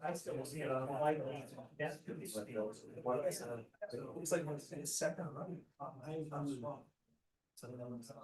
I still see it on the light. It's like a second run. So that one's on.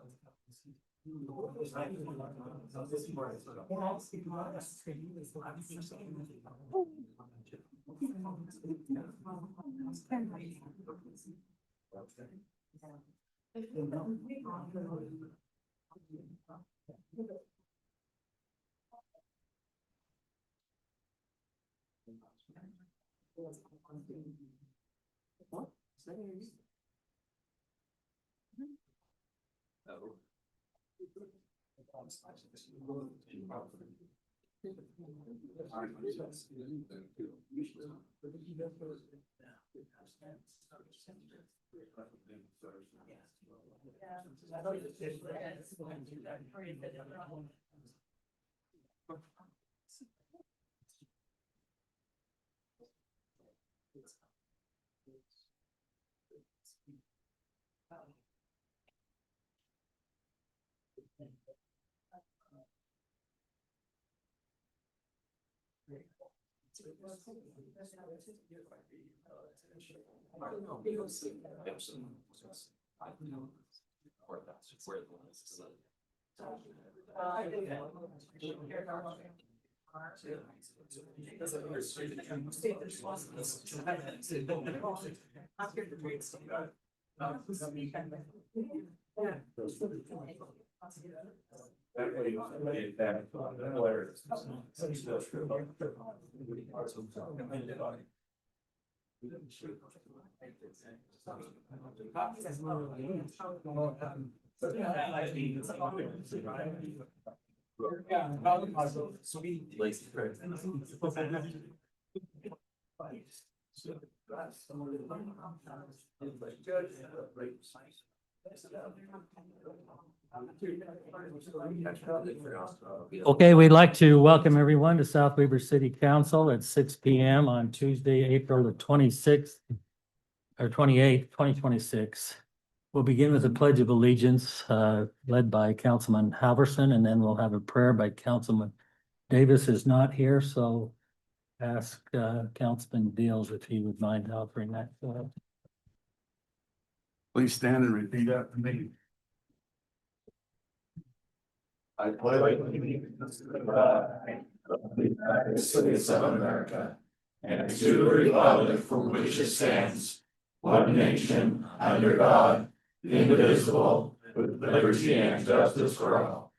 Okay, we'd like to welcome everyone to South Weber City Council at 6 p.m. on Tuesday, April the 26th or 28th, 2026. We'll begin with the Pledge of Allegiance led by Councilman Halverson, and then we'll have a prayer by Councilman Davis is not here, so ask Councilman Deals if he would mind offering that. Please stand and repeat after me. I pledge allegiance to the flag of the United States of America and to the republic for which it stands, one nation, under God, indivisible, with liberty and justice for all.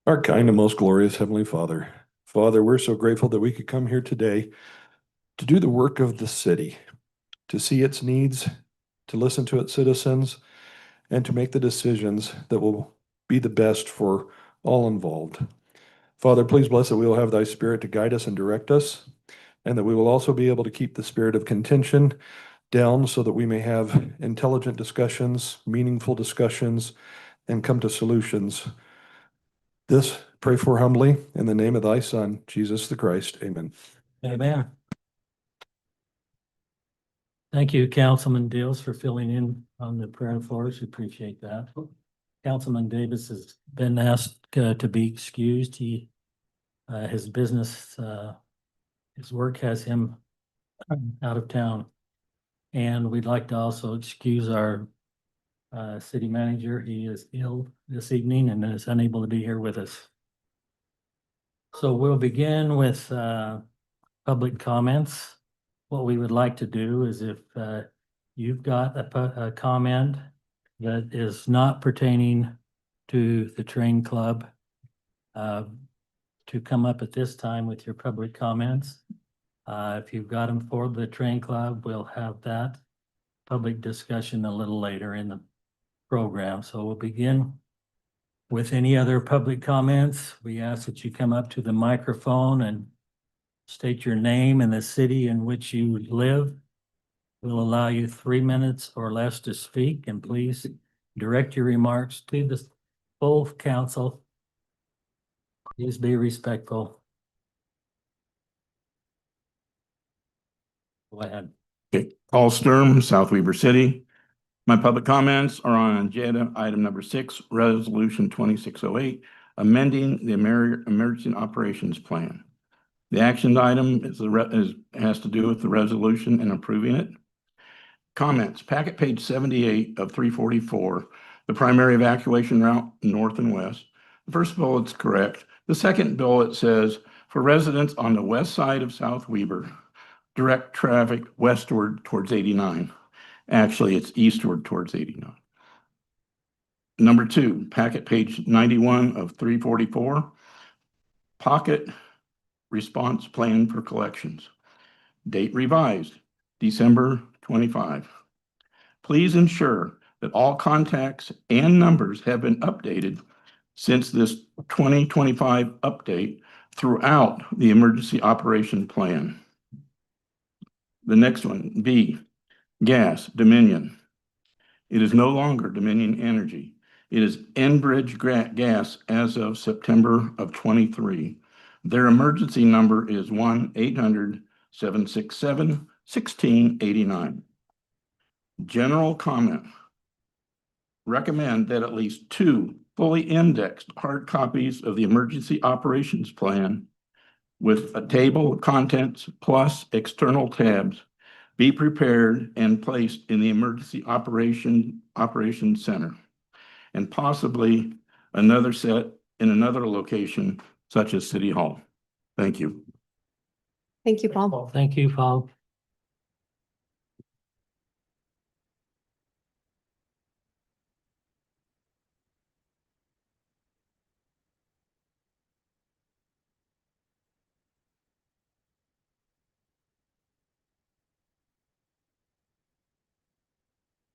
Our kind and most glorious Heavenly Father, we're so grateful that we could come here today to do the work of the city, to see its needs, to listen to its citizens, and to make the decisions that will be the best for all involved. Father, please bless that we will have thy spirit to guide us and direct us, and that we will also be able to keep the spirit of contention down so that we may have intelligent discussions, meaningful discussions, and come to solutions. This pray for humbly in the name of thy Son, Jesus the Christ. Amen. Amen. Thank you, Councilman Deals, for filling in on the prayer for us. We appreciate that. Councilman Davis has been asked to be excused. His business, his work has him out of town. And we'd like to also excuse our city manager. He is ill this evening and is unable to be here with us. So we'll begin with public comments. What we would like to do is if you've got a comment that is not pertaining to the train club, to come up at this time with your public comments. If you've got them for the train club, we'll have that. public discussion a little later in the program. So we'll begin with any other public comments. We ask that you come up to the microphone and state your name and the city in which you live. We'll allow you 3 minutes or less to speak, and please direct your remarks to the full council. Please be respectful. Go ahead. Okay, Paul Sturm, South Weaver City. My public comments are on agenda item number 6, resolution 2608, amending the emergency operations plan. The action item has to do with the resolution and approving it. Comments, packet page 78 of 344, the primary evacuation route north and west. The first bullet's correct. The second bullet says, for residents on the west side of South Weaver, direct traffic westward towards 89. Actually, it's eastward towards 89. Number 2, packet page 91 of 344, pocket response plan for collections. Date revised, December 25. Please ensure that all contacts and numbers have been updated since this 2025 update throughout the emergency operation plan. The next one, B, gas, Dominion. It is no longer Dominion Energy. It is Enbridge Gas as of September of 23. Their emergency number is 1-800-767-1689. General comment. Recommend that at least 2 fully indexed hard copies of the emergency operations plan with a table of contents plus external tabs be prepared and placed in the emergency operations center, and possibly another set in another location such as City Hall. Thank you. Thank you, Paul. Thank you, Paul.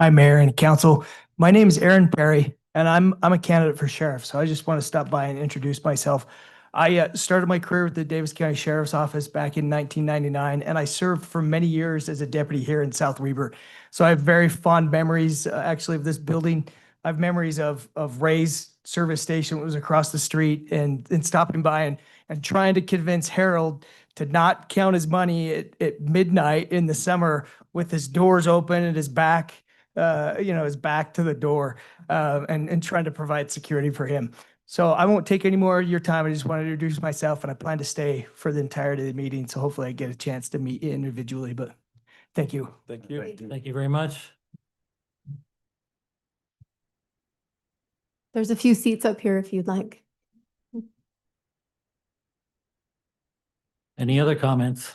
Hi, Mayor and Council. My name is Aaron Perry, and I'm a candidate for sheriff. So I just want to stop by and introduce myself. I started my career with the Davis County Sheriff's Office back in 1999, and I served for many years as a deputy here in South Weaver. So I have very fond memories, actually, of this building. I have memories of Ray's service station, that was across the street, and stopping by and trying to convince Harold to not count his money at midnight in the summer with his doors open and his back his back to the door, and trying to provide security for him. So I won't take any more of your time. I just want to introduce myself, and I plan to stay for the entirety of the meeting. So hopefully I get a chance to meet you individually, but thank you. Thank you. Thank you very much. There's a few seats up here if you'd like. Any other comments?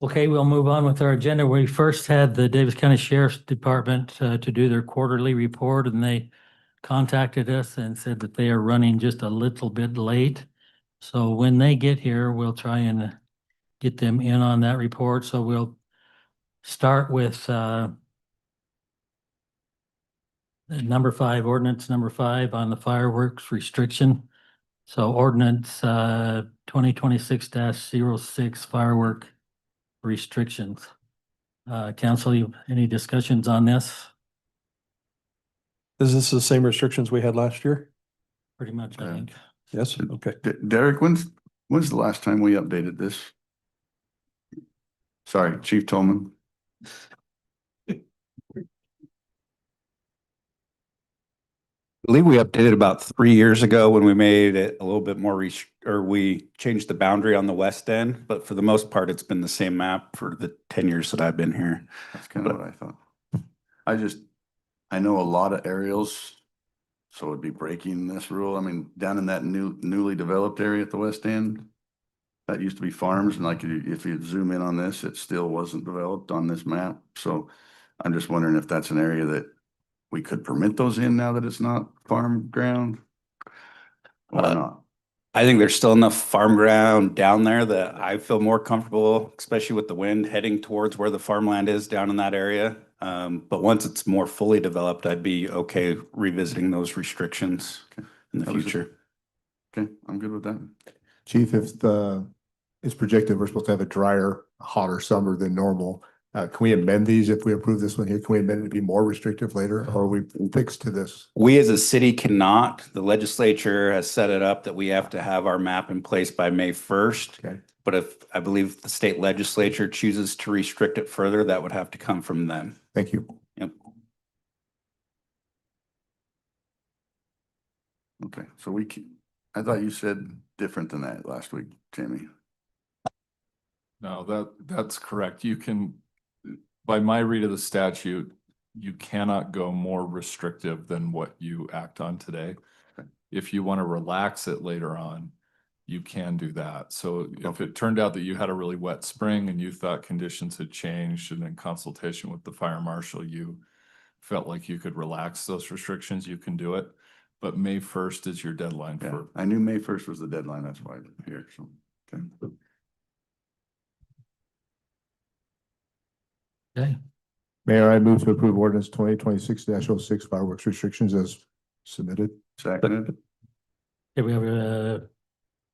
Okay, we'll move on with our agenda. We first had the Davis County Sheriff's Department to do their quarterly report, and they contacted us and said that they are running just a little bit late. So when they get here, we'll try and get them in on that report. So we'll start with number 5, ordinance number 5 on the fireworks restriction. So ordinance 2026-06 firework restrictions. Council, any discussions on this? Is this the same restrictions we had last year? Pretty much, I think. Yes, okay. Derek, when's the last time we updated this? Sorry, Chief Tolman. I believe we updated about 3 years ago when we made it a little bit more, we changed the boundary on the west end, but for the most part, it's been the same map for the 10 years that I've been here. That's kind of what I thought. I know a lot of aerials, so it'd be breaking this rule. I mean, down in that newly developed area at the west end, that used to be farms, and like if you zoom in on this, it still wasn't developed on this map. So I'm just wondering if that's an area that we could permit those in now that it's not farm ground or not. I think there's still enough farm ground down there that I feel more comfortable, especially with the wind heading towards where the farmland is down in that area. But once it's more fully developed, I'd be okay revisiting those restrictions in the That was it. future. Okay, I'm good with that. Chief, if it's projected we're supposed to have a drier, hotter summer than normal, can we amend these if we approve this one here? Can we amend it to be more restrictive later, or are we fixed to this? We as a city cannot. The legislature has set it up that we have to have our map in place by May 1st. Okay. But if I believe the state legislature chooses to restrict it further, that would have to come from them. Thank you. Yep. Okay, so I thought you said different than that last week, Jamie. No, that's correct. You can, by my read of the statute, you cannot go more restrictive than what you act on today. Okay. If you want to relax it later on, you can do that. So if it turned out that you had a really wet spring and you thought conditions had changed, and in consultation with the fire marshal, you felt like you could relax those restrictions, you can do it. But May 1st is your deadline Yeah, for. I knew May 1st was the deadline. That's why I'm here. So, okay. Okay, Mayor, I move to approve ordinance 2026-06 fireworks restrictions as submitted. Seconded. here we have a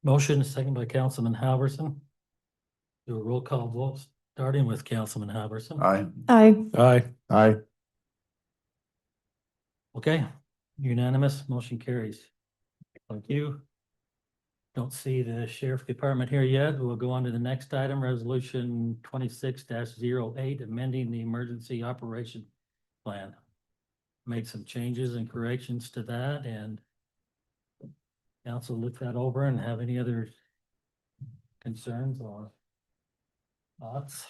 motion, second by Councilman Halverson. Do a roll call vote, starting with Councilman Halverson. Aye. Aye. Aye. Aye. Okay, unanimous, motion carries. Thank you. Don't see the sheriff department here yet. We'll go on to the next item, resolution 26-08, amending the emergency operation plan. Made some changes and corrections to that, and council look that over and have any other concerns or thoughts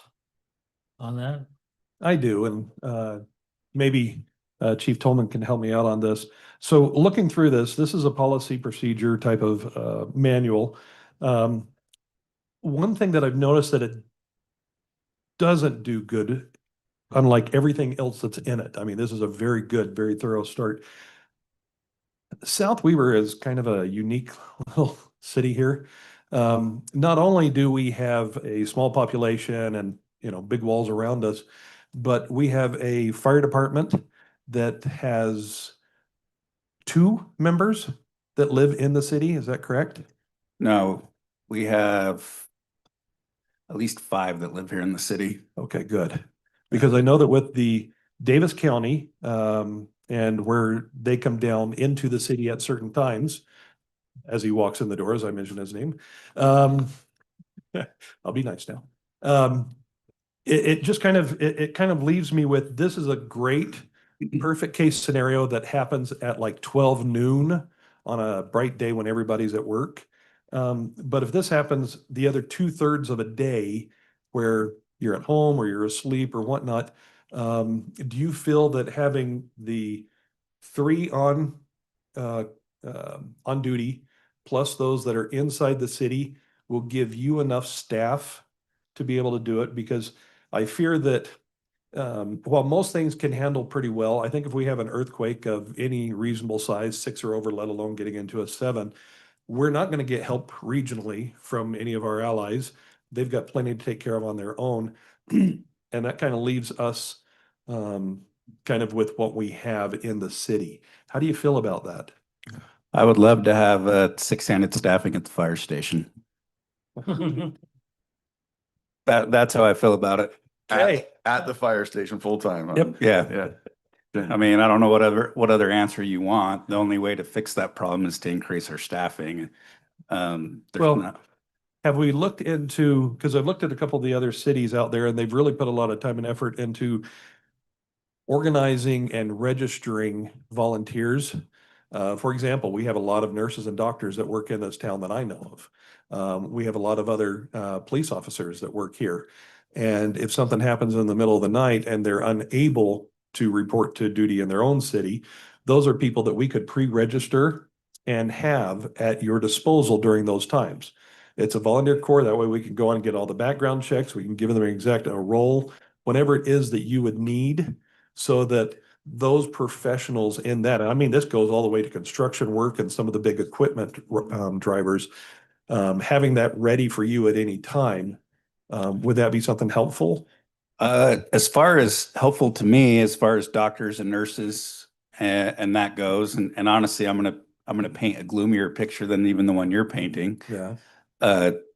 on that? I do, and maybe Chief Tolman can help me out on this. So looking through this is a policy procedure type of manual. One thing that I've noticed that it doesn't do good, unlike everything else that's in it. I mean, this is a very good, very thorough start. South Weaver is kind of a unique little city here. Not only do we have a small population and, big walls around us, but we have a fire department that has 2 members that live in the city. Is that correct? No, we have at least 5 that live here in the city. Okay, good. Because I know that with the Davis County, and where they come down into the city at certain times, as he walks in the door, as I mentioned his name, I'll be nice now. It just kind of leaves me with, this is a great, perfect case scenario that happens at like 12 noon on a bright day when everybody's at work. But if this happens the other 2/3 of a day where you're at home or you're asleep or whatnot, do you feel that having the 3 on duty plus those that are inside the city will give you enough staff to be able to do it? Because I fear that while most things can handle pretty well, I think if we have an earthquake of any reasonable size, 6 or over, let alone getting into a 7, we're not going to get help regionally from any of our allies. They've got plenty to take care of on their own. And that kind of leaves us kind of with what we have in the city. How do you feel about that? I would love to have 6-handed staffing at the fire station. That's how I feel about it. At the fire station full time. Huh? Yep. Yeah. Yeah. I mean, I don't know what other answer you want. The only way to fix that problem is to increase our staffing. There's Well, not- Have we looked into, because I've looked at a couple of the other cities out there and they've really put a lot of time and effort into organizing and registering volunteers. For example, we have a lot of nurses and doctors that work in this town that I know of. We have a lot of other police officers that work here. And if something happens in the middle of the night and they're unable to report to duty in their own city, those are people that we could pre-register and have at your disposal during those times. It's a volunteer corps. That way we can go on and get all the background checks. We can give them an exact role, whatever it is that you would need, so that those professionals in that, I mean, this goes all the way to construction work and some of the big equipment drivers, having that ready for you at any time, would that be something helpful? As far as helpful to me, as far as doctors and nurses and that goes, and honestly, I'm gonna paint a gloomier picture than even the one you're painting. Yeah.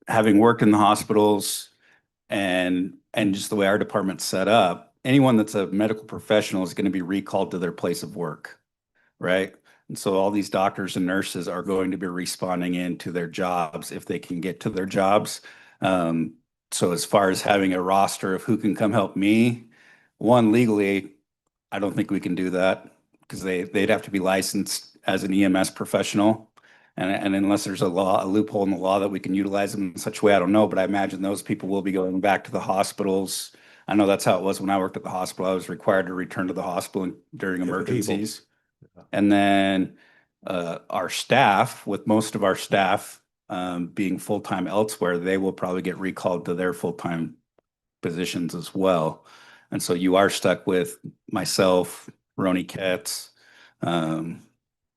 Having worked in the hospitals and just the way our department's set up, anyone that's a medical professional is going to be recalled to their place of work, right? And so all these doctors and nurses are going to be responding into their jobs if they can get to their jobs. So as far as having a roster of who can come help me, one, legally, I don't think we can do that because they'd have to be licensed as an EMS professional. And unless there's a loophole in the law that we can utilize them in such a way, I don't know, but I imagine those people will be going back to the hospitals. I know that's how it was when I worked at the hospital. I was required to return to the hospital during If able. emergencies. And then our staff, with most of our staff being full-time elsewhere, they will probably get recalled to their full-time positions as well. And so you are stuck with myself, Roni Katz, and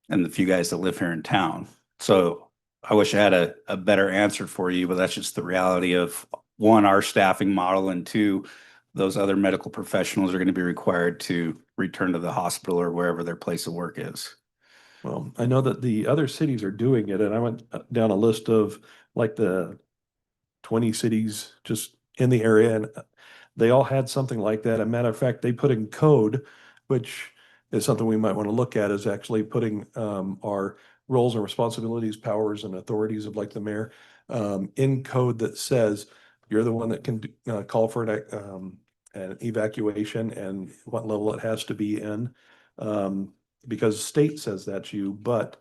the few guys that live here in town. So I wish I had a better answer for you, but that's just the reality of, one, our staffing model, and two, those other medical professionals are going to be required to return to the hospital or wherever their place of work is. Well, I know that the other cities are doing it, and I went down a list of like the 20 cities just in the area, and they all had something like that. As a matter of fact, they put in code, which is something we might want to look at, is actually putting our roles and responsibilities, powers and authorities of like the mayor in code that says you're the one that can call for an evacuation and what level it has to be in. Because state says that's you, but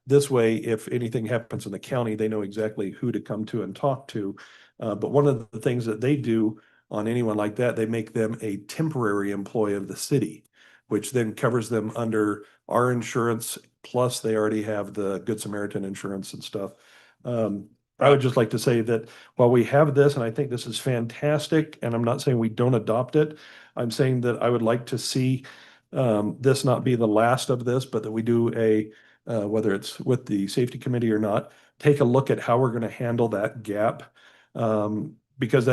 this way, if anything happens in the county, they know exactly who to come to and talk to. But one of the things that they do on anyone like that, they make them a temporary employee of the city, which then covers them under our insurance, plus they already have the Good Samaritan insurance and stuff. I would just like to say that while we have this, and I think this is fantastic, and I'm not saying we don't adopt it, I'm saying that I would like to see this not be the last of this, but that we do whether it's with the safety committee or not, take a look at how we're going to handle that gap. Because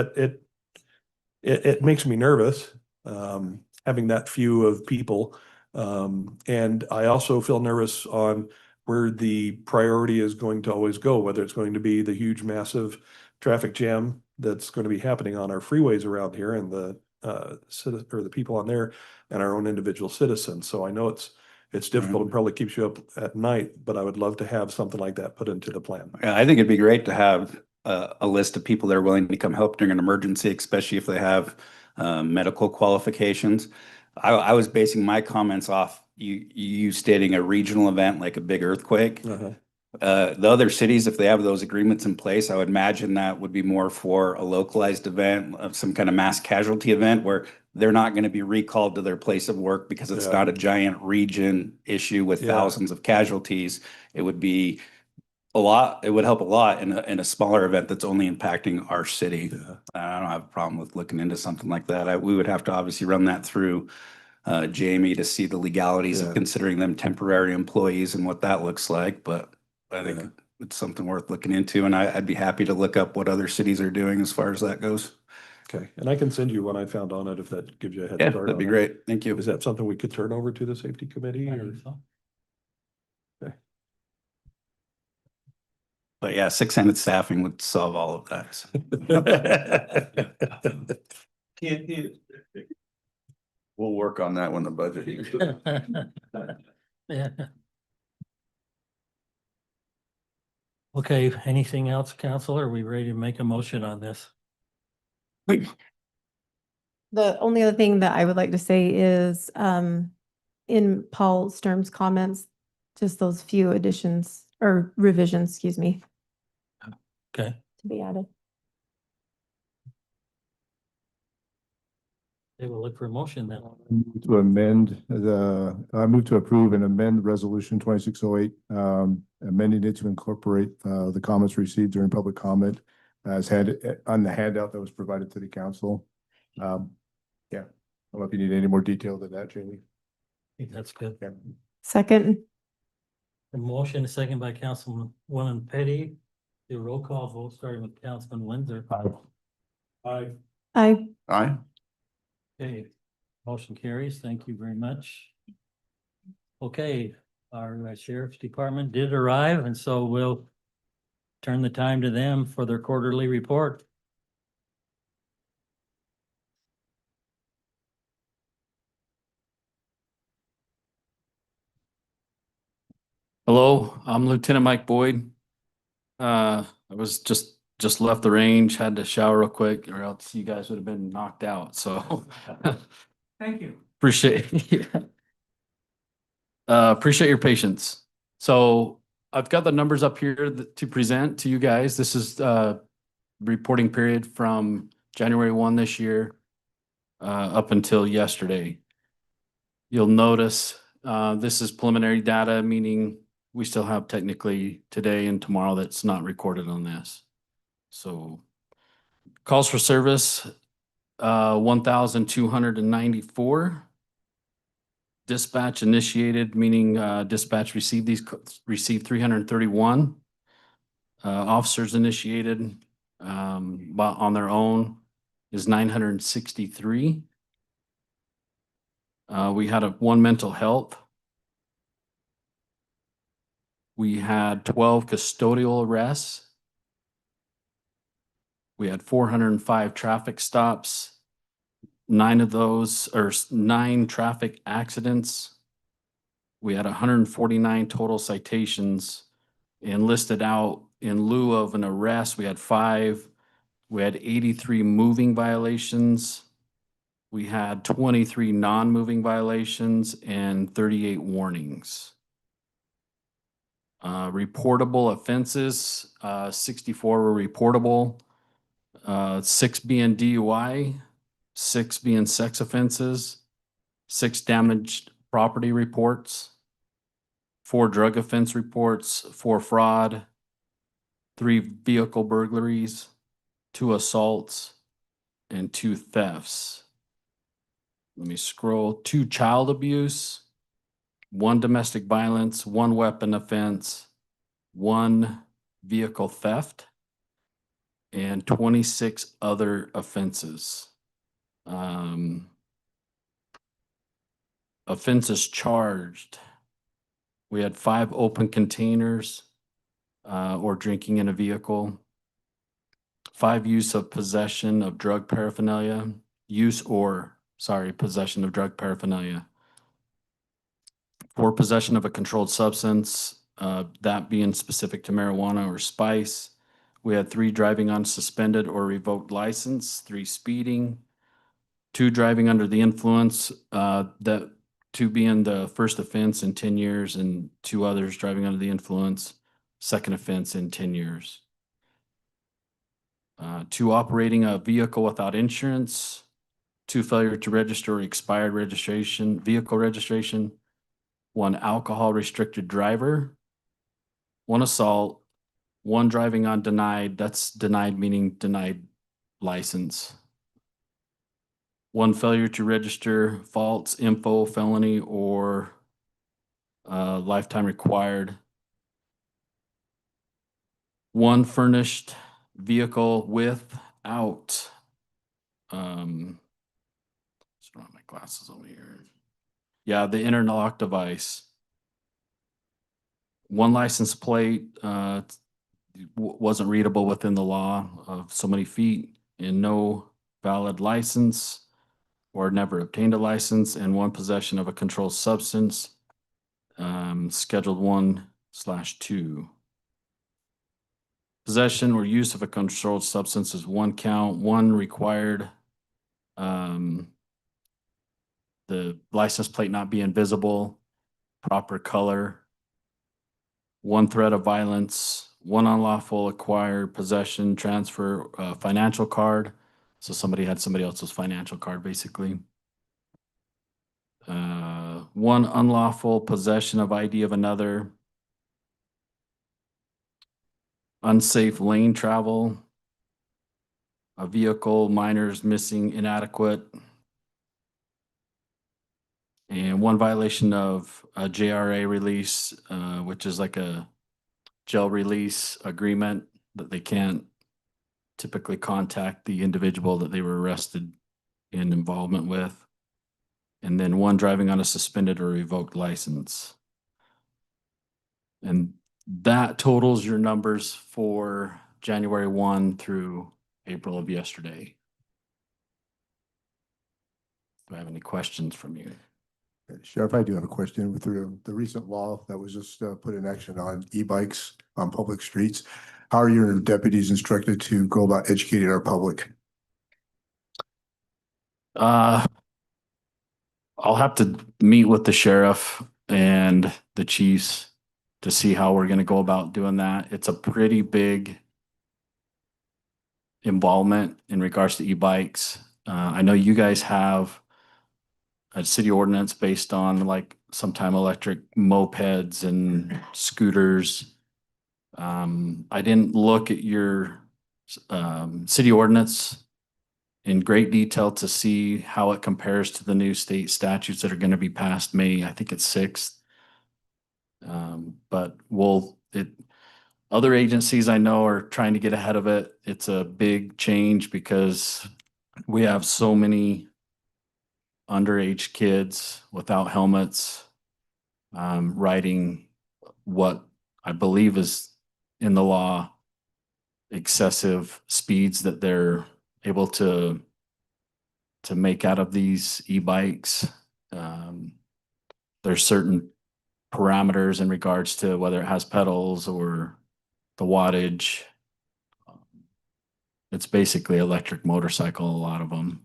it makes me nervous, having that few of people. And I also feel nervous on where the priority is going to always go, whether it's going to be the huge, massive traffic jam that's going to be happening on our freeways around here and the people on there and our own individual citizens. So I know it's difficult and probably keeps you up at night, but I would love to have something like that put into the plan. Yeah, I think it'd be great to have a list of people that are willing to come help during an emergency, especially if they have medical qualifications. I was basing my comments off you stating a regional event like a big earthquake. Uh-huh. The other cities, if they have those agreements in place, I would imagine that would be more for a localized event of some kind of mass casualty event where they're not going to be recalled to their place of work because it's not a giant region issue with thousands of casualties. It would be a lot. It would help a lot in a smaller event that's only impacting our city. I don't have a problem with looking into something like that. We would have to obviously run that through Jamie to see the legalities of considering them temporary employees and what that looks like. But I think it's something worth looking into, and I'd be happy to look up what other cities are doing as far as that goes. Okay, and I can send you what I found on it if that gives you a head Yeah, start. that'd be on it. great. Thank you. Is that something we could turn over to the safety committee? Or? But yeah, 600 staffing would solve all of that. We'll work on that when the budget. Yeah. Okay, anything else, council? Are we ready to make a motion on this? The only other thing that I would like to say is, in Paul Sturm's comments, just those few additions or revisions, excuse me, Okay, to be added. they will look for a motion then. I move to approve and amend resolution 2608, amending it to incorporate the comments received during public comment as had on the handout that was provided to the council. Yeah, I don't know if you need any more detail than that, Jamie. think that's good. Second, A motion, a second by Councilman Petty. Do a roll call vote, starting with Councilman Windsor. Aye. I, Aye. Okay, motion carries. Thank you very much. Okay, our sheriff's department did arrive, and so we'll turn the time to them for their quarterly report. Hello, I'm Lieutenant Mike Boyd. I was just left the range, had to shower real quick, or else you guys would have been knocked out, so. Thank you. Appreciate appreciate your patience. So I've got the numbers up here to present to you guys. This is reporting period from January 1 this year up until yesterday. You'll notice this is preliminary data, meaning we still have technically today and tomorrow that's not recorded on this. So calls for service, 1,294. Dispatch initiated, meaning dispatch received received 331. Officers initiated but on their own is 963. We had one mental health. We had 12 custodial arrests. We had 405 traffic stops. 9 of those, or 9 traffic accidents. We had 149 total citations, and listed out in lieu of an arrest, we had 5. We had 83 moving violations. We had 23 non-moving violations and 38 warnings. Reportable offenses, 64 were reportable, 6 being DUI, 6 being sex offenses, 6 damaged property reports, 4 drug offense reports, 4 fraud, 3 vehicle burglaries, 2 assaults, and 2 thefts. Let me scroll. 2 child abuse, 1 domestic violence, 1 weapon offense, 1 vehicle theft, and 26 other offenses. Offenses charged. We had 5 open containers or drinking in a vehicle. 5 use of possession of drug paraphernalia. Possession of drug paraphernalia. 4 possession of a controlled substance, that being specific to marijuana or spice. We had 3 driving on suspended or revoked license, 3 speeding, 2 driving under the influence, that 2 being the first offense in 10 years, and 2 others driving under the influence, second offense in 10 years. 2 operating a vehicle without insurance, 2 failure to register or expired vehicle registration, 1 alcohol restricted driver, 1 assault, 1 driving on denied, that's denied meaning denied license. 1 failure to register false info, felony, or lifetime required. 1 furnished vehicle without, my glasses over here. Yeah, the interlock device. 1 license plate wasn't readable within the law of so many feet, and no valid license or never obtained a license, and 1 possession of a controlled substance, scheduled 1/2. Possession or use of a controlled substance is 1 count, 1 required. The license plate not being visible, proper color. 1 threat of violence, 1 unlawful acquired possession, transfer, financial card. So somebody had somebody else's financial card, basically. 1 unlawful possession of ID of another. Unsafe lane travel. A vehicle, minors missing, inadequate. and one violation of a JRA release, which is like a jail release agreement that they can't typically contact the individual that they were arrested in involvement with. And then one driving on a suspended or revoked license. And that totals your numbers for January 1 through April of yesterday. Do I have any questions from you? Sheriff, I do have a question with the recent law that was just put in action on e-bikes on public streets. How are your deputies instructed to go about educating our public? I'll have to meet with the sheriff and the chiefs to see how we're gonna go about doing that. It's a pretty big involvement in regards to e-bikes. I know you guys have a city ordinance based on like sometime electric mopeds and scooters. I didn't look at your city ordinance in great detail to see how it compares to the new state statutes that are going to be passed May, I think it's 6th. But other agencies I know are trying to get ahead of it. It's a big change because we have so many underage kids without helmets, riding what I believe is in the law, excessive speeds that they're able to make out of these e-bikes. There's certain parameters in regards to whether it has pedals or the wattage. It's basically electric motorcycle, a lot of them.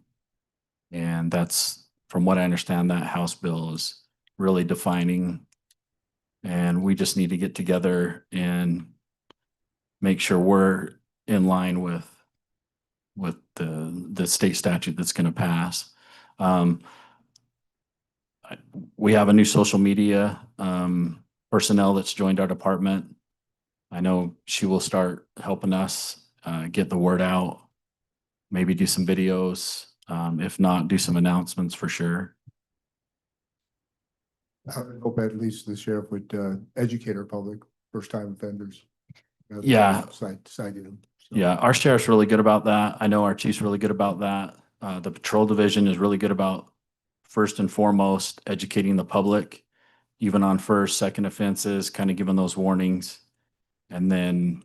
And that's, from what I understand, that House bill is really defining. And we just need to get together and make sure we're in line with the state statute that's going to pass. We have a new social media personnel that's joined our department. I know she will start helping us get the word out, maybe do some videos, if not, do some announcements for sure. I would hope at least the sheriff would educate our public, first-time offenders. Yeah. Citing them. So, Yeah, our sheriff's really good about that. I know our chief's really good about that. The patrol division is really good about, first and foremost, educating the public, even on first, second offenses, kind of giving those warnings. And then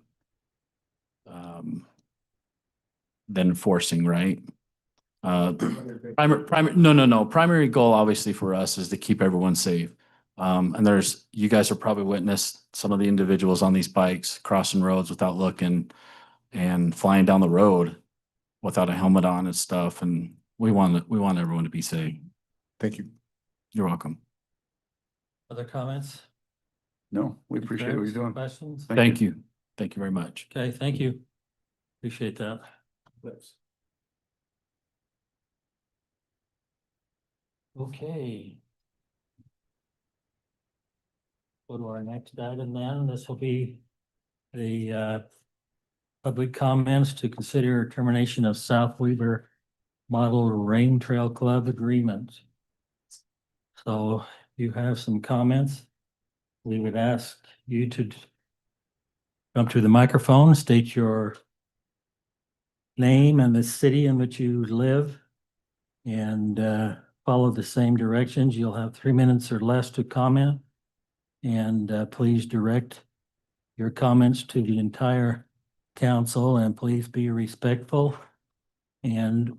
enforcing, right? Primary goal obviously for us is to keep everyone safe. And you guys have probably witnessed some of the individuals on these bikes crossing roads without looking and flying down the road without a helmet on and stuff. And we want everyone to be safe. Thank you. You're welcome. Other comments? No, we appreciate what you're doing. Questions? Thank you. Thank you very much. Okay, thank you. Appreciate that. Okay. Go to our next item then. This will be the public comments to consider termination of South Weaver Model Rain Trail Club agreement. So you have some comments. We would ask you to come to the microphone, state your name and the city in which you live, and follow the same directions. You'll have 3 minutes or less to comment. And please direct your comments to the entire council, and please be respectful. And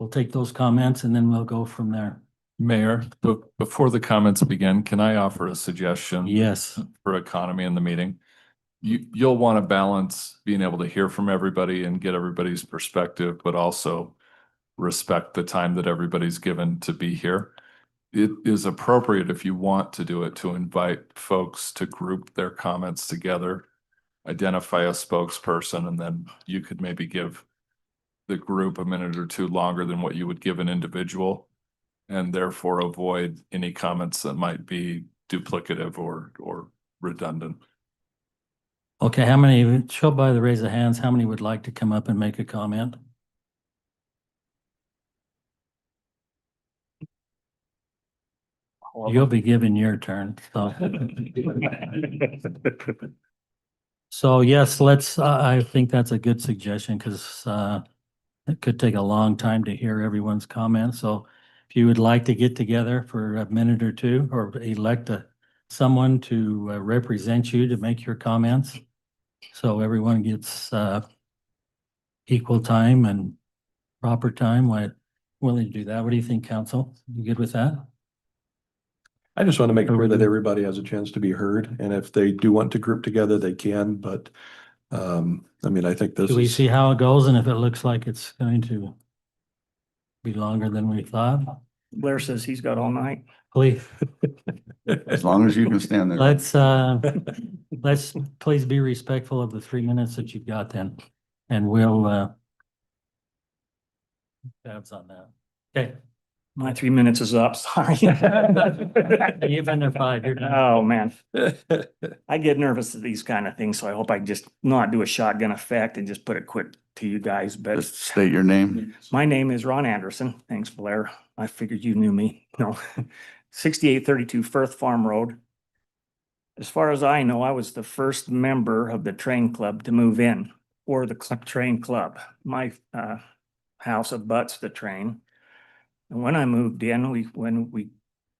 we'll take those comments and then we'll go from there. Mayor, before the comments begin, can I offer a suggestion? Yes. For economy in the meeting? You'll want to balance being able to hear from everybody and get everybody's perspective, but also respect the time that everybody's given to be here. It is appropriate, if you want to do it, to invite folks to group their comments together, identify a spokesperson, and then you could maybe give the group a minute or two longer than what you would give an individual, and therefore avoid any comments that might be duplicative or redundant. Okay, how many, show by the raise of hands, how many would like to come up and make a comment? You'll be given your turn, so. So yes, I think that's a good suggestion because it could take a long time to hear everyone's comments. So if you would like to get together for a minute or two or elect someone to represent you to make your comments. So everyone gets equal time and proper time, willing to do that. What do you think, council? You good with that? I just want to make Over sure that to- everybody has a chance to be heard, and if they do want to group together, they can, but I mean, I think this Do we is, see how it goes? And if it looks like it's going to be longer than we thought, Blair says he's got all night. please, As long as you can stand there. let's please be respectful of the 3 minutes that you've got then. And we'll tabs on that. Okay. My 3 minutes is up, sorry. You've been there 5. You're done. Oh, man. I get nervous at these kind of things, so I hope I can just not do a shotgun effect and just put it quick to you guys, but Just state your name. my name is Ron Anderson. Thanks, Blair. I figured you knew me. No. 6832 Firth Farm Road. As far as I know, I was the first member of the train club to move in, or the train club. My house abuts the train. And when I moved in, when we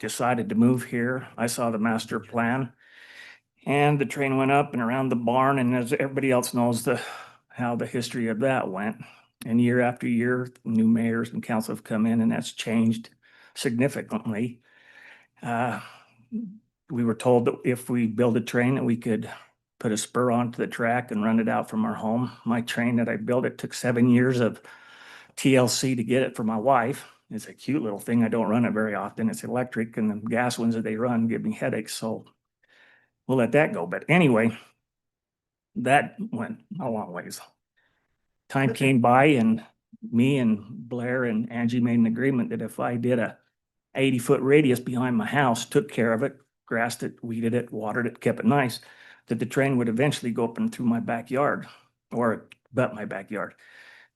decided to move here, I saw the master plan. And the train went up and around the barn, and as everybody else knows, how the history of that went. And year after year, new mayors and council have come in, and that's changed significantly. We were told that if we build a train, that we could put a spur onto the track and run it out from our home. My train that I built, it took 7 years of TLC to get it for my wife. It's a cute little thing. I don't run it very often. It's electric, and the gas ones that they run give me headaches, so we'll let that go. But anyway, that went a long ways. Time came by, and me and Blair and Angie made an agreement that if I did a 80-foot radius behind my house, took care of it, grassed it, weeded it, watered it, kept it nice, that the train would eventually go up and through my backyard, or but my backyard.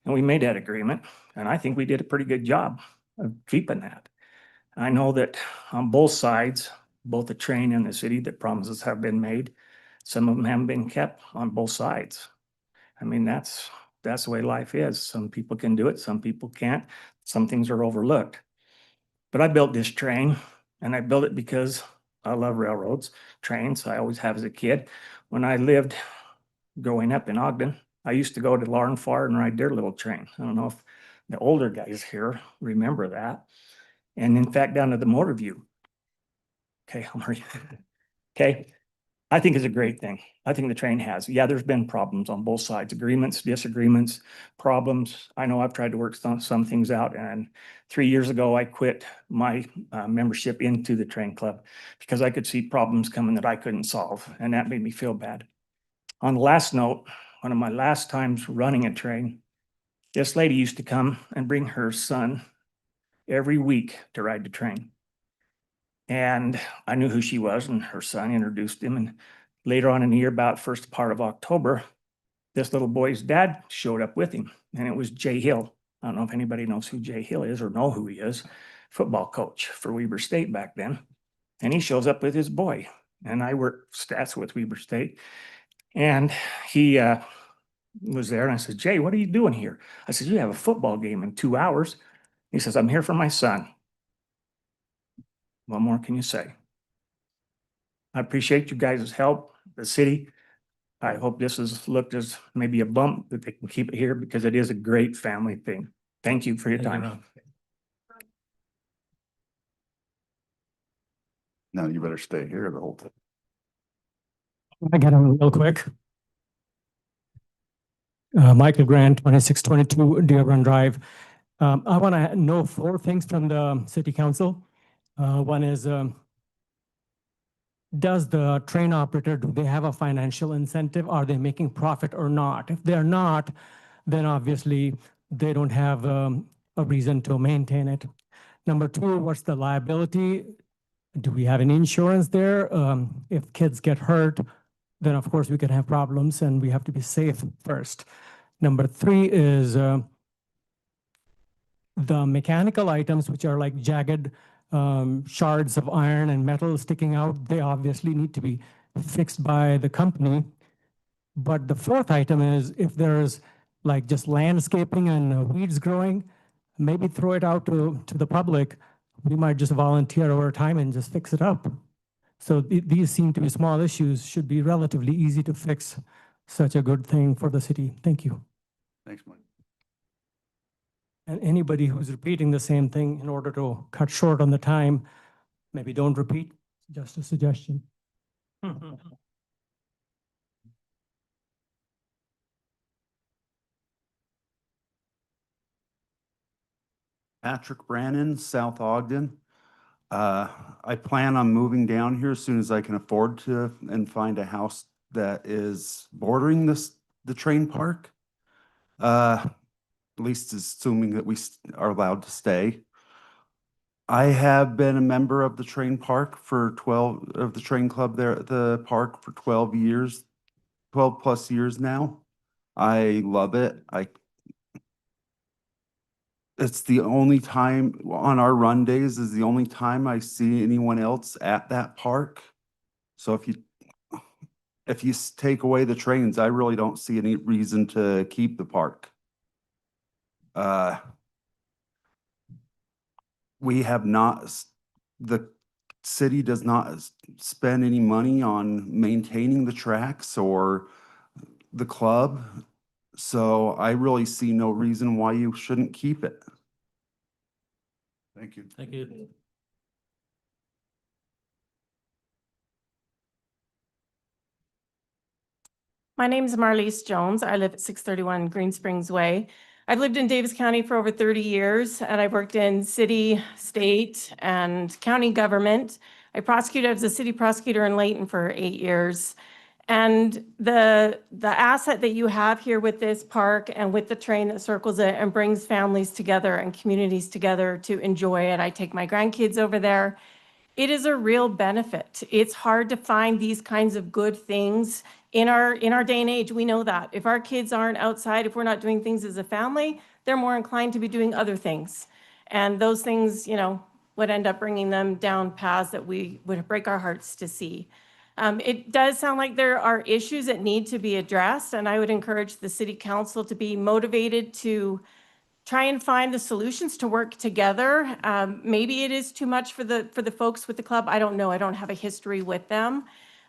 And we made that agreement, and I think we did a pretty good job of keeping that. I know that on both sides, both the train and the city, that promises have been made. Some of them haven't been kept on both sides. I mean, that's the way life is. Some people can do it, some people can't. Some things are overlooked. But I built this train, and I built it because I love railroads, trains. I always have as a kid. When I lived growing up in Ogden, I used to go to Larnfar and ride their little train. I don't know if the older guys here remember that. And in fact, down to the Motor View. Okay, okay. I think it's a great thing. I think the train has. Yeah, there's been problems on both sides, agreements, disagreements, problems. I know I've tried to work some things out, and 3 years ago, I quit my membership into the train club because I could see problems coming that I couldn't solve, and that made me feel bad. On the last note, one of my last times running a train, this lady used to come and bring her son every week to ride the train. And I knew who she was, and her son introduced him. And later on in the year, about first part of October, this little boy's dad showed up with him, and it was Jay Hill. I don't know if anybody knows who Jay Hill is or know who he is, football coach for Weber State back then. And he shows up with his boy, and I worked stats with Weber State. And he was there, and I said, Jay, what are you doing here? I said, you have a football game in 2 hours. He says, I'm here for my son. What more can you say? I appreciate you guys' help, the city. I hope this is looked as maybe a bump, that they can keep it here because it is a great family thing. Thank you for your time. Now you better stay here the whole time. I got on real quick. Michael Grant, 2622 Dearborn Drive. I want to know 4 things from the city council. One is, does the train operator, do they have a financial incentive? Are they making profit or not? If they're not, then obviously they don't have a reason to maintain it. Number 2, what's the liability? Do we have any insurance there? If kids get hurt, then of course we can have problems, and we have to be safe first. Number 3 is the mechanical items, which are like jagged shards of iron and metal sticking out, they obviously need to be fixed by the company. But the fourth item is if there's like just landscaping and weeds growing, maybe throw it out to the public. We might just volunteer over time and just fix it up. So these seem to be small issues, should be relatively easy to fix. Such a good thing for the city. Thank you. Thanks, Mike. And anybody who's repeating the same thing in order to cut short on the time, maybe don't repeat, just a suggestion. Patrick Brannon, South Ogden. I plan on moving down here as soon as I can afford to and find a house that is bordering the train park. At least assuming that we are allowed to stay. I have been a member of the train park for 12, of the train club there at the park for 12 years, 12 plus years now. I love it. It's the only time on our run days is the only time I see anyone else at that park. So if you take away the trains, I really don't see any reason to keep the park. We have not, the city does not spend any money on maintaining the tracks or the club. So I really see no reason why you shouldn't keep it. Thank you. Thank you. My name is Marlise Jones. I live at 631 Green Springs Way. I've lived in Davis County for over 30 years, and I've worked in city, state, and county government. I prosecuted as a city prosecutor in Layton for 8 years. And the asset that you have here with this park and with the train that circles it and brings families together and communities together to enjoy it. I take my grandkids over there. It is a real benefit. It's hard to find these kinds of good things in our day and age. We know that if our kids aren't outside, if we're not doing things as a family, they're more inclined to be doing other things. And those things, you know, would end up bringing them down paths that we would break our hearts to see. It does sound like there are issues that need to be addressed, and I would encourage the city council to be motivated to try and find the solutions to work together. Maybe it is too much for the folks with the club. I don't know. I don't have a history with them.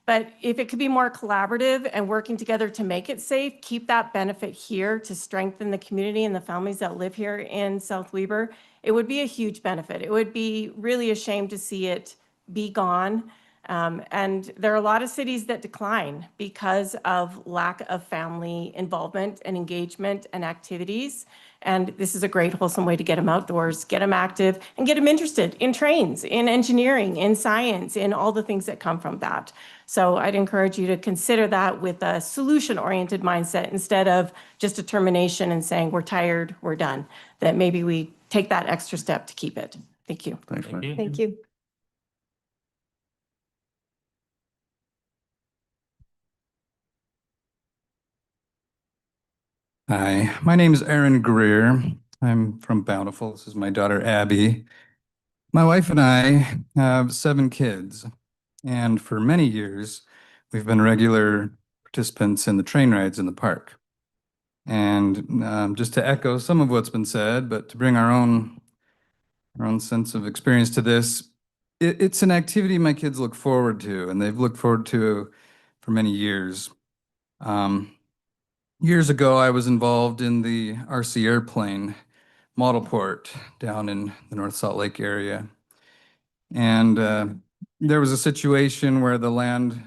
But if it could be more collaborative and working together to make it safe, keep that benefit here to strengthen the community and the families that live here in South Weber, it would be a huge benefit. It would be really a shame to see it be gone. And there are a lot of cities that decline because of lack of family involvement and engagement and activities. And this is a great wholesome way to get them outdoors, get them active, and get them interested in trains, in engineering, in science, in all the things that come from that. So I'd encourage you to consider that with a solution-oriented mindset instead of just determination and saying, we're tired, we're done. That maybe we take that extra step to keep it. Thank you. Thanks, Mike. Thank you. Hi, my name is Aaron Greer. I'm from Bountiful. This is my daughter, Abby. My wife and I have 7 kids, and for many years, we've been regular participants in the train rides in the park. And just to echo some of what's been said, but to bring our own sense of experience to this, it's an activity my kids look forward to, and they've looked forward to for many years. Years ago, I was involved in the RC airplane model port down in the North Salt Lake area. And there was a situation where the land,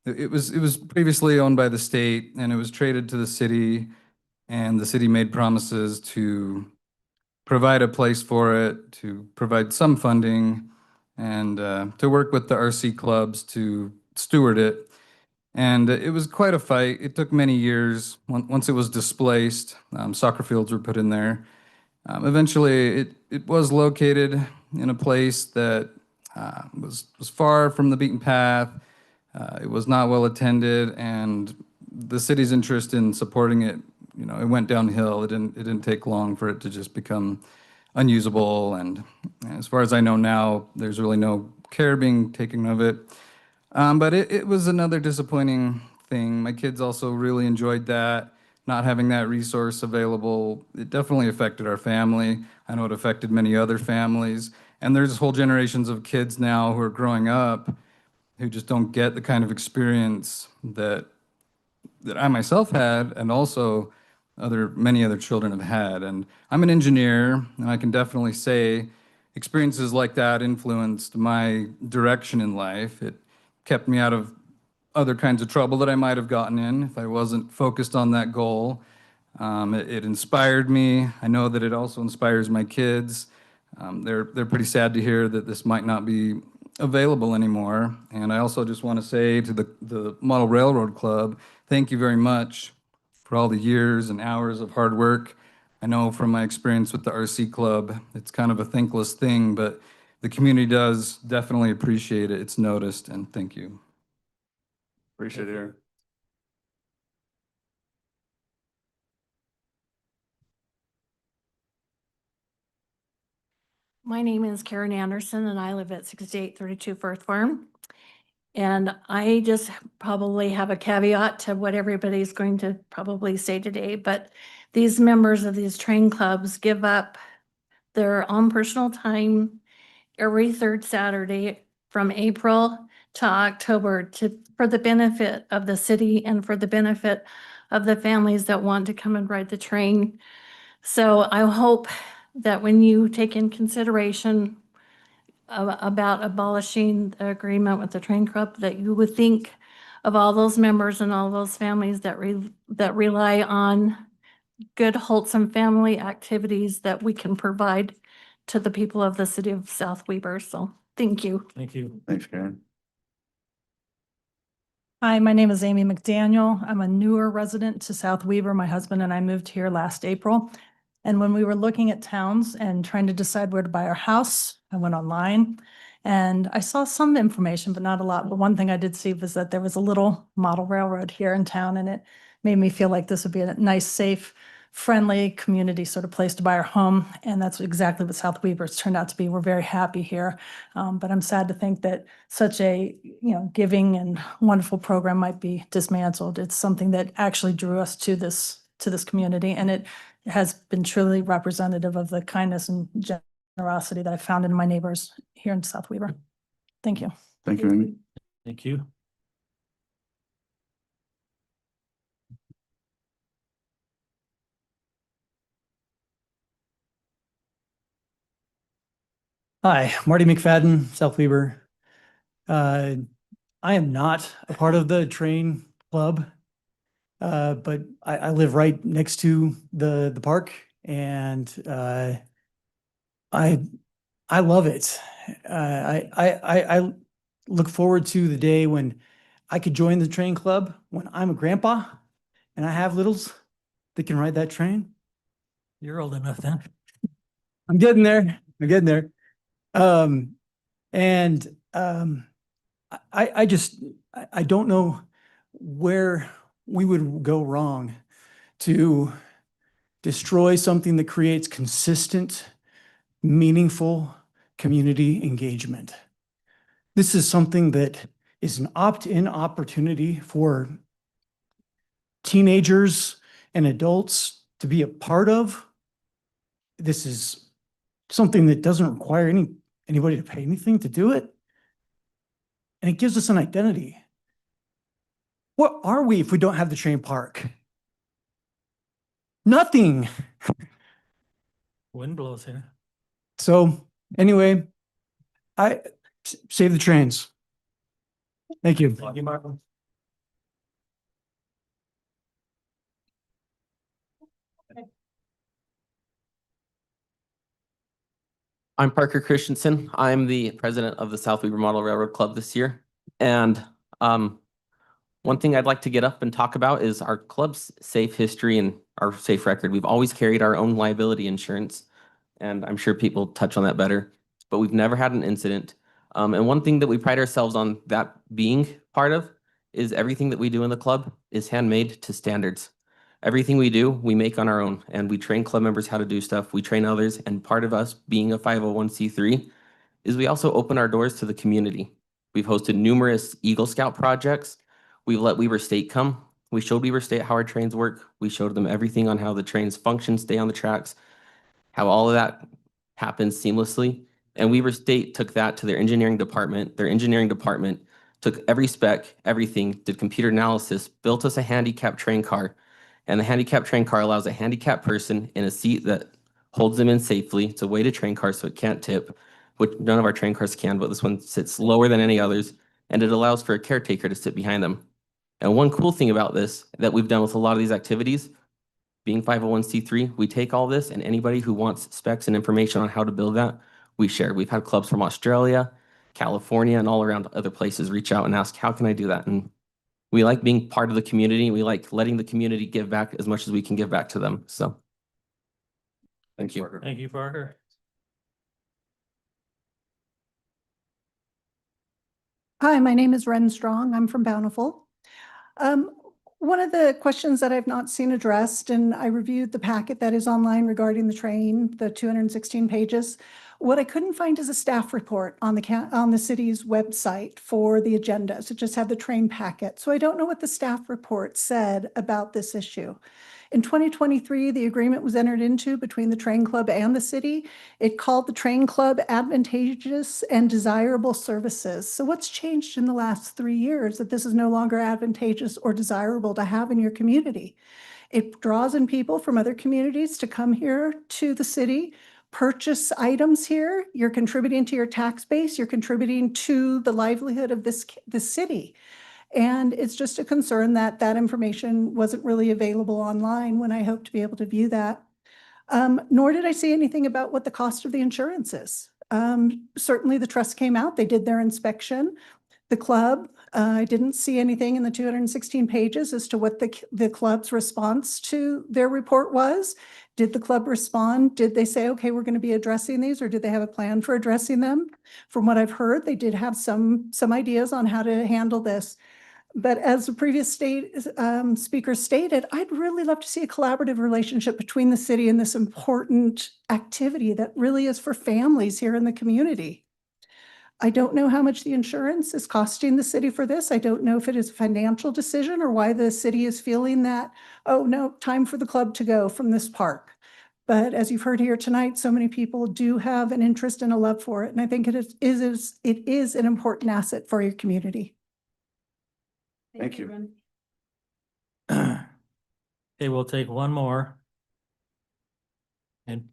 it was previously owned by the state, and it was traded to the city, and the city made promises to provide a place for it, to provide some funding, and to work with the RC clubs to steward it. And it was quite a fight. It took many years. Once it was displaced, soccer fields were put in there. Eventually, it was located in a place that was far from the beaten path. It was not well attended, and the city's interest in supporting it, you know, it went downhill. It didn't take long for it to just become unusable. And as far as I know now, there's really no care being taken of it. But it was another disappointing thing. My kids also really enjoyed that, not having that resource available. It definitely affected our family. I know it affected many other families. And there's whole generations of kids now who are growing up who just don't get the kind of experience that I myself had, and also many other children have had. And I'm an engineer, and I can definitely say experiences like that influenced my direction in life. It kept me out of other kinds of trouble that I might have gotten in if I wasn't focused on that goal. It inspired me. I know that it also inspires my kids. They're pretty sad to hear that this might not be available anymore. And I also just want to say to the Model Railroad Club, thank you very much for all the years and hours of hard work. I know from my experience with the RC Club, it's kind of a thankless thing, but the community does definitely appreciate it. It's noticed, and thank you. Appreciate it, Aaron. My name is Karen Anderson and I live at 6832 Firth Farm. And I just probably have a caveat to what everybody's going to probably say today, but these members of these train clubs give up their own personal time every third Saturday from April to October for the benefit of the city and for the benefit of the families that want to come and ride the train. So I hope that when you take in consideration about abolishing the agreement with the train club, that you would think of all those members and all those families that rely on good, wholesome family activities that we can provide to the people of the city of South Weber. So thank you. Thank you. Thanks, Karen. Hi, my name is Amy McDaniel. I'm a newer resident to South Weber. My husband and I moved here last April. And when we were looking at towns and trying to decide where to buy our house, I went online and I saw some information, but not a lot. But one thing I did see was that there was a little model railroad here in town, and it made me feel like this would be a nice, safe, friendly community sort of place to buy our home. And that's exactly what South Weber's turned out to be. We're very happy here. But I'm sad to think that such a, giving and wonderful program might be dismantled. It's something that actually drew us to this community, and it has been truly representative of the kindness and generosity that I found in my neighbors here in South Weber. Thank you. Thank you, Amy. Thank you. Hi, Marty McFadden, South Weber. I am not a part of the train club, but I live right next to the park, and I love it. I look forward to the day when I could join the train club when I'm a grandpa and I have littles that can ride that train. You're old enough then. I'm getting there. I'm getting there. I don't know where we would go wrong to destroy something that creates consistent, meaningful community engagement. This is something that is an opt-in opportunity for teenagers and adults to be a part of. This is something that doesn't require anybody to pay anything to do it. And it gives us an identity. What are we if we don't have the train park? Nothing. Wind blows here. So anyway, I save the trains. Thank you. Thank you, Martin. I'm Parker Christensen. I'm the president of the South Weber Model Railroad Club this year. And one thing I'd like to get up and talk about is our club's safe history and our safe record. We've always carried our own liability insurance, and I'm sure people touch on that better, but we've never had an incident. And one thing that we pride ourselves on that being part of is everything that we do in the club is handmade to standards. Everything we do, we make on our own, and we train club members how to do stuff. We train others, and part of us being a 501c3 is we also open our doors to the community. We've hosted numerous Eagle Scout projects. We've let Weber State come. We showed Weber State how our trains work. We showed them everything on how the trains function, stay on the tracks, how all of that happens seamlessly. And Weber State took that to their engineering department. Their engineering department took every spec, everything, did computer analysis, built us a handicap train car. And the handicap train car allows a handicapped person in a seat that holds them in safely. It's a weighted train car, so it can't tip, which none of our train cars can, but this one sits lower than any others. And it allows for a caretaker to sit behind them. And one cool thing about this that we've done with a lot of these activities, being 501c3, we take all this, and anybody who wants specs and information on how to build that, we share. We've had clubs from Australia, California, and all around other places reach out and ask, how can I do that? And we like being part of the community. We like letting the community give back as much as we can give back to them. So thank you. Thank you, Parker. Hi, my name is Ren Strong. I'm from Bountiful. One of the questions that I've not seen addressed, and I reviewed the packet that is online regarding the train, the 216 pages. What I couldn't find is a staff report on the city's website for the agendas. It just had the train packet. So I don't know what the staff report said about this issue. In 2023, the agreement was entered into between the train club and the city. It called the train club advantageous and desirable services. So what's changed in the last 3 years that this is no longer advantageous or desirable to have in your community? It draws in people from other communities to come here to the city, purchase items here. You're contributing to your tax base. You're contributing to the livelihood of this city. And it's just a concern that that information wasn't really available online when I hoped to be able to view that. Nor did I see anything about what the cost of the insurance is. Certainly the trust came out, they did their inspection. The club, I didn't see anything in the 216 pages as to what the club's response to their report was. Did the club respond? Did they say, okay, we're going to be addressing these, or did they have a plan for addressing them? From what I've heard, they did have some ideas on how to handle this. But as the previous speaker stated, I'd really love to see a collaborative relationship between the city and this important activity that really is for families here in the community. I don't know how much the insurance is costing the city for this. I don't know if it is a financial decision or why the city is feeling that, oh no, time for the club to go from this park. But as you've heard here tonight, so many people do have an interest and a love for it. And I think it is an important asset for your community. Thank you. Okay, we'll take one more. And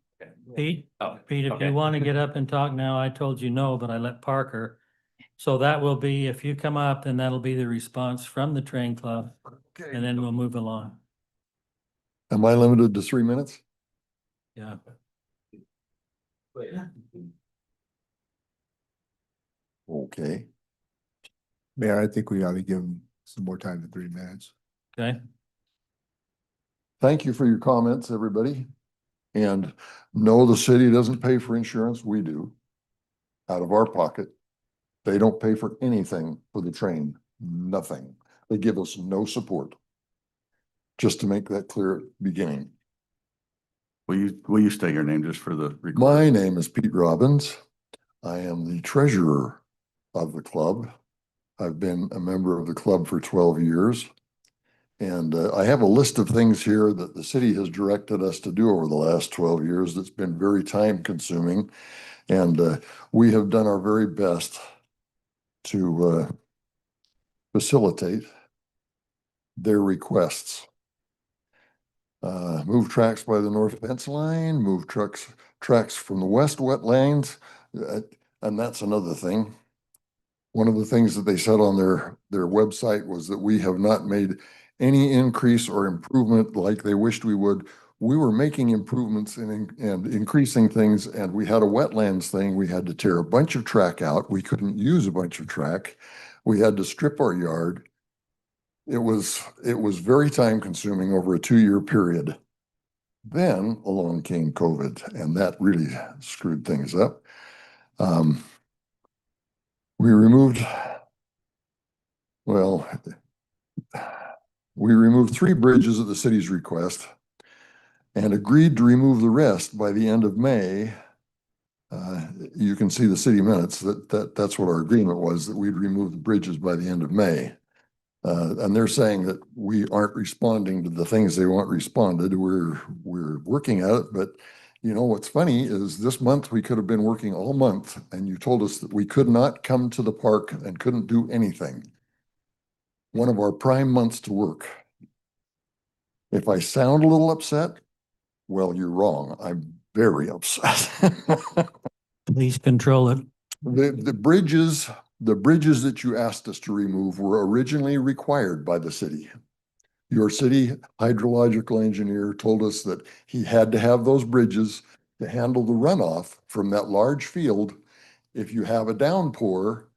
Pete, if you want to get up and talk now, I told you no, but I let Parker. So that will be, if you come up, then that'll be the response from the train club. And then we'll move along. Am I limited to 3 minutes? Yeah. Okay. Mayor, I think we ought to give them some more time than 3 minutes. Okay. Thank you for your comments, everybody. And no, the city doesn't pay for insurance. We do. Out of our pocket. They don't pay for anything for the train. Nothing. They give us no support. Just to make that clear at the beginning. Will you state your name just for the record? My name is Pete Robbins. I am the treasurer of the club. I've been a member of the club for 12 years. And I have a list of things here that the city has directed us to do over the last 12 years that's been very time consuming. And we have done our very best to facilitate their requests. Move tracks by the north fence line, move tracks from the west wetlands. And that's another thing. One of the things that they said on their website was that we have not made any increase or improvement like they wished we would. We were making improvements and increasing things, and we had a wetlands thing. We had to tear a bunch of track out. We couldn't use a bunch of track. We had to strip our yard. It was very time consuming over a 2-year period. Then along came COVID, and that really screwed things up. We removed, well, We removed 3 bridges at the city's request and agreed to remove the rest by the end of May. You can see the city minutes that's what our agreement was, that we'd remove the bridges by the end of May. And they're saying that we aren't responding to the things they want responded. We're working at it, but you know, what's funny is this month we could have been working all month and you told us that we could not come to the park and couldn't do anything. One of our prime months to work. If I sound a little upset, well, you're wrong. I'm very upset. Please control it. The bridges that you asked us to remove were originally required by the city. Your city hydrological engineer told us that he had to have those bridges to handle the runoff from that large field. If you have a downpour,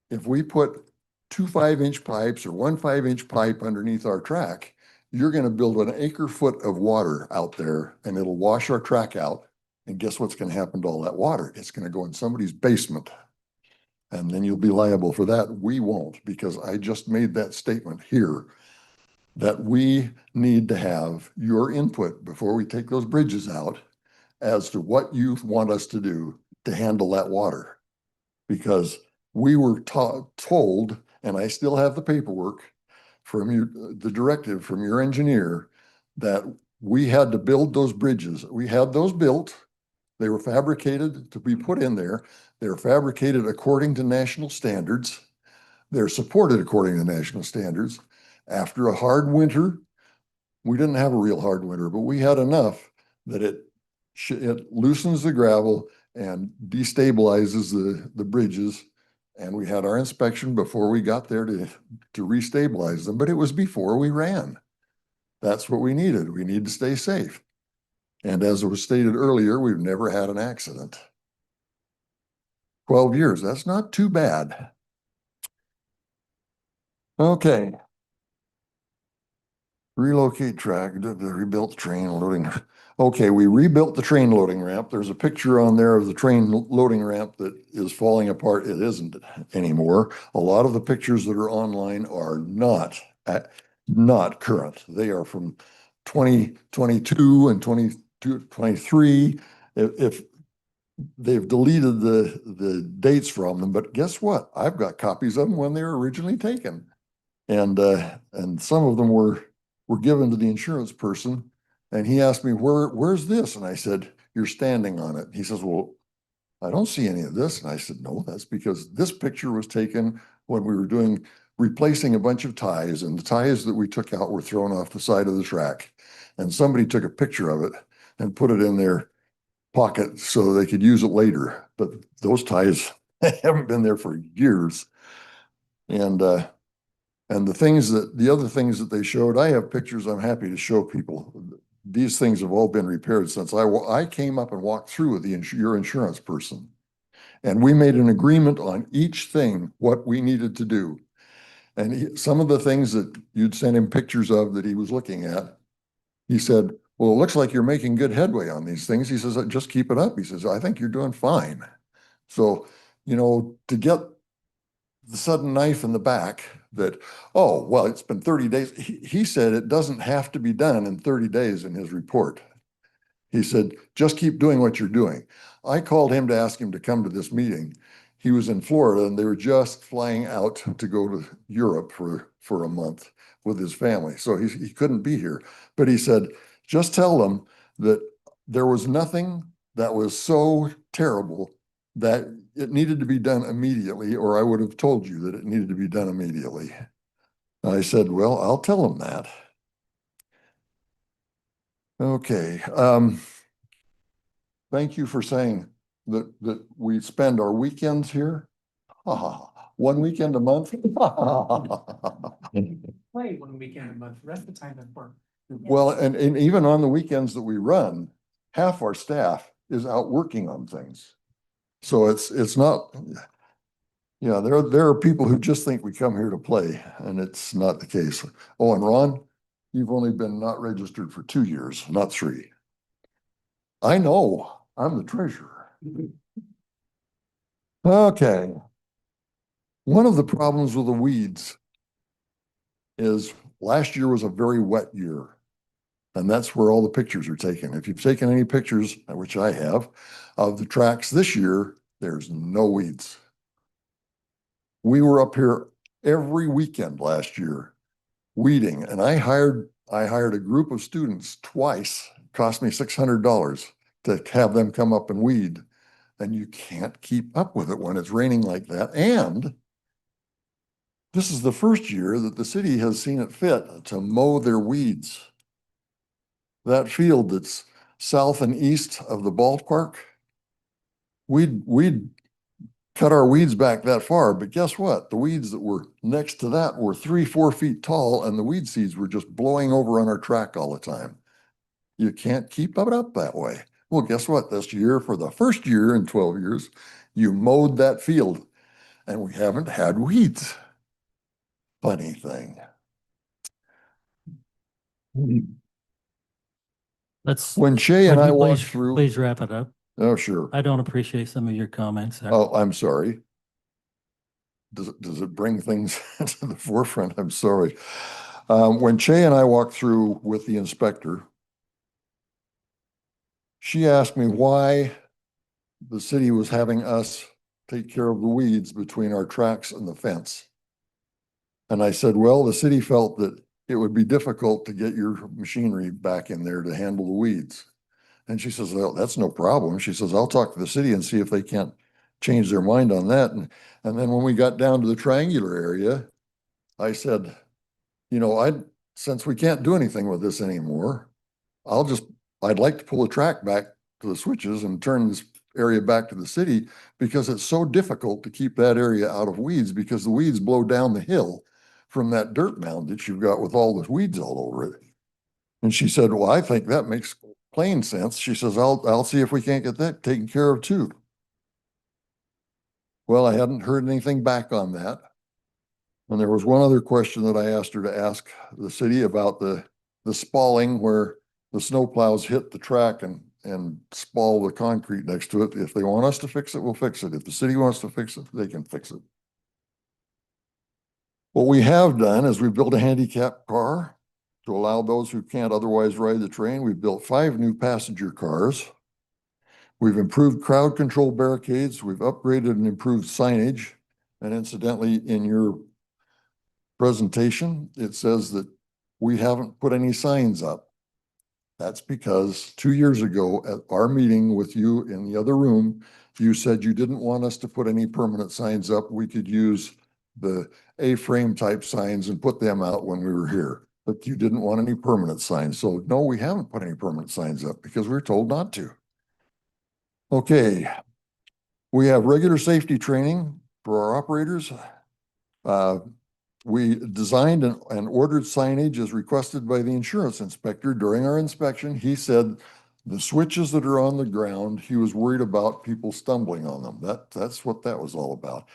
if we put 2 5-inch pipes or 1 5-inch pipe underneath our track, you're going to build an acre-foot of water out there and it'll wash our track out. And guess what's going to happen to all that water? It's going to go in somebody's basement. And then you'll be liable for that. We won't, because I just made that statement here that we need to have your input before we take those bridges out as to what you want us to do to handle that water. Because we were told, and I still have the paperwork from you, the directive from your engineer, that we had to build those bridges. We had those built. They were fabricated to be put in there. They're fabricated according to national standards. They're supported according to national standards. After a hard winter, we didn't have a real hard winter, but we had enough that it loosens the gravel and destabilizes the bridges. And we had our inspection before we got there to restabilize them, but it was before we ran. That's what we needed. We need to stay safe. And as was stated earlier, we've never had an accident. 12 years, that's not too bad. Okay. Relocate track, the rebuilt train loading. Okay, we rebuilt the train loading ramp. There's a picture on there of the train loading ramp that is falling apart. It isn't anymore. A lot of the pictures that are online are not current. They are from 2022 and 2023. If they've deleted the dates from them, but guess what? I've got copies of them when they were originally taken. And some of them were given to the insurance person, and he asked me, where's this? And I said, you're standing on it. He says, well, I don't see any of this. And I said, no, that's because this picture was taken when we were replacing a bunch of ties, and the ties that we took out were thrown off the side of the track. And somebody took a picture of it and put it in their pocket so they could use it later. But those ties haven't been there for years. And the other things that they showed, I have pictures I'm happy to show people. These things have all been repaired since I came up and walked through with your insurance person. And we made an agreement on each thing, what we needed to do. And some of the things that you'd sent him pictures of that he was looking at, he said, well, it looks like you're making good headway on these things. He says, just keep it up. He says, I think you're doing fine. So, you know, to get the sudden knife in the back that, oh, well, it's been 30 days. He said it doesn't have to be done in 30 days in his report. He said, just keep doing what you're doing. I called him to ask him to come to this meeting. He was in Florida and they were just flying out to go to Europe for a month with his family. So he couldn't be here. But he said, just tell them that there was nothing that was so terrible that it needed to be done immediately, or I would have told you that it needed to be done immediately. I said, well, I'll tell them that. Okay. Thank you for saying that we spend our weekends here. One weekend a month. Play 1 weekend a month, the rest of the time at work. Well, and even on the weekends that we run, half our staff is out working on things. So it's not, yeah, there are people who just think we come here to play, and it's not the case. Oh, and Ron, you've only been not registered for 2 years, not 3. I know, I'm the treasurer. Okay. One of the problems with the weeds is last year was a very wet year. And that's where all the pictures are taken. If you've taken any pictures, which I have, of the tracks this year, there's no weeds. We were up here every weekend last year weeding, and I hired a group of students twice. It cost me $600 to have them come up and weed. And you can't keep up with it when it's raining like that. And this is the first year that the city has seen it fit to mow their weeds. That field that's south and east of the ballpark, we'd cut our weeds back that far, but guess what? The weeds that were next to that were 3-4 feet tall, and the weed seeds were just blowing over on our track all the time. You can't keep it up that way. Well, guess what? This year, for the first year in 12 years, you mowed that field, and we haven't had weeds. Funny thing. When Shay and would I you walked please- through. Please wrap it up. Oh, sure. I don't appreciate some of your comments. Oh, I'm sorry. Does it bring things to the forefront? I'm sorry. When Shay and I walked through with the inspector, she asked me why the city was having us take care of the weeds between our tracks and the fence. And I said, well, the city felt that it would be difficult to get your machinery back in there to handle the weeds. And she says, well, that's no problem. She says, I'll talk to the city and see if they can't change their mind on that. And then when we got down to the triangular area, I said, you know, since we can't do anything with this anymore, I'd like to pull the track back to the switches and turn this area back to the city, because it's so difficult to keep that area out of weeds, because the weeds blow down the hill from that dirt mound that you've got with all the weeds all over it. And she said, well, I think that makes plain sense. She says, I'll see if we can't get that taken care of too. Well, I hadn't heard anything back on that. And there was one other question that I asked her to ask the city about the spalling, where the snowplows hit the track and spall the concrete next to it. If they want us to fix it, we'll fix it. If the city wants to fix it, they can fix it. What we have done is we built a handicap car to allow those who can't otherwise ride the train. We've built 5 new passenger cars. We've improved crowd control barricades. We've upgraded and improved signage. And incidentally, in your presentation, it says that we haven't put any signs up. That's because 2 years ago at our meeting with you in the other room, you said you didn't want us to put any permanent signs up. We could use the A-frame type signs and put them out when we were here, but you didn't want any permanent signs. So no, we haven't put any permanent signs up because we were told not to. Okay. We have regular safety training for our operators. We designed and ordered signage as requested by the insurance inspector during our inspection. He said the switches that are on the ground, he was worried about people stumbling on them. That's what that was all about.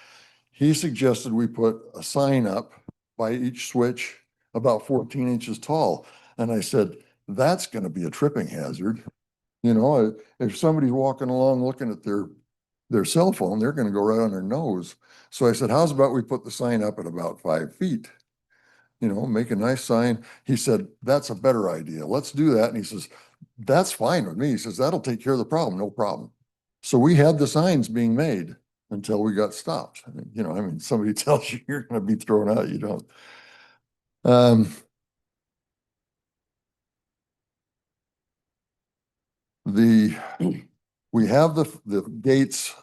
He suggested we put a sign up by each switch about 14 inches tall. And I said, that's going to be a tripping hazard. You know, if somebody's walking along looking at their cell phone, they're going to go right on their nose. So I said, how's about we put the sign up at about 5 feet? You know, make a nice sign. He said, that's a better idea. Let's do that. And he says, that's fine with me. He says, that'll take care of the problem. No problem. So we had the signs being made until we got stopped. You know, I mean, somebody tells you you're going to be thrown out, you don't. We have the gates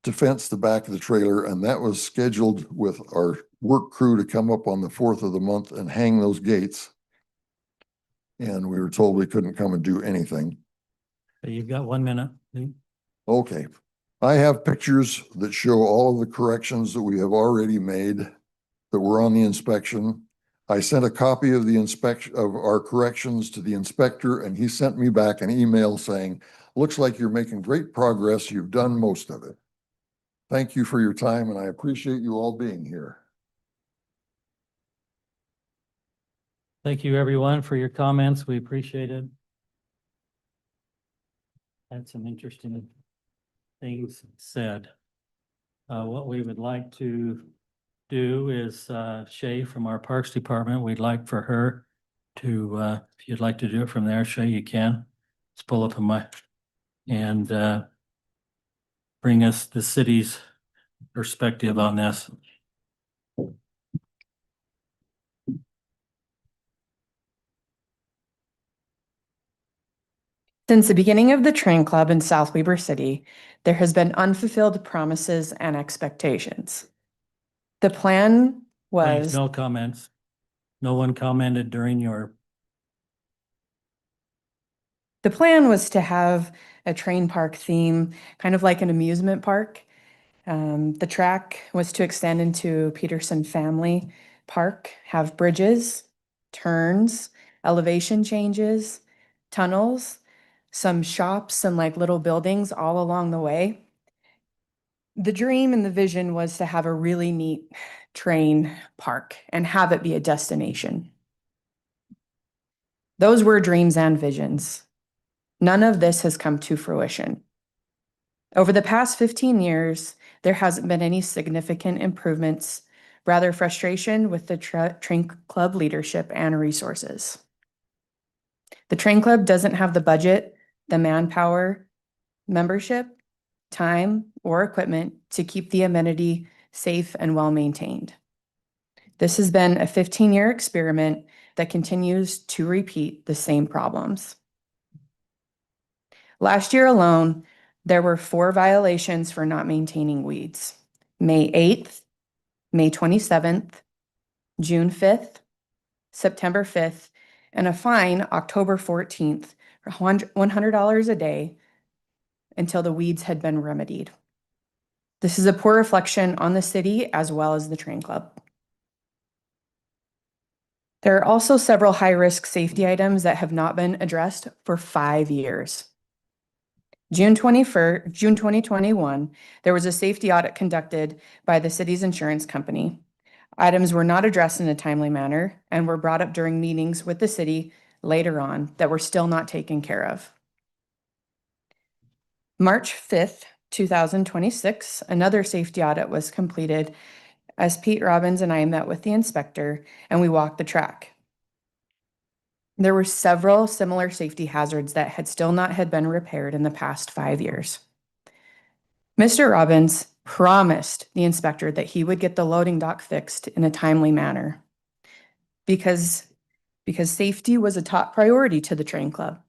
to fence the back of the trailer, and that was scheduled with our work crew to come up on the 4th of the month and hang those gates. And we were told we couldn't come and do anything. You've got 1 minute. Okay. I have pictures that show all of the corrections that we have already made that were on the inspection. I sent a copy of the inspection of our corrections to the inspector, and he sent me back an email saying, looks like you're making great progress. You've done most of it. Thank you for your time, and I appreciate you all being here. Thank you, everyone, for your comments. We appreciate it. Had some interesting things said. What we would like to do is Shay from our Parks Department, we'd like for her to, if you'd like to do it from there, Shay, you can. Let's pull up and bring us the city's perspective on this. Since the beginning of the Train Club in South Weber City, there has been unfulfilled promises and expectations. The plan Thanks, was, no comments. No one commented during your, the plan was to have a train park theme, kind of like an amusement park. The track was to extend into Peterson Family Park, have bridges, turns, elevation changes, tunnels, some shops and like little buildings all along the way. The dream and the vision was to have a really neat train park and have it be a destination. Those were dreams and visions. None of this has come to fruition. Over the past 15 years, there hasn't been any significant improvements, rather frustration with the Train Club leadership and resources. The Train Club doesn't have the budget, the manpower, membership, time, or equipment to keep the amenity safe and well-maintained. This has been a 15-year experiment that continues to repeat the same problems. Last year alone, there were 4 violations for not maintaining weeds. May 8th, May 27th, June 5th, September 5th, and a fine October 14th for $100 a day until the weeds had been remedied. This is a poor reflection on the city as well as the Train Club. There are also several high-risk safety items that have not been addressed for 5 years. June 2021, there was a safety audit conducted by the city's insurance company. Items were not addressed in a timely manner and were brought up during meetings with the city later on that were still not taken care of. March 5th, 2026, another safety audit was completed as Pete Robbins and I met with the inspector and we walked the track. There were several similar safety hazards that had still not had been repaired in the past 5 years. Mr. Robbins promised the inspector that he would get the loading dock fixed in a timely manner because safety was a top priority to the Train Club.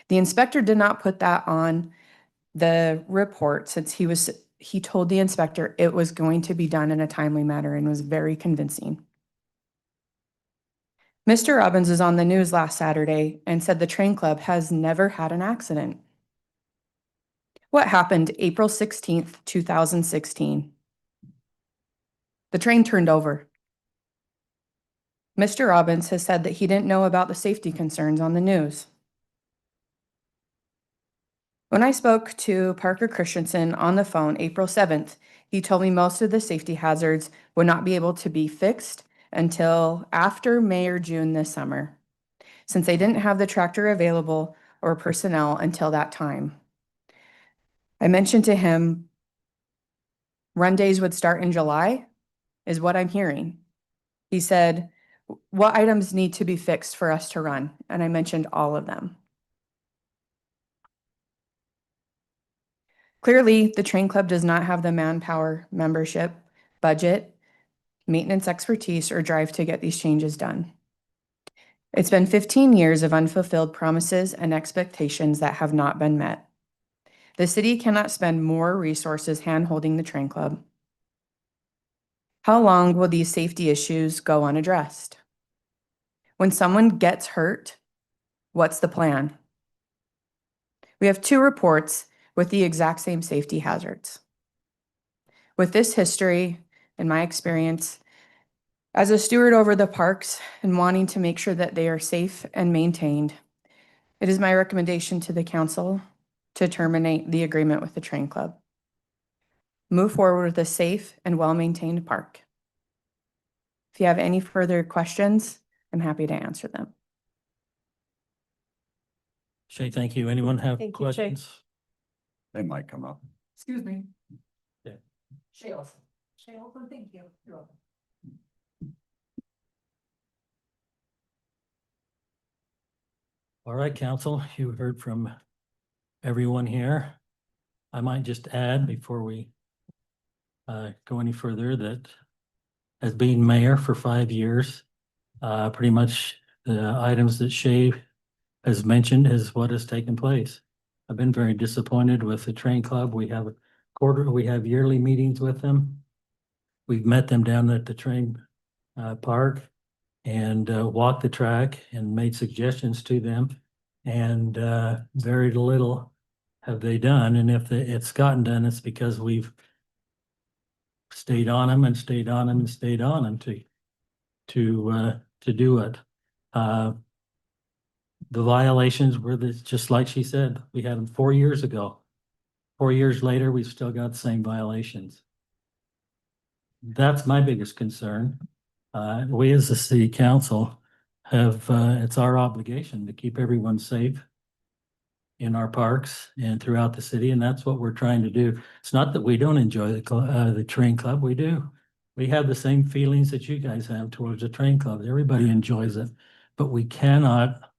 The inspector did not put that on the report since he told the inspector it was going to be done in a timely manner and was very convincing. Mr. Robbins was on the news last Saturday and said the Train Club has never had an accident. What happened April 16th, 2016? The train turned over. Mr. Robbins has said that he didn't know about the safety concerns on the news. When I spoke to Parker Christensen on the phone April 7th, he told me most of the safety hazards would not be able to be fixed until after May or June this summer, since they didn't have the tractor available or personnel until that time. I mentioned to him run days would start in July, is what I'm hearing. He said, what items need to be fixed for us to run? And I mentioned all of them. Clearly, the Train Club does not have the manpower, membership, budget, maintenance expertise, or drive to get these changes done. It's been 15 years of unfulfilled promises and expectations that have not been met. The city cannot spend more resources hand-holding the Train Club. How long will these safety issues go unaddressed? When someone gets hurt, what's the plan? We have 2 reports with the exact same safety hazards. With this history, in my experience, as a steward over the parks and wanting to make sure that they are safe and maintained, it is my recommendation to the council to terminate the agreement with the Train Club. Move forward with a safe and well-maintained park. If you have any further questions, I'm happy to answer them. Shay, thank you. Anyone have Thank you, Shay. questions? They might come up. Excuse me. Yeah. Shay Olson. Thank you. All right, council, you heard from everyone here. I might just add before we go any further that as being mayor for 5 years, pretty much the items that Shay has mentioned is what has taken place. I've been very disappointed with the train club. We have yearly meetings with them. We've met them down at the train park and walked the track and made suggestions to them. And very little have they done. And if it's gotten done, it's because we've stayed on them and stayed on them and stayed on them to do it. The violations were just like she said, we had them 4 years ago. 4 years later, we've still got the same violations. That's my biggest concern. We as the city council have, it's our obligation to keep everyone safe in our parks and throughout the city, and that's what we're trying to do. It's not that we don't enjoy the train club, we do. We have the same feelings that you guys have towards the train club. Everybody enjoys it, but we cannot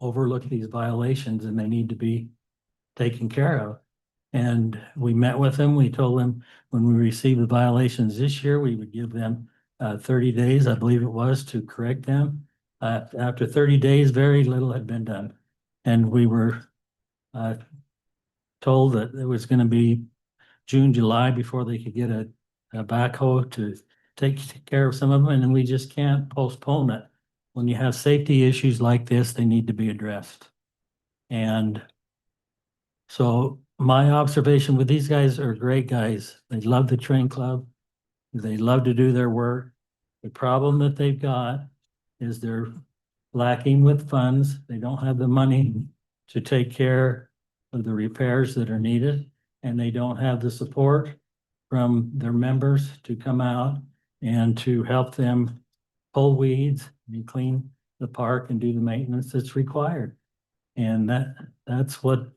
overlook these violations, and they need to be taken care of. And we met with them. We told them when we received the violations this year, we would give them 30 days, I believe it was, to correct them. After 30 days, very little had been done. And we were told that it was going to be June, July before they could get a backhoe to take care of some of them. And we just can't postpone it. When you have safety issues like this, they need to be addressed. And so my observation with these guys are great guys. They love the train club. They love to do their work. The problem that they've got is they're lacking with funds. They don't have the money to take care of the repairs that are needed, and they don't have the support from their members to come out and to help them pull weeds and clean the park and do the maintenance that's required. And that's what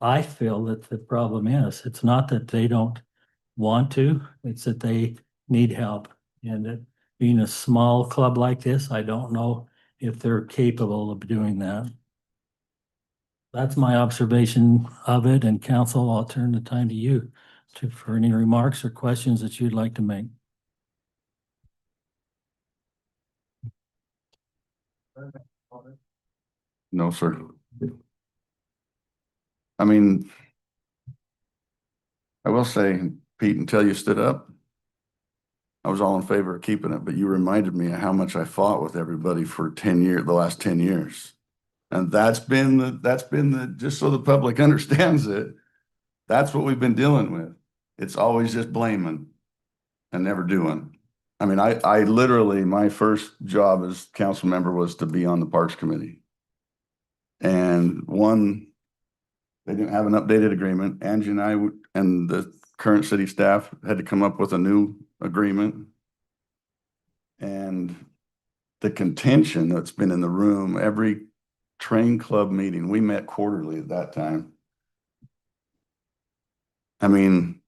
I feel that the problem is. It's not that they don't want to, it's that they need help. And that being a small club like this, I don't know if they're capable of doing that. That's my observation of it. And council, I'll turn the time to you for any remarks or questions that you'd like to make. No, sir. I mean, I will say, Pete, until you stood up, I was all in favor of keeping it, but you reminded me of how much I fought with everybody for 10 years, the last 10 years. And that's been the, just so the public understands it, that's what we've been dealing with. It's always just blaming and never doing. I mean, I literally, my first job as council member was to be on the Parks Committee. And they didn't have an updated agreement. Angie and I and the current city staff had to come up with a new agreement. And the contention that's been in the room, every train club meeting, we met quarterly at that time. I mean,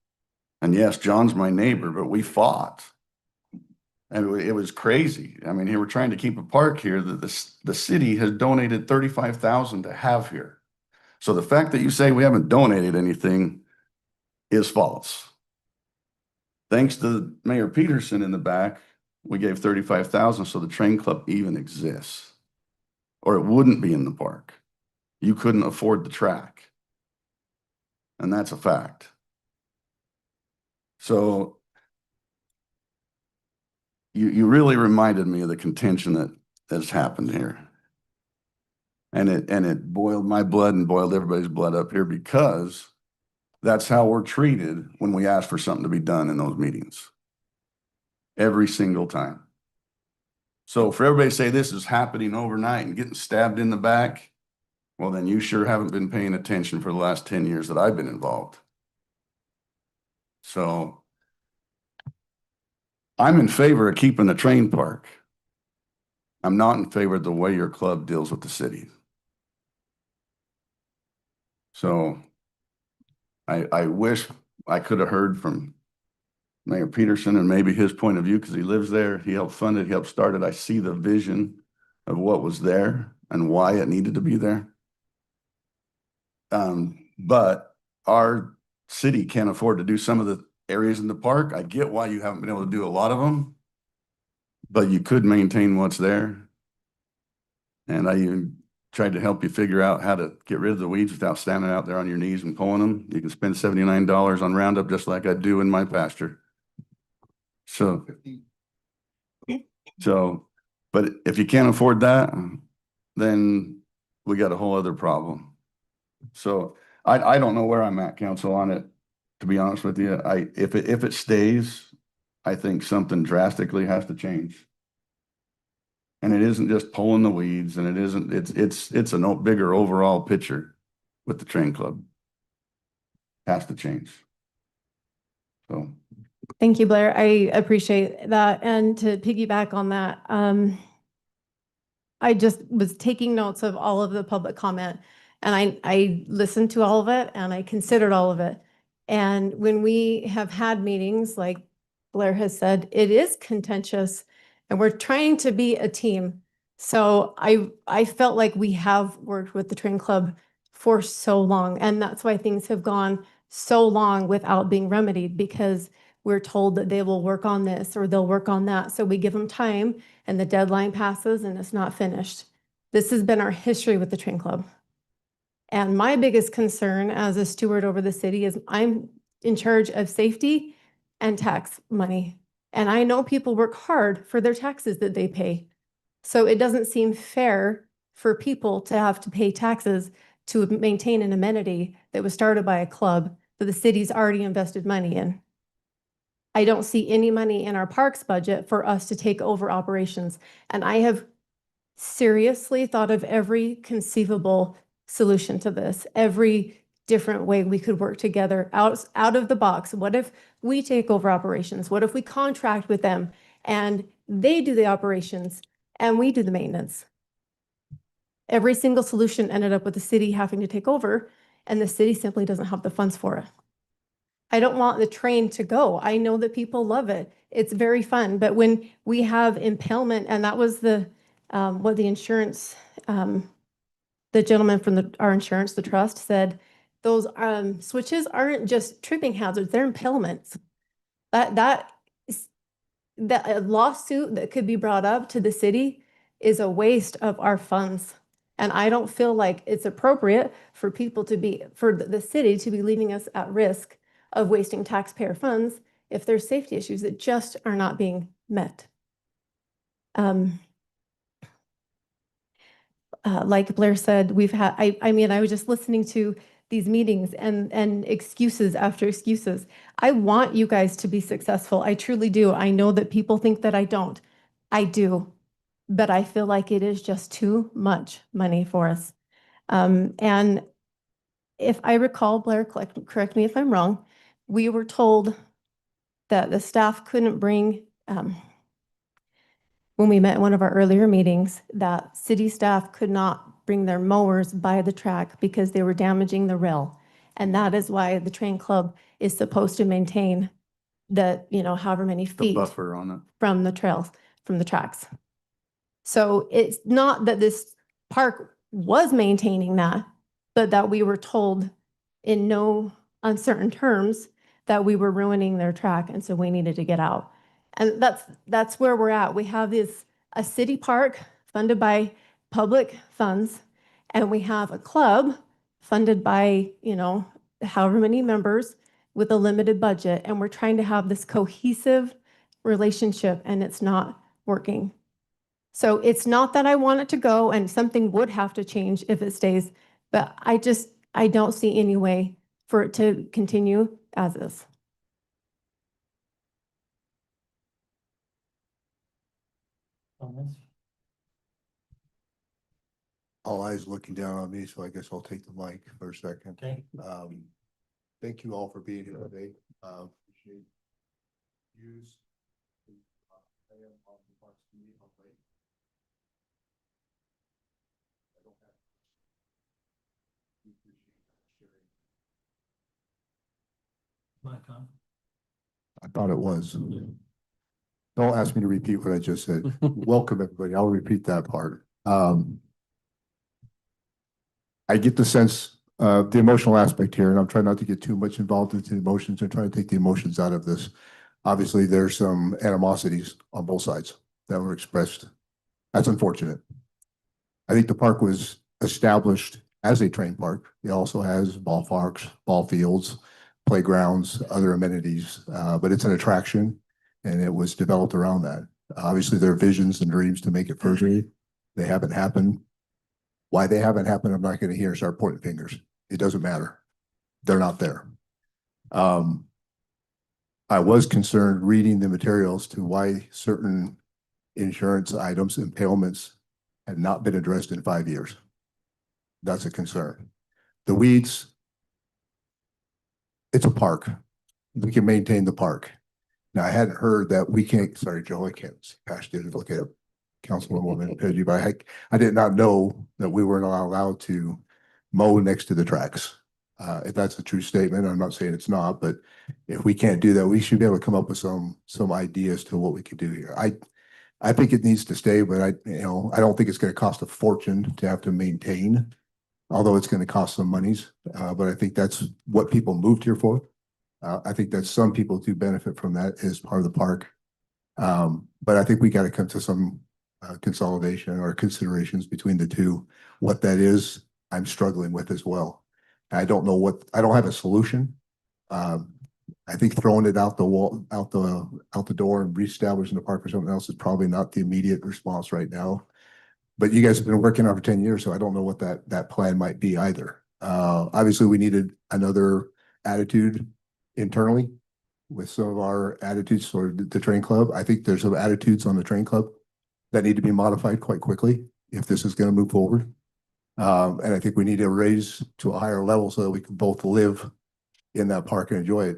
and yes, John's my neighbor, but we fought. And it was crazy. I mean, here we're trying to keep a park here that the city has donated $35,000 to have here. So the fact that you say we haven't donated anything is false. Thanks to Mayor Peterson in the back, we gave $35,000 so the train club even exists. Or it wouldn't be in the park. You couldn't afford the track. And that's a fact. So you really reminded me of the contention that has happened here. And it boiled my blood and boiled everybody's blood up here because that's how we're treated when we ask for something to be done in those meetings. Every single time. So for everybody to say this is happening overnight and getting stabbed in the back, well, then you sure haven't been paying attention for the last 10 years that I've been involved. So I'm in favor of keeping the train park. I'm not in favor of the way your club deals with the city. So I wish I could have heard from Mayor Peterson and maybe his point of view, because he lives there, he helped fund it, he helped start it. I see the vision of what was there and why it needed to be there. But our city can't afford to do some of the areas in the park. I get why you haven't been able to do a lot of them, but you could maintain what's there. And I even tried to help you figure out how to get rid of the weeds without standing out there on your knees and pulling them. You can spend $79 on Roundup just like I do in my pasture. So, but if you can't afford that, then we got a whole other problem. So I don't know where I'm at, council, on it, to be honest with you. If it stays, I think something drastically has to change. And it isn't just pulling the weeds, and it isn't, it's a bigger overall picture with the train club. Has to change. So. Thank you, Blair. I appreciate that. And to piggyback on that, I just was taking notes of all of the public comment, and I listened to all of it and I considered all of it. And when we have had meetings, like Blair has said, it is contentious and we're trying to be a team. So I felt like we have worked with the train club for so long, and that's why things have gone so long without being remedied, because we're told that they will work on this or they'll work on that. So we give them time and the deadline passes and it's not finished. This has been our history with the train club. And my biggest concern as a steward over the city is I'm in charge of safety and tax money. And I know people work hard for their taxes that they pay. So it doesn't seem fair for people to have to pay taxes to maintain an amenity that was started by a club that the city's already invested money in. I don't see any money in our parks budget for us to take over operations. And I have seriously thought of every conceivable solution to this, every different way we could work together out of the box. What if we take over operations? What if we contract with them and they do the operations and we do the maintenance? Every single solution ended up with the city having to take over, and the city simply doesn't have the funds for it. I don't want the train to go. I know that people love it. It's very fun. But when we have impalement, and that was the what the insurance, the gentleman from our insurance, the trust, said, those switches aren't just tripping hazards, they're impalements. That a lawsuit that could be brought up to the city is a waste of our funds. And I don't feel like it's appropriate for the city to be leaving us at risk of wasting taxpayer funds if there's safety issues that just are not being met. Like Blair said, we've had, I mean, I was just listening to these meetings and excuses after excuses. I want you guys to be successful. I truly do. I know that people think that I don't. I do. But I feel like it is just too much money for us. And if I recall, Blair, correct me if I'm wrong, we were told that the staff couldn't bring, when we met in one of our earlier meetings, that city staff could not bring their mowers by the track because they were damaging the rail. And that is why the train club is supposed to maintain the, however many The feet buffer on it. from the trails, from the tracks. So it's not that this park was maintaining that, but that we were told in no uncertain terms that we were ruining their track, and so we needed to get out. And that's where we're at. We have a city park funded by public funds, and we have a club funded by, however many members with a limited budget, and we're trying to have this cohesive relationship, and it's not working. So it's not that I want it to go, and something would have to change if it stays, but I don't see any way for it to continue as is. All eyes looking down on me, so I guess I'll take the mic for a second. Okay. Thank you all for being here today. Appreciate views. I am on the Parks Committee on late. I don't have. We appreciate sharing. Mic on. I thought it was. Don't ask me to repeat what I just said. Welcome, everybody. I'll repeat that part. I get the sense, the emotional aspect here, and I'm trying not to get too much involved into the emotions and trying to take the emotions out of this. Obviously, there's some animosities on both sides that were expressed. That's unfortunate. I think the park was established as a train park. It also has ballparks, ball fields, playgrounds, other amenities, but it's an attraction and it was developed around that. Obviously, there are visions and dreams to make it further. They haven't happened. Why they haven't happened, I'm not going to hear and start pointing fingers. It doesn't matter. They're not there. I was concerned reading the materials to why certain insurance items, impairments had not been addressed in 5 years. That's a concern. The weeds, it's a park. We can maintain the park. Now, I hadn't heard that we can't, sorry, Joe, I can't see past you to look at Councilwoman Pidgey, but I did not know that we weren't allowed to mow next to the tracks. If that's a true statement, I'm not saying it's not, but if we can't do that, we should be able to come up with some ideas to what we could do here. I think it needs to stay, but I don't think it's going to cost a fortune to have to maintain, although it's going to cost some monies. But I think that's what people moved here for. I think that some people do benefit from that as part of the park. But I think we got to come to some consolidation or considerations between the two. What that is, I'm struggling with as well. I don't know I don't have a solution. I think throwing it out the wall, out the door and reestablishing the park for something else is probably not the immediate response right now. But you guys have been working on it for 10 years, so I don't know what that plan might be either. Obviously, we needed another attitude internally with some of our attitudes for the train club. I think there's some attitudes on the train club that need to be modified quite quickly if this is going to move forward. And I think we need to raise to a higher level so that we can both live in that park and enjoy it.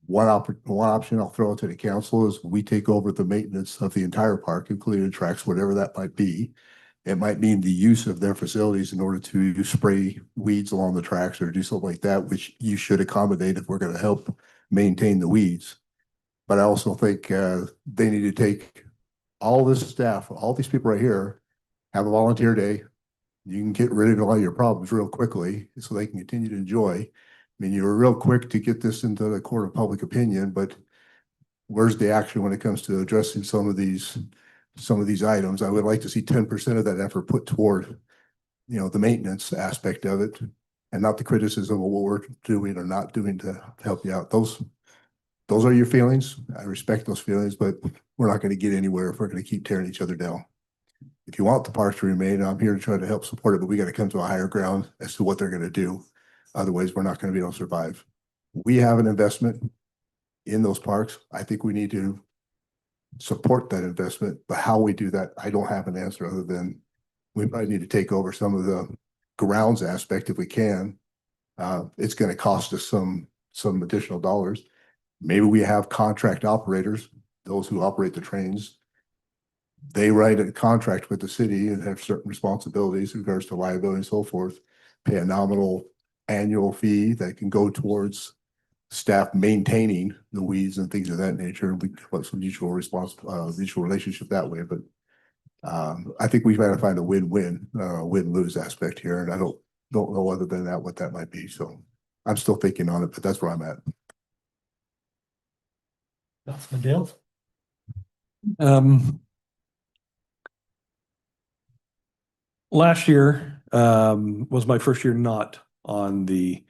One option I'll throw to the council is we take over the maintenance of the entire park, including the tracks, whatever that might be. It might mean the use of their facilities in order to spray weeds along the tracks or do something like that, which you should accommodate if we're going to help maintain the weeds. But I also think they need to take all this staff, all these people right here, have a volunteer day. You can get rid of a lot of your problems real quickly so they can continue to enjoy. I mean, you were real quick to get this into the court of public opinion, but where's the action when it comes to addressing some of these items? I would like to see 10% of that effort put toward, the maintenance aspect of it and not the criticism of what we're doing or not doing to help you out. Those are your feelings. I respect those feelings, but we're not going to get anywhere if we're going to keep tearing each other down. If you want the parks to remain, I'm here to try to help support it, but we got to come to a higher ground as to what they're going to do. Otherwise, we're not going to be able to survive. We have an investment in those parks. I think we need to support that investment, but how we do that, I don't have an answer other than we probably need to take over some of the grounds aspect if we can. It's going to cost us some additional dollars. Maybe we have contract operators, those who operate the trains. They write a contract with the city and have certain responsibilities in regards to liability and so forth, pay a nominal annual fee that can go towards staff maintaining the weeds and things of that nature. We have some mutual relationship that way. But I think we've got to find a win-win, win-lose aspect here. And I don't know other than that what that might be. So I'm still thinking on it, but that's where I'm at. Councilman Dales? Last year was my first year not on the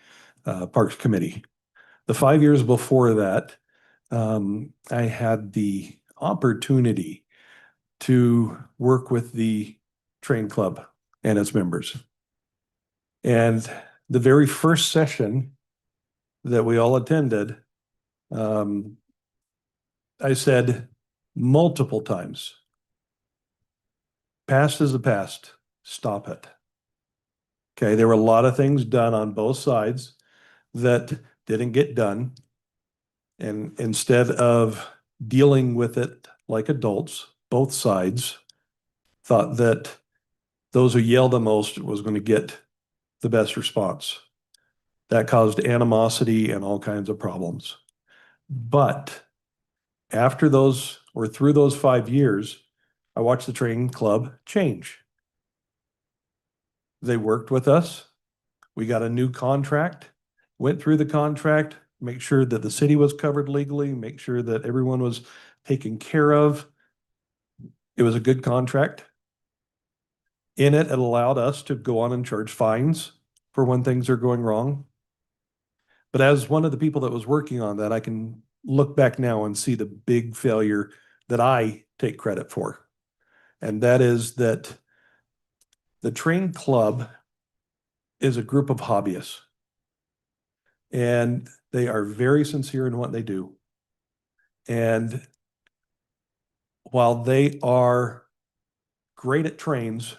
Parks Committee. The 5 years before that, I had the opportunity to work with the train club and its members. And the very first session that we all attended, I said multiple times, past is the past, stop it. Okay, there were a lot of things done on both sides that didn't get done. And instead of dealing with it like adults, both sides thought that those who yelled the most was going to get the best response. That caused animosity and all kinds of problems. But After those, or through those 5 years, I watched the train club change. They worked with us. We got a new contract, went through the contract, make sure that the city was covered legally, make sure that everyone was taken care of. It was a good contract. In it, it allowed us to go on and charge fines for when things are going wrong. But as one of the people that was working on that, I can look back now and see the big failure that I take credit for. And that is that the train club is a group of hobbyists. And they are very sincere in what they do. And while they are great at trains,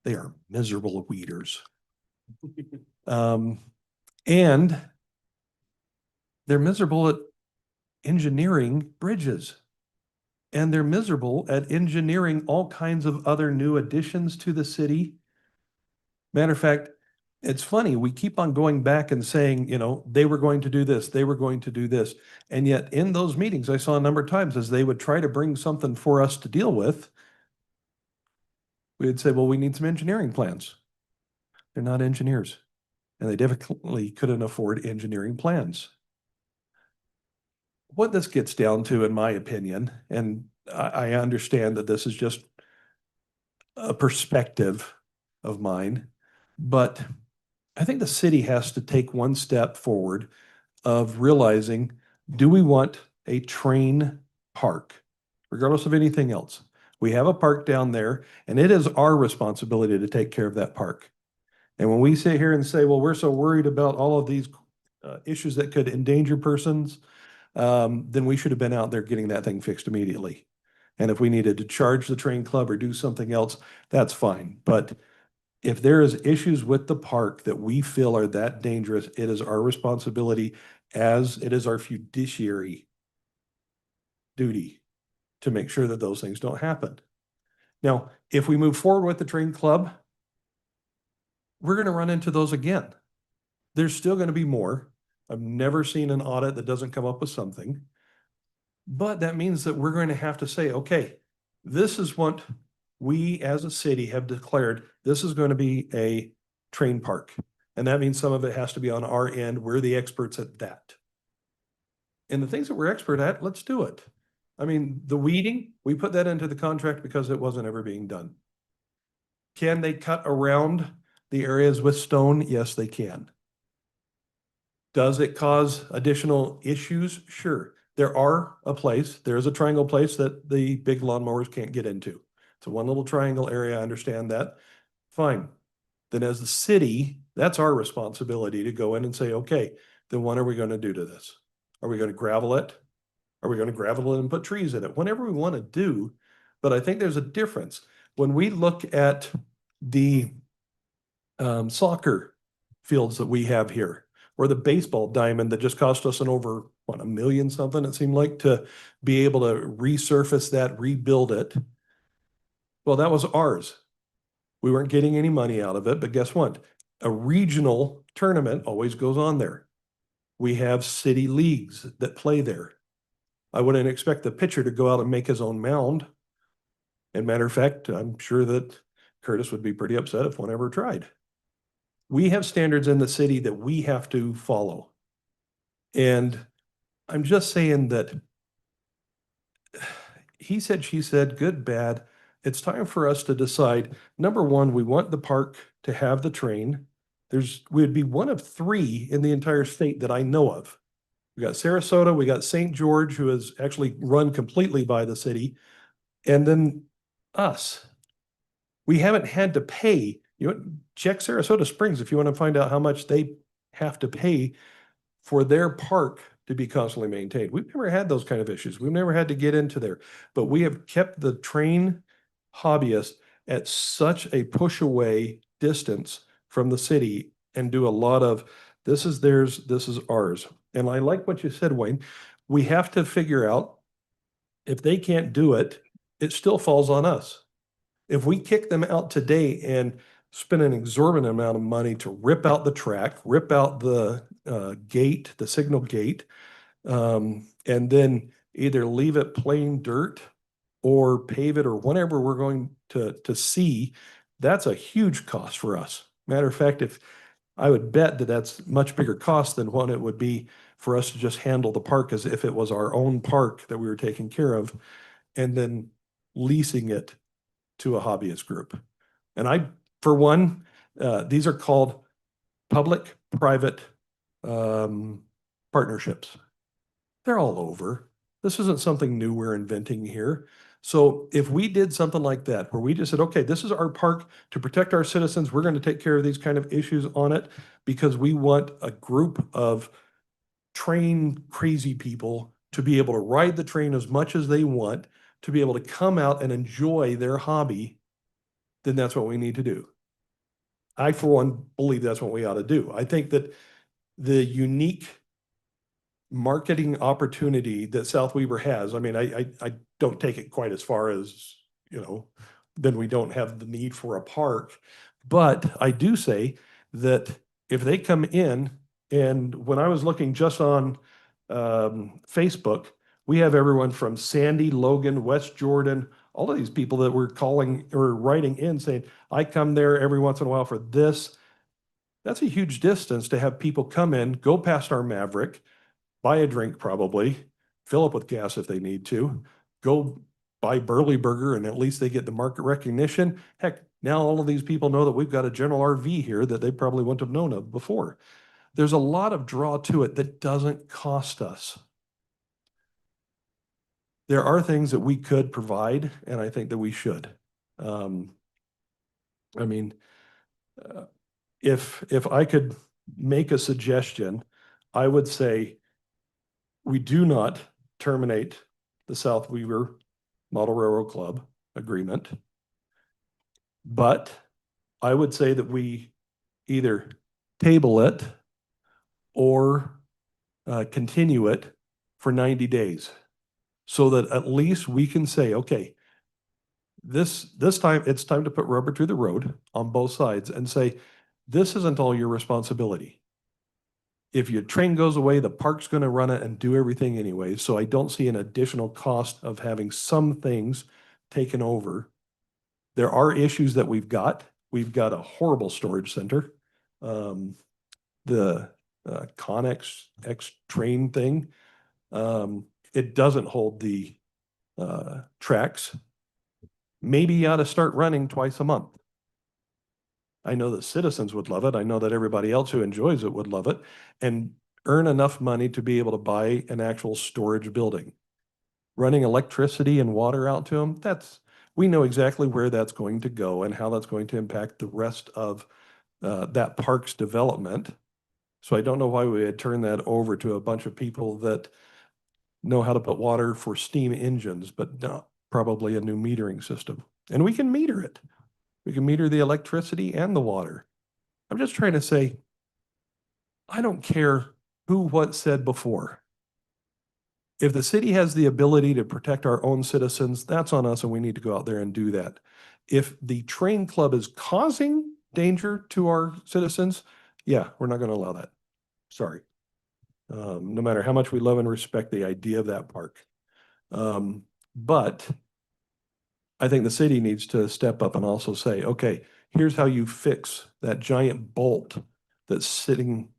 they are miserable weeders. And they're miserable at engineering bridges. And they're miserable at engineering all kinds of other new additions to the city. Matter of fact, it's funny, we keep on going back and saying, you know, they were going to do this, they were going to do this. And yet in those meetings, I saw a number of times as they would try to bring something for us to deal with, we would say, well, we need some engineering plans. They're not engineers. And they definitely couldn't afford engineering plans. What this gets down to, in my opinion, and I understand that this is just a perspective of mine, but I think the city has to take one step forward of realizing, do we want a train park, regardless of anything else? We have a park down there, and it is our responsibility to take care of that park. And when we sit here and say, well, we're so worried about all of these issues that could endanger persons, then we should have been out there getting that thing fixed immediately. And if we needed to charge the train club or do something else, that's fine. But if there is issues with the park that we feel are that dangerous, it is our responsibility, as it is our fiduciary duty, to make sure that those things don't happen. Now, if we move forward with the train club, we're going to run into those again. There's still going to be more. I've never seen an audit that doesn't come up with something. But that means that we're going to have to say, okay, this is what we as a city have declared. This is going to be a train park. And that means some of it has to be on our end. We're the experts at that. And the things that we're expert at, let's do it. I mean, the weeding, we put that into the contract because it wasn't ever being done. Can they cut around the areas with stone? Yes, they can. Does it cause additional issues? Sure. There's a triangle place that the big lawnmowers can't get into. It's a one little triangle area, I understand that. Fine. Then as the city, that's our responsibility to go in and say, okay, then what are we going to do to this? Are we going to gravel it? Are we going to gravel it and put trees in it? Whatever we want to do. But I think there's a difference. When we look at the soccer fields that we have here, or the baseball diamond that just cost us over, what, $1 million something, it seemed like, to be able to resurface that, rebuild it. Well, that was ours. We weren't getting any money out of it, but guess what? A regional tournament always goes on there. We have city leagues that play there. I wouldn't expect the pitcher to go out and make his own mound. And matter of fact, I'm sure that Curtis would be pretty upset if one ever tried. We have standards in the city that we have to follow. And I'm just saying that he said, she said, good, bad. It's time for us to decide. Number one, we want the park to have the train. We'd be one of 3 in the entire state that I know of. We got Sarasota, we got St. George, who is actually run completely by the city, and then us. We haven't had to pay. Check Sarasota Springs if you want to find out how much they have to pay for their park to be constantly maintained. We've never had those kind of issues. We've never had to get into there, but we have kept the train hobbyists at such a push away distance from the city and do a lot of, this is theirs, this is ours. And I like what you said, Wayne. We have to figure out, if they can't do it, it still falls on us. If we kick them out today and spend an exorbitant amount of money to rip out the track, rip out the gate, the signal gate, and then either leave it plain dirt or pave it or whatever we're going to see, that's a huge cost for us. Matter of fact, if I would bet that that's much bigger cost than what it would be for us to just handle the park as if it was our own park that we were taking care of, and then leasing it to a hobbyist group. And I, for one, these are called public-private partnerships. They're all over. This isn't something new we're inventing here. So if we did something like that, where we just said, okay, this is our park to protect our citizens, we're going to take care of these kind of issues on it because we want a group of train crazy people to be able to ride the train as much as they want, to be able to come out and enjoy their hobby, then that's what we need to do. I, for one, believe that's what we ought to do. I think that the unique marketing opportunity that South Weaver has, I mean, I don't take it quite as far as, then we don't have the need for a park. But I do say that if they come in, and when I was looking just on Facebook, we have everyone from Sandy, Logan, West Jordan, all of these people that were calling or writing in saying, I come there every once in a while for this. That's a huge distance to have people come in, go past our Maverick, buy a drink probably, fill up with gas if they need to, go buy Burley Burger, and at least they get the market recognition. Heck, now all of these people know that we've got a General RV here that they probably wouldn't have known of before. There's a lot of draw to it that doesn't cost us. There are things that we could provide, and I think that we should. I mean, if I could make a suggestion, I would say we do not terminate the South Weaver Model Railroad Club agreement, but I would say that we either table it or continue it for 90 days so that at least we can say, okay, this time it's time to put rubber to the road on both sides and say, this isn't all your responsibility. If your train goes away, the park's going to run it and do everything anyway. So I don't see an additional cost of having some things taken over. There are issues that we've got. We've got a horrible storage center. The Connex X train thing, it doesn't hold the tracks. Maybe you ought to start running twice a month. I know that citizens would love it. I know that everybody else who enjoys it would love it, and earn enough money to be able to buy an actual storage building. Running electricity and water out to them, we know exactly where that's going to go and how that's going to impact the rest of that park's development. So I don't know why we would turn that over to a bunch of people that know how to put water for steam engines, but not probably a new metering system. And we can meter it. We can meter the electricity and the water. I'm just trying to say, I don't care who what said before. If the city has the ability to protect our own citizens, that's on us, and we need to go out there and do that. If the train club is causing danger to our citizens, yeah, we're not going to allow that. Sorry. No matter how much we love and respect the idea of that park. But I think the city needs to step up and also say, okay, here's how you fix that giant bolt that's sitting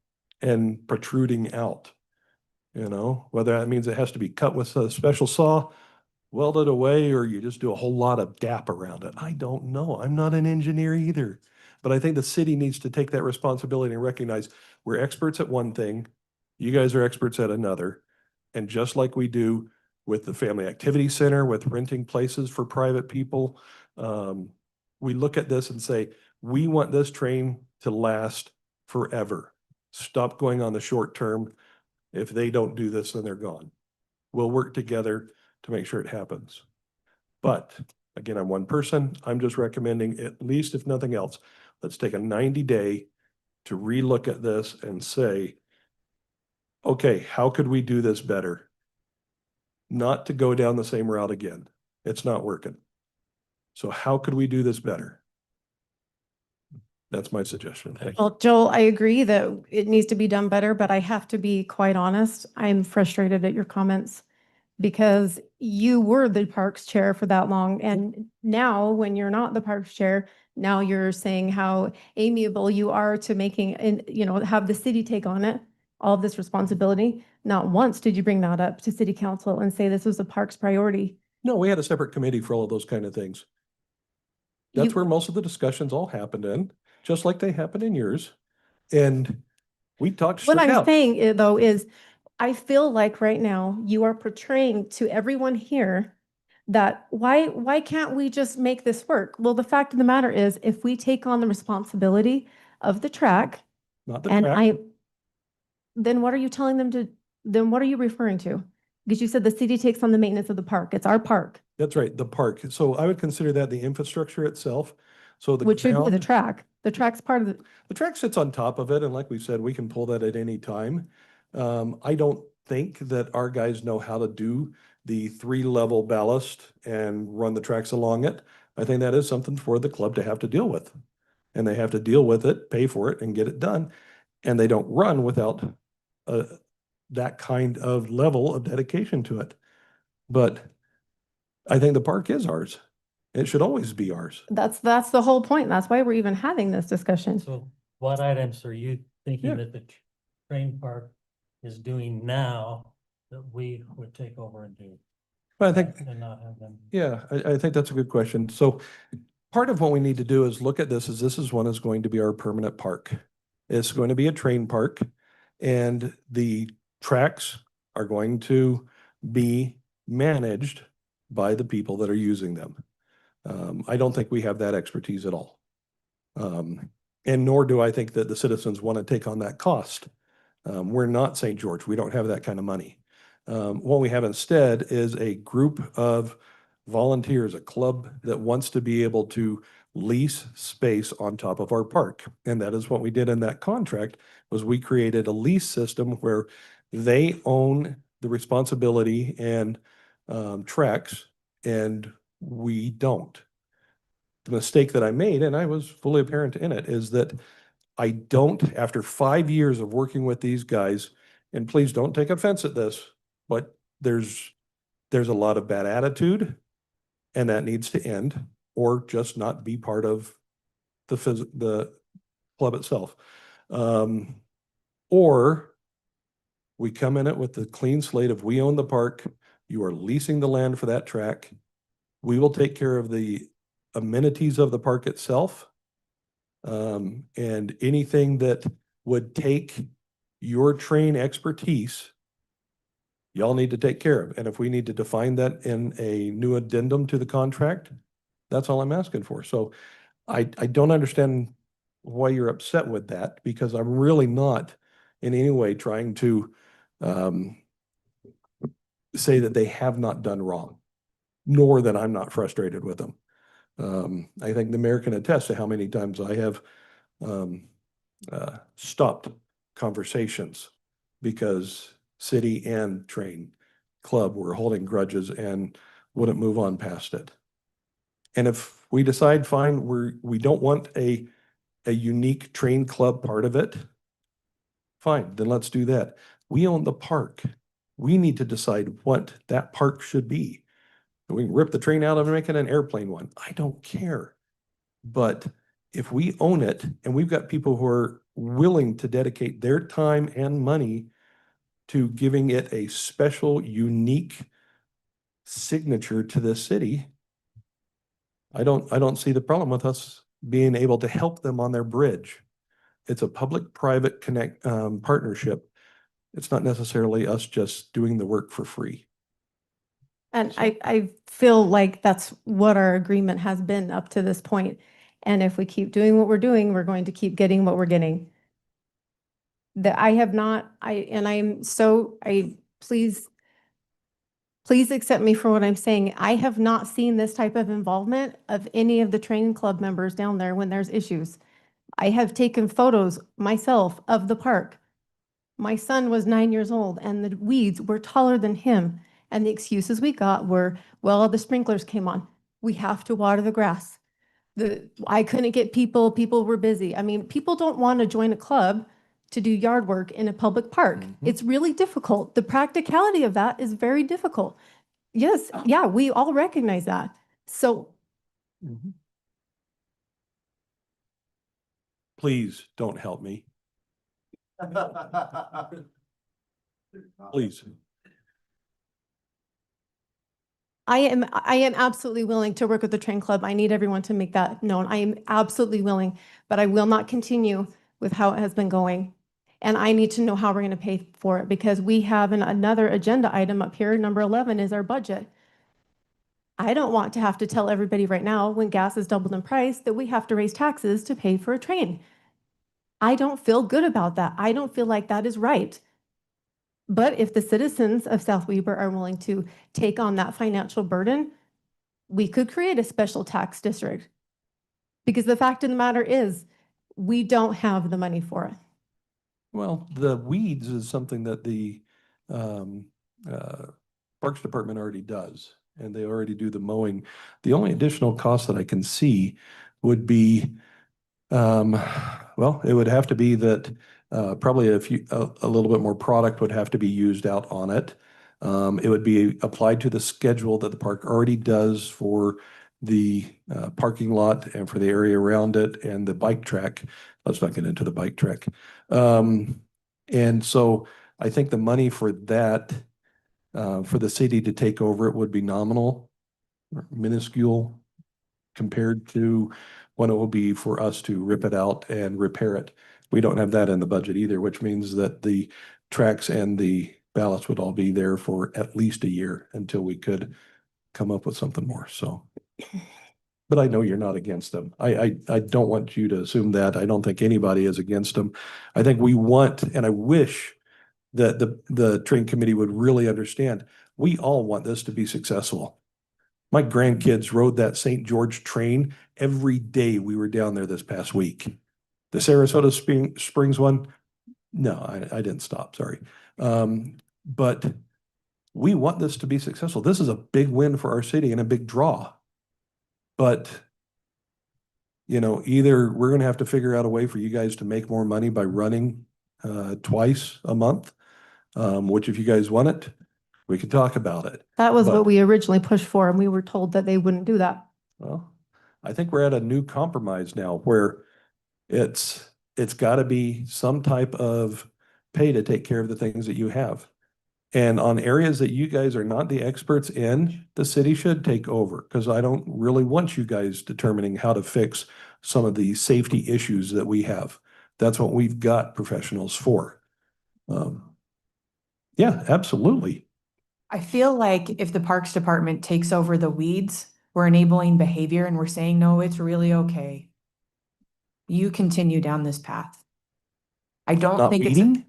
and protruding out. Whether that means it has to be cut with a special saw, welded away, or you just do a whole lot of DAP around it. I don't know. I'm not an engineer either. But I think the city needs to take that responsibility and recognize we're experts at one thing. You guys are experts at another. And just like we do with the Family Activity Center, with renting places for private people, we look at this and say, we want this train to last forever. Stop going on the short term. If they don't do this, then they're gone. We'll work together to make sure it happens. But again, I'm one person. I'm just recommending, at least if nothing else, let's take a 90-day to relook at this and say, okay, how could we do this better? Not to go down the same route again. It's not working. So how could we do this better? That's my suggestion. Thank you. Well, Joel, I agree that it needs to be done better, but I have to be quite honest. I'm frustrated at your comments because you were the parks chair for that long. And now when you're not the parks chair, now you're saying how amiable you are to making, and, you know, have the city take on it, all of this responsibility. Not once did you bring that up to city council and say this was a parks priority. No, we had a separate committee for all of those kind of things. That's You- where most of the discussions all happened in, just like they happened in yours. And we talked What straight I'm out. saying though is, I feel like right now you are portraying to everyone here that why can't we just make this work? Well, the fact of the matter is, if we take on the responsibility of the track, Not the and track. then what are you telling them to, then what are you referring to? Because you said the city takes on the maintenance of the park. It's our park, That's right, the park. So I would consider that the infrastructure itself. So the which should be the ground- track. The track's part of the, The track sits on top of it, and like we said, we can pull that at any time. I don't think that our guys know how to do the 3-level ballast and run the tracks along it. I think that is something for the club to have to deal with. And they have to deal with it, pay for it, and get it done. And they don't run without that kind of level of dedication to it. But I think the park is ours. It should always be ours. that's the whole point. That's why we're even having this discussion. So what items are you Yeah. thinking that the train park is doing now that we would take over and do? But I think, And not have them. yeah, I think that's a good question. So part of what we need to do is look at this is one is going to be our permanent park. It's going to be a train park, and the tracks are going to be managed by the people that are using them. I don't think we have that expertise at all. And nor do I think that the citizens want to take on that cost. We're not St. George. We don't have that kind of money. What we have instead is a group of volunteers, a club that wants to be able to lease space on top of our park. And that is what we did in that contract, was we created a lease system where they own the responsibility and tracks, and we don't. The mistake that I made, and I was fully apparent in it, is that I don't, after 5 years of working with these guys, and please don't take offense at this, but there's a lot of bad attitude, and that needs to end, or just not be part of the club itself. Or we come in it with the clean slate of, we own the park, you are leasing the land for that track. We will take care of the amenities of the park itself. And anything that would take your train expertise, y'all need to take care of. And if we need to define that in a new addendum to the contract, that's all I'm asking for. So I don't understand why you're upset with that, because I'm really not in any way trying to say that they have not done wrong, nor that I'm not frustrated with them. I think the mayor can attest to how many times I have stopped conversations because city and train club were holding grudges and wouldn't move on past it. And if we decide, fine, we don't want a unique train club part of it, fine, then let's do that. We own the park. We need to decide what that park should be. We can rip the train out of it and make it an airplane one. I don't care. But if we own it, and we've got people who are willing to dedicate their time and money to giving it a special, unique signature to this city, I don't see the problem with us being able to help them on their bridge. It's a public-private partnership. It's not necessarily us just doing the work for free. And I feel like that's what our agreement has been up to this point. And if we keep doing what we're doing, we're going to keep getting what we're getting. Please accept me for what I'm saying. I have not seen this type of involvement of any of the training club members down there when there's issues. I have taken photos myself of the park. My son was 9 years old and the weeds were taller than him. And the excuses we got were, well, the sprinklers came on. We have to water the grass. I couldn't get people were busy. I mean, people don't want to join a club to do yard work in a public park. Mm-hmm. It's really difficult. The practicality of that is very difficult. Yes, yeah, we all recognize that. So Please don't help me. Please. I am absolutely willing to work with the train club. I need everyone to make that known. I am absolutely willing, but I will not continue with how it has been going. And I need to know how we're going to pay for it because we have another agenda item up here. Number 11 is our budget. I don't want to have to tell everybody right now when gas is doubled in price that we have to raise taxes to pay for a train. I don't feel good about that. I don't feel like that is right. But if the citizens of South Weber are willing to take on that financial burden, we could create a special tax district. Because the fact of the matter is, we don't have the money for it. Well, the weeds is something that the Parks Department already does, and they already do the mowing. The only additional cost that I can see would be, well, it would have to be that probably a little bit more product would have to be used out on it. It would be applied to the schedule that the park already does for the parking lot and for the area around it and the bike track. Let's not get into the bike track. And so I think the money for that, for the city to take over it would be nominal, minuscule compared to what it will be for us to rip it out and repair it. We don't have that in the budget either, which means that the tracks and the ballots would all be there for at least a year until we could come up with something more. So, but I know you're not against them. I don't want you to assume that. I don't think anybody is against them. I think we want, and I wish that the train committee would really understand, we all want this to be successful. My grandkids rode that St. George train every day we were down there this past week. The Sarasota Springs one, no, I didn't stop, sorry. But we want this to be successful. This is a big win for our city and a big draw. But, you know, either we're going to have to figure out a way for you guys to make more money by running twice a month, which if you guys want it, we could talk about it. That was But- what we originally pushed for, and we were told that they wouldn't do that. Well, I think we're at a new compromise now where it's got to be some type of pay to take care of the things that you have. And on areas that you guys are not the experts in, the city should take over because I don't really want you guys determining how to fix some of the safety issues that we have. That's what we've got professionals for. Yeah, absolutely. I feel like if the Parks Department takes over the weeds, we're enabling behavior and we're saying, no, it's really okay. You continue down this path. I don't Not think weeding?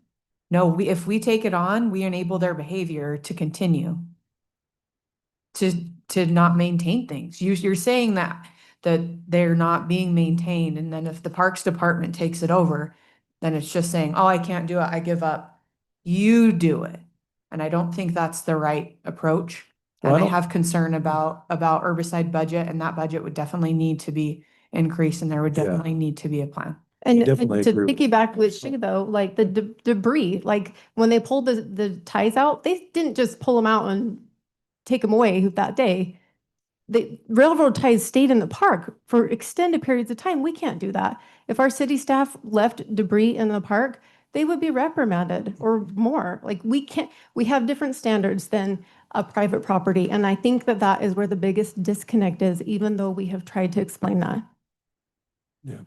no, if we take it on, we enable their behavior to continue. To not maintain things. You're saying that they're not being maintained, and then if the Parks Department takes it over, then it's just saying, oh, I can't do it, I give up. You do it. And I don't think that's the right approach. Well, And I I don't- have concern about herbicide budget, and that budget would definitely need to be increased, and there would Yeah. definitely need to be a plan. And definitely to agree with piggyback with Shig though, like the debris, like when they pulled the ties out, they didn't just pull them out and take them away that day. The railroad ties stayed in the park for extended periods of time. We can't do that. If our city staff left debris in the park, they would be reprimanded or more. Like we can't, we have different standards than a private property. And I think that that is where the biggest disconnect is, even though we have tried to explain that. Yeah.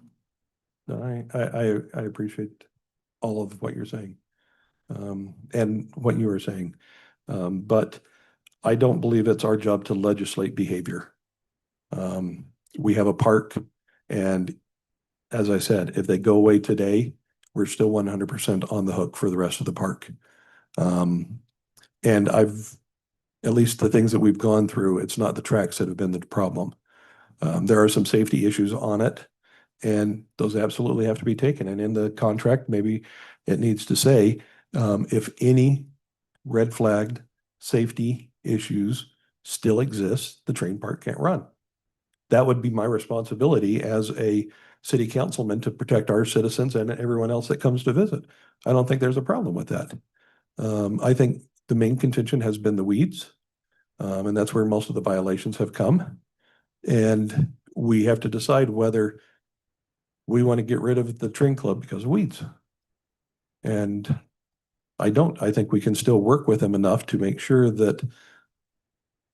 No, I appreciate all of what you're saying. And what you were saying. But I don't believe it's our job to legislate behavior. We have a park, and as I said, if they go away today, we're still 100% on the hook for the rest of the park. And at least the things that we've gone through, it's not the tracks that have been the problem. There are some safety issues on it, and those absolutely have to be taken. And in the contract, maybe it needs to say, if any red flagged safety issues still exist, the train park can't run. that would be my responsibility as a city councilman to protect our citizens and everyone else that comes to visit. I don't think there's a problem with that. I think the main contention has been the weeds. And that's where most of the violations have come. And we have to decide whether we want to get rid of the train club because of weeds. And I don't. I think we can still work with them enough to make sure that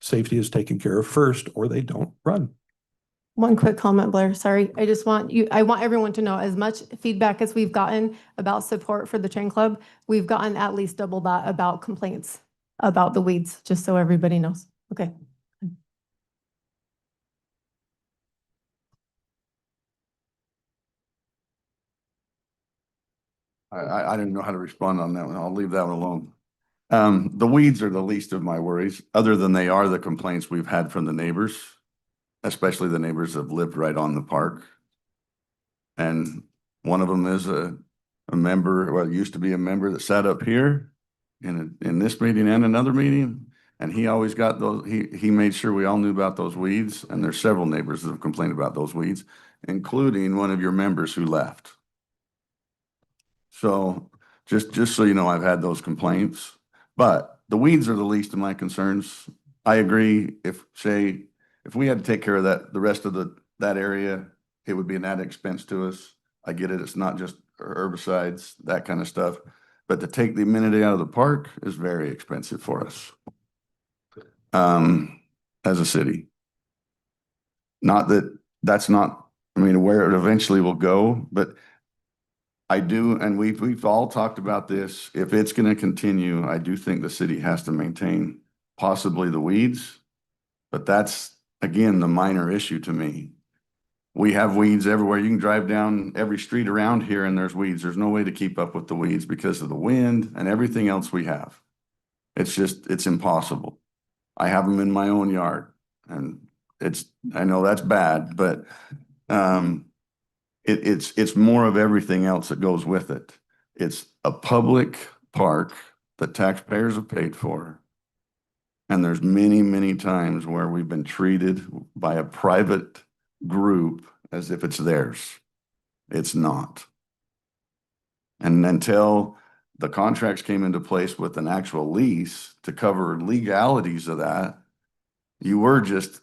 safety is taken care of first, or they don't run. One quick comment, Blair, sorry. I want everyone to know, as much feedback as we've gotten about support for the train club, we've gotten at least double that about complaints about the weeds, just so everybody knows. Okay. I didn't know how to respond on that one. I'll leave that one alone. The weeds are the least of my worries, other than they are the complaints we've had from the neighbors, especially the neighbors that have lived right on the park. And one of them is a member, well, used to be a member that sat up here in this meeting and another meeting. And he always got those, he made sure we all knew about those weeds. And there's several neighbors that have complained about those weeds, including one of your members who left. So just so you know, I've had those complaints, but the weeds are the least of my concerns. I agree. If we had to take care of the rest of that area, it would be an added expense to us. I get it. It's not just herbicides, that kind of stuff, but to take the amenity out of the park is very expensive for us. As a city. Not that that's not, I mean, where it eventually will go, but I do, and we've all talked about this. If it's going to continue, I do think the city has to maintain possibly the weeds, but that's, again, the minor issue to me. We have weeds everywhere. You can drive down every street around here and there's weeds. There's no way to keep up with the weeds because of the wind and everything else we have. It's impossible. I have them in my own yard, and I know that's bad, but it's more of everything else that goes with it. It's a public park that taxpayers have paid for. And there's many, many times where we've been treated by a private group as if it's theirs. It's not. And until the contracts came into place with an actual lease to cover legalities of that, you were just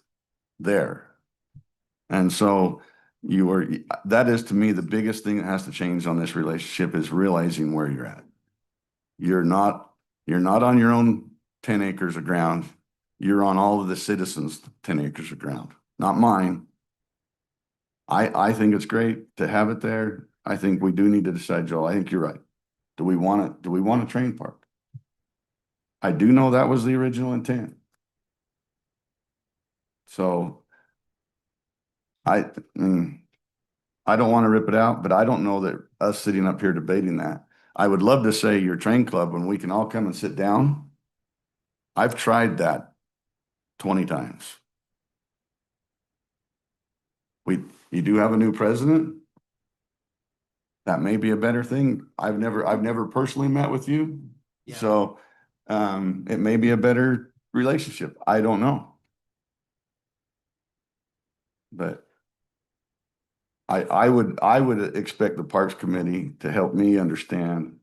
there. And so that is, to me, the biggest thing that has to change on this relationship is realizing where you're at. You're not on your own 10 acres of ground. You're on all of the citizens' 10 acres of ground, not mine. I think it's great to have it there. I think we do need to decide, Joel. I think you're right. Do we want a train park? I do know that was the original intent. So I don't want to rip it out, but I don't know that us sitting up here debating that. I would love to say your train club when we can all come and sit down. I've tried that 20 times. You do have a new president. That may be a better thing. I've never personally met with you. Yeah. So it may be a better relationship. I don't know. But I would expect the Parks Committee to help me understand.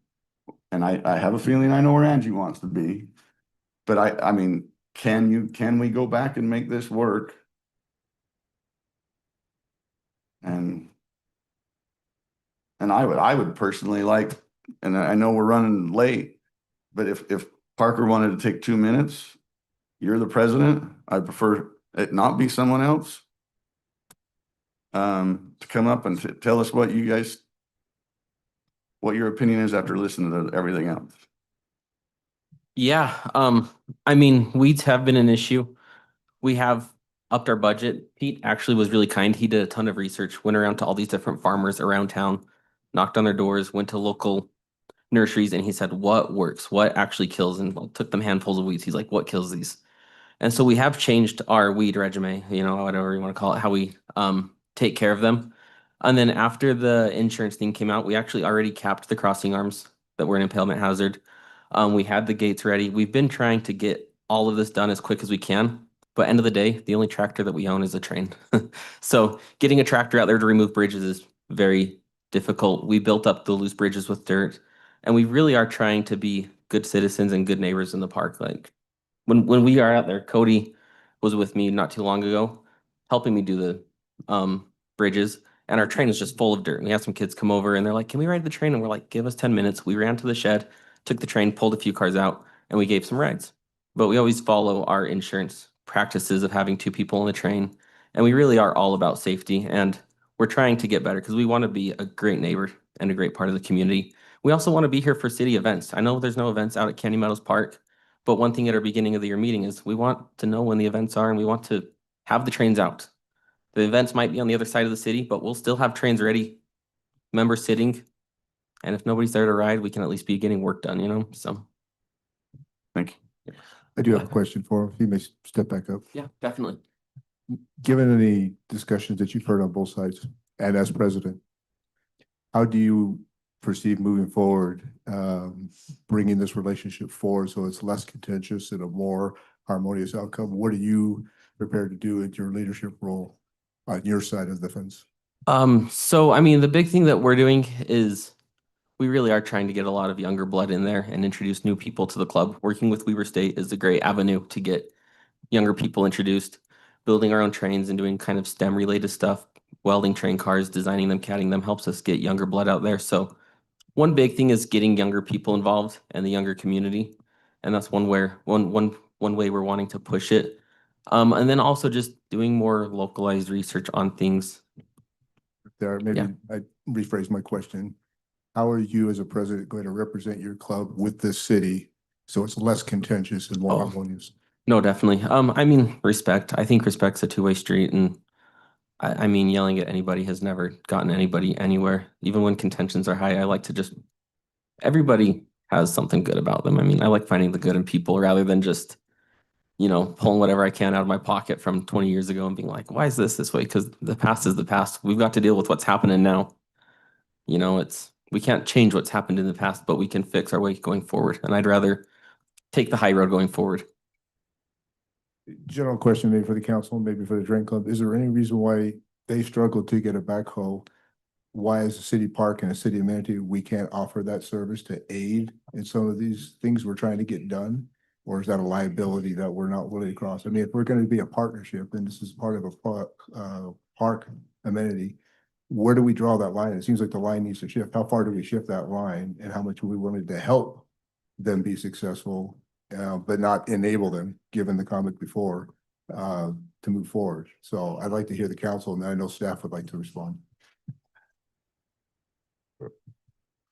And I have a feeling I know where Angie wants to be. But I mean, can we go back and make this work? And I would personally like, and I know we're running late, but if Parker wanted to take 2 minutes, you're the president. I prefer it not be someone else. To come up and tell us what your opinion is after listening to everything else. Yeah, I mean, weeds have been an issue. We have upped our budget. Pete actually was really kind. He did a ton of research, went around to all these different farmers around town, knocked on their doors, went to local nurseries, and he said, what works? What actually kills? And took them handfuls of weeds. He's like, what kills these? And so we have changed our weed regimen, whatever you want to call it, how we take care of them. And then after the insurance thing came out, we actually already capped the crossing arms that were an impalement hazard. We had the gates ready. We've been trying to get all of this done as quick as we can. But end of the day, the only tractor that we own is a train. So getting a tractor out there to remove bridges is very difficult. We built up the loose bridges with dirt, and we really are trying to be good citizens and good neighbors in the park. Like when we are out there, Cody was with me not too long ago, helping me do the bridges, and our train is just full of dirt. We had some kids come over and they're like, "Can we ride the train?" And we're like, "Give us 10 minutes." We ran to the shed, took the train, pulled a few cars out, and we gave some rides. But we always follow our insurance practices of having 2 people on the train. And we really are all about safety. And we're trying to get better because we want to be a great neighbor and a great part of the community. We also want to be here for city events. I know there's no events out at Candy Meadows Park, but one thing at our beginning of the year meeting is we want to know when the events are and we want to have the trains out. The events might be on the other side of the city, but we'll still have trains ready, members sitting. And if nobody's there to ride, we can at least be getting work done, you know? So. Thank you. I do have a question for him. If you may step back up. Yeah, definitely. Given any discussions that you've heard on both sides and as president, how do you perceive moving forward, bringing this relationship forward so it's less contentious and a more harmonious outcome? What are you prepared to do in your leadership role on your side of the fence? So I mean, the big thing that we're doing is we really are trying to get a lot of younger blood in there and introduce new people to the club. Working with Weber State is a great avenue to get younger people introduced, building our own trains and doing kind of STEM related stuff, welding train cars, designing them, catting them helps us get younger blood out there. So one big thing is getting younger people involved and the younger community. And that's one way we're wanting to push it. And then also just doing more localized research on things. There, maybe I rephrase my question. How are you as a president going to represent your club with this city so it's less contentious and more harmonious? No, definitely. I mean, respect. I think respect's a two-way street, and I mean, yelling at anybody has never gotten anybody anywhere. Even when contentions are high, I like to just, everybody has something good about them. I mean, I like finding the good in people rather than just, you know, pulling whatever I can out of my pocket from 20 years ago and being like, why is this way? Because the past is the past. We've got to deal with what's happening now. You know, we can't change what's happened in the past, but we can fix our way going forward. And I'd rather take the high road going forward. General question maybe for the council, maybe for the drain club. Is there any reason why they struggle to get a backhoe? Why as a city park and a city amenity, we can't offer that service to aid in some of these things we're trying to get done? Or is that a liability that we're not willing to cross? I mean, if we're going to be a partnership and this is part of a park amenity, where do we draw that line? It seems like the line needs to shift. How far do we shift that line and how much are we willing to help them be successful, but not enable them, given the comment before, to move forward? So I'd like to hear the council, and I know staff would like to respond.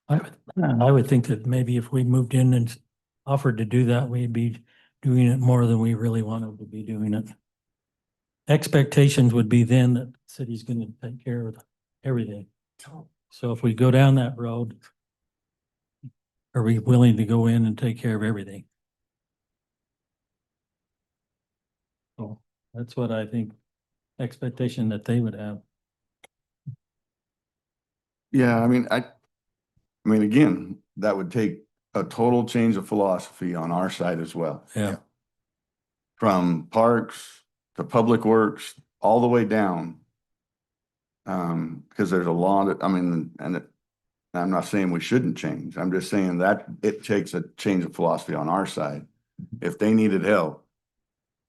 I would think that maybe if we moved in and offered to do that, we'd be doing it more than we really wanted to be doing it. Expectations would be then that the city's going to take care of everything. So if we go down that road, are we willing to go in and take care of everything? So that's what I think expectation that they would have. Yeah, I mean, again, that would take a total change of philosophy on our side as well. Yeah. From parks to public works, all the way down. Because there's a lot of, I mean, I'm not saying we shouldn't change. I'm just saying that it takes a change of philosophy on our side. If they needed help,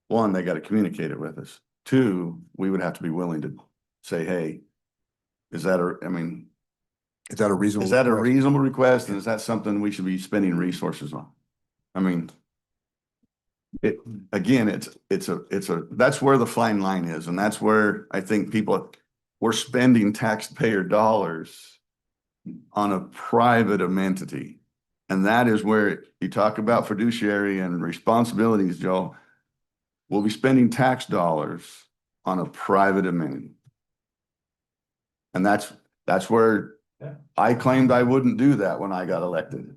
one, they got to communicate it with us. Two, we would have to be willing to say, hey, is that a reasonable request? And is that something we should be spending resources on? I mean, that's where the fine line is. And that's where I think we're spending taxpayer dollars on a private amenity. And that is where you talk about fiduciary and responsibilities, Joe. We'll be spending tax dollars on a private amenity. And that's where I claimed I wouldn't do that when I got elected.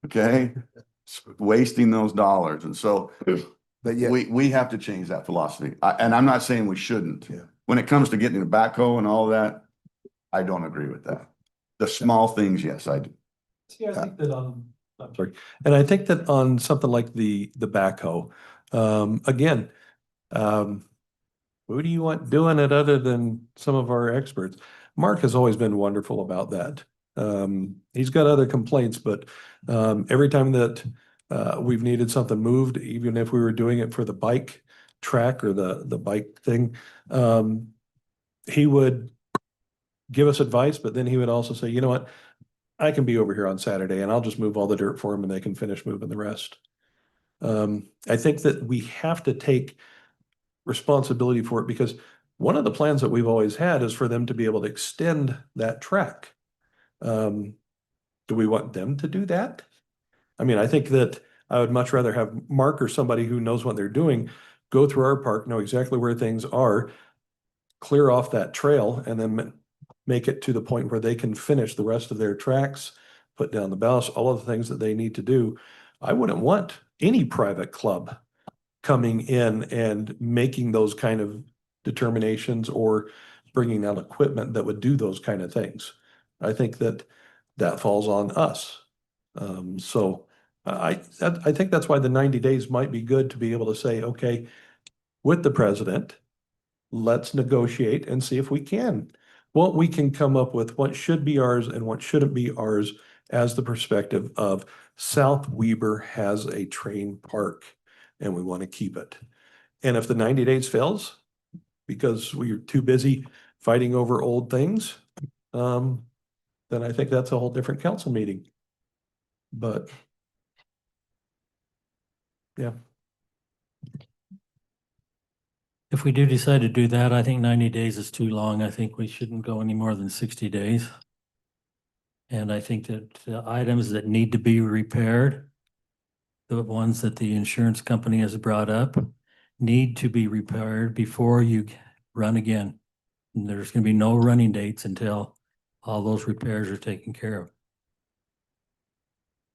Okay? Wasting those dollars. And so we have to change that philosophy. And I'm not saying we shouldn't. Yeah. When it comes to getting a backhoe and all that, I don't agree with that. The small things, yes, I do. See, I think that I'm sorry. And I think that on something like the backhoe, again, Who do you want doing it other than some of our experts? Mark has always been wonderful about that. He's got other complaints, but every time that we've needed something moved, even if we were doing it for the bike track or the bike thing, he would give us advice, but then he would also say, you know what? I can be over here on Saturday and I'll just move all the dirt for them and they can finish moving the rest. I think that we have to take responsibility for it because one of the plans that we've always had is for them to be able to extend that track. Do we want them to do that? I mean, I think that I would much rather have Mark or somebody who knows what they're doing go through our park, know exactly where things are, clear off that trail, and then make it to the point where they can finish the rest of their tracks, put down the ballast, all of the things that they need to do. I wouldn't want any private club coming in and making those kind of determinations or bringing out equipment that would do those kind of things. I think that that falls on us. So I think that's why the 90 days might be good to be able to say, okay, with the president, let's negotiate and see if we can. What we can come up with, what should be ours and what shouldn't be ours as the perspective of South Weber has a train park and we want to keep it. And if the 90 days fails because we're too busy fighting over old things, then I think that's a whole different council meeting. But yeah. If we do decide to do that, I think 90 days is too long. I think we shouldn't go any more than 60 days. And I think that the items that need to be repaired, the ones that the insurance company has brought up, need to be repaired before you run again. And there's going to be no running dates until all those repairs are taken care of.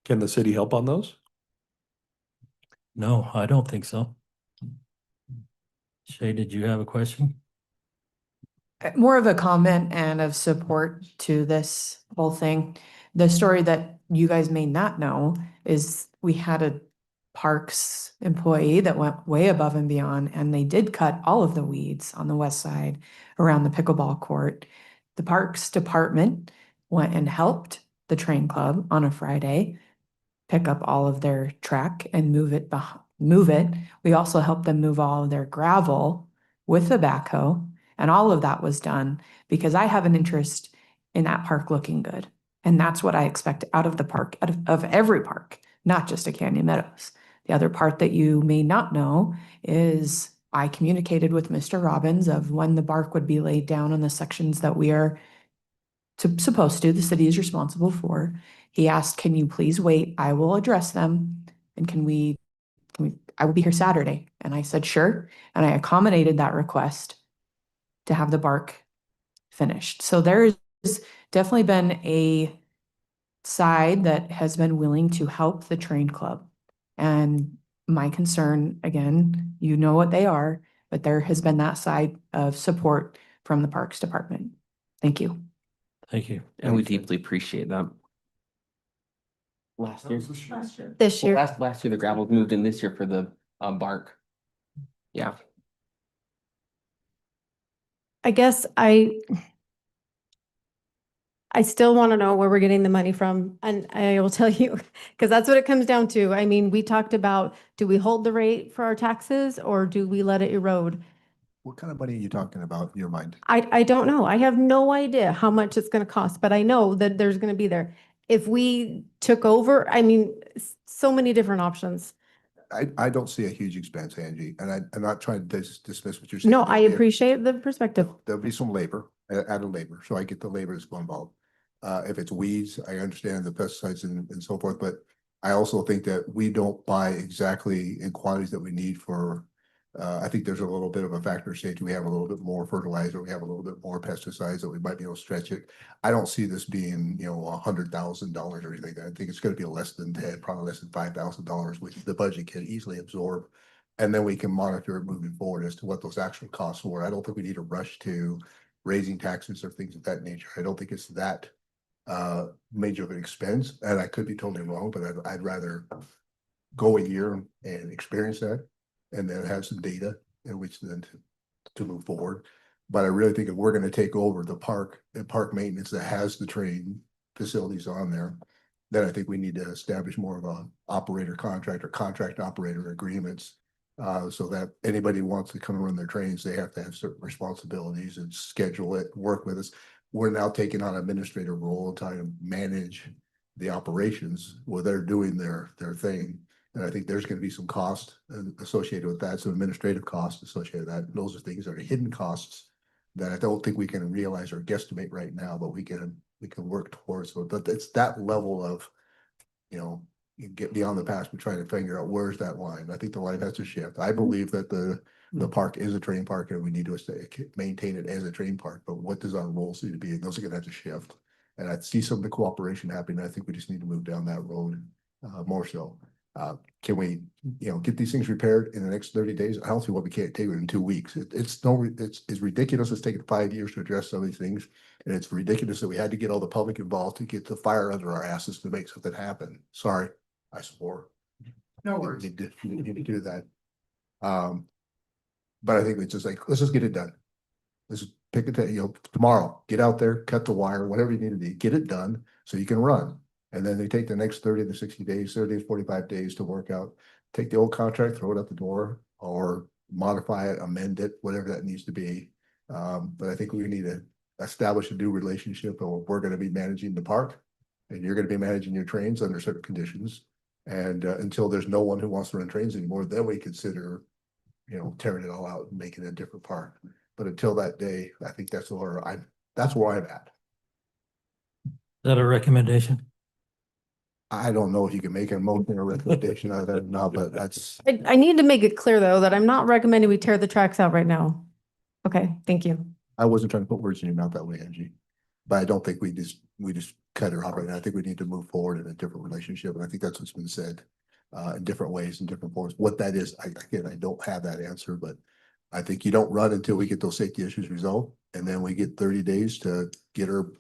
Can the city help on those? No, I don't think so. Shay, did you have a question? More of a comment and of support to this whole thing. The story that you guys may not know is we had a parks employee that went way above and beyond, and they did cut all of the weeds on the west side around the pickleball court. The parks department went and helped the train club on a Friday pick up all of their track and move it. We also helped them move all of their gravel with the backhoe. And all of that was done because I have an interest in that park looking good. And that's what I expect out of the park, of every park, not just at Canyon Meadows. The other part that you may not know is I communicated with Mr. Robbins of when the bark would be laid down on the sections that we are supposed to, the city is responsible for. He asked, can you please wait? I will address them. And I will be here Saturday. And I said, sure. And I accommodated that request to have the bark finished. So there's definitely been a side that has been willing to help the train club. And my concern, again, you know what they are, but there has been that side of support from the Parks Department. Thank you. Thank you. And we deeply appreciate that. Last year. This year. Last year, the gravel moved in. This year for the bark. Yeah. I guess I still want to know where we're getting the money from. And I will tell you, because that's what it comes down to. I mean, we talked about, do we hold the rate for our taxes or do we let it erode? What kind of money are you talking about in your mind? I don't know. I have no idea how much it's going to cost, but I know that there's going to be there. If we took over, I mean, so many different options. I don't see a huge expense, Angie, and I'm not trying to dismiss what you're saying. No, I If- appreciate the perspective. There'll be some labor, added labor, so I get the labor that's involved. If it's weeds, I understand the pesticides and so forth, but I also think that we don't buy exactly in quantities that we need for, I think there's a little bit of a factor stage. We have a little bit more fertilizer, we have a little bit more pesticides that we might be able to stretch it. I don't see this being, $100,000 or anything like that. I think it's gonna be less than 10, probably less than $5,000, which the budget can easily absorb. And then we can monitor it moving forward as to what those actual costs were. I don't think we need to rush to raising taxes or things of that nature. I don't think it's that major of an expense, and I could be totally wrong, but I'd rather go a year and experience that and then have some data in which then to move forward. But I really think if we're gonna take over the park and park maintenance that has the train facilities on there, then I think we need to establish more of a operator contract or contract operator agreements. So that anybody who wants to come and run their trains, they have to have certain responsibilities and schedule it, work with us. We're now taking on an administrative role and trying to manage the operations where they're doing their thing. And I think there's gonna be some cost associated with that, some administrative costs associated with that. And those are things that are hidden costs that I don't think we can realize or guesstimate right now, but we can work towards. So but it's that level of, you know, you get beyond the past, we're trying to figure out where's that line. I think the line has to shift. I believe that the park is a train park and we need to maintain it as a train park, but what does our roles need to be? And those are gonna have to shift. And I see some of the cooperation happening. I think we just need to move down that road more so. Can we, you know, get these things repaired in the next 30 days? I don't see why we can't take it in 2 weeks. It's ridiculous. It's taken 5 years to address some of these things. And it's ridiculous that we had to get all the public involved to get the fire under our asses to make something happen. Sorry, I swore. No worries. Need to do that. But I think it's just like, let's just get it done. Let's pick it, you know, tomorrow, get out there, cut the wire, whatever you need to do, get it done so you can run. And then they take the next 30 to 60 days, 30 to 45 days to work out, take the old contract, throw it out the door or modify it, amend it, whatever that needs to be. But I think we need to establish a new relationship or we're going to be managing the park and you're going to be managing your trains under certain conditions. And until there's no one who wants to run trains anymore, then we consider, you know, tearing it all out and making it a different park. But until that day, I think that's where I'm at. Is that a recommendation? I don't know if you can make a motion or recommendation out of that or not, but that's, I need to make it clear though, that I'm not recommending we tear the tracks out right now. Okay, thank you. I wasn't trying to put words in your mouth that way, Angie. But I don't think we just cut it off right now. I think we need to move forward in a different relationship. And I think that's what's been said in different ways, in different forms. What that is, again, I don't have that answer, but I think you don't run until we get those safety issues resolved. And then we get 30 days to get our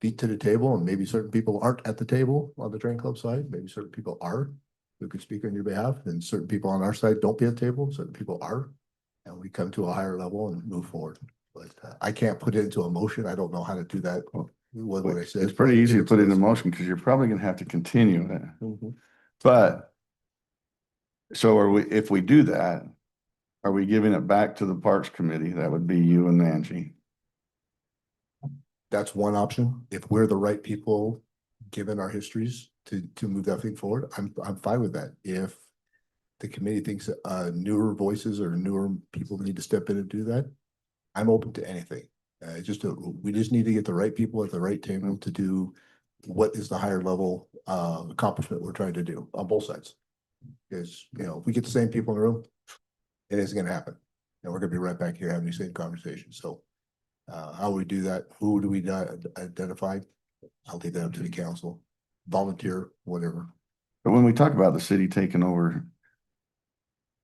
feet to the table. And maybe certain people aren't at the table on the train club side. Maybe certain people are who could speak on your behalf. And certain people on our side don't be at the table. Certain people are. And we come to a higher level and move forward. But I can't put it into a motion. I don't know how to do that. What I said. It's pretty easy to put it into motion because you're probably gonna have to continue it. But so are we, if we do that, are we giving it back to the Parks Committee? That would be you and Angie. That's one option. If we're the right people, given our histories to move that thing forward, I'm fine with that. If the committee thinks newer voices or newer people need to step in and do that, I'm open to anything. We just need to get the right people at the right table to do what is the higher level accomplishment we're trying to do on both sides. Because, you know, if we get the same people in the room, it isn't gonna happen. And we're gonna be right back here having the same conversation. So how we do that, who do we identify? I'll leave that up to the council, volunteer, whatever. But when we talk about the city taking over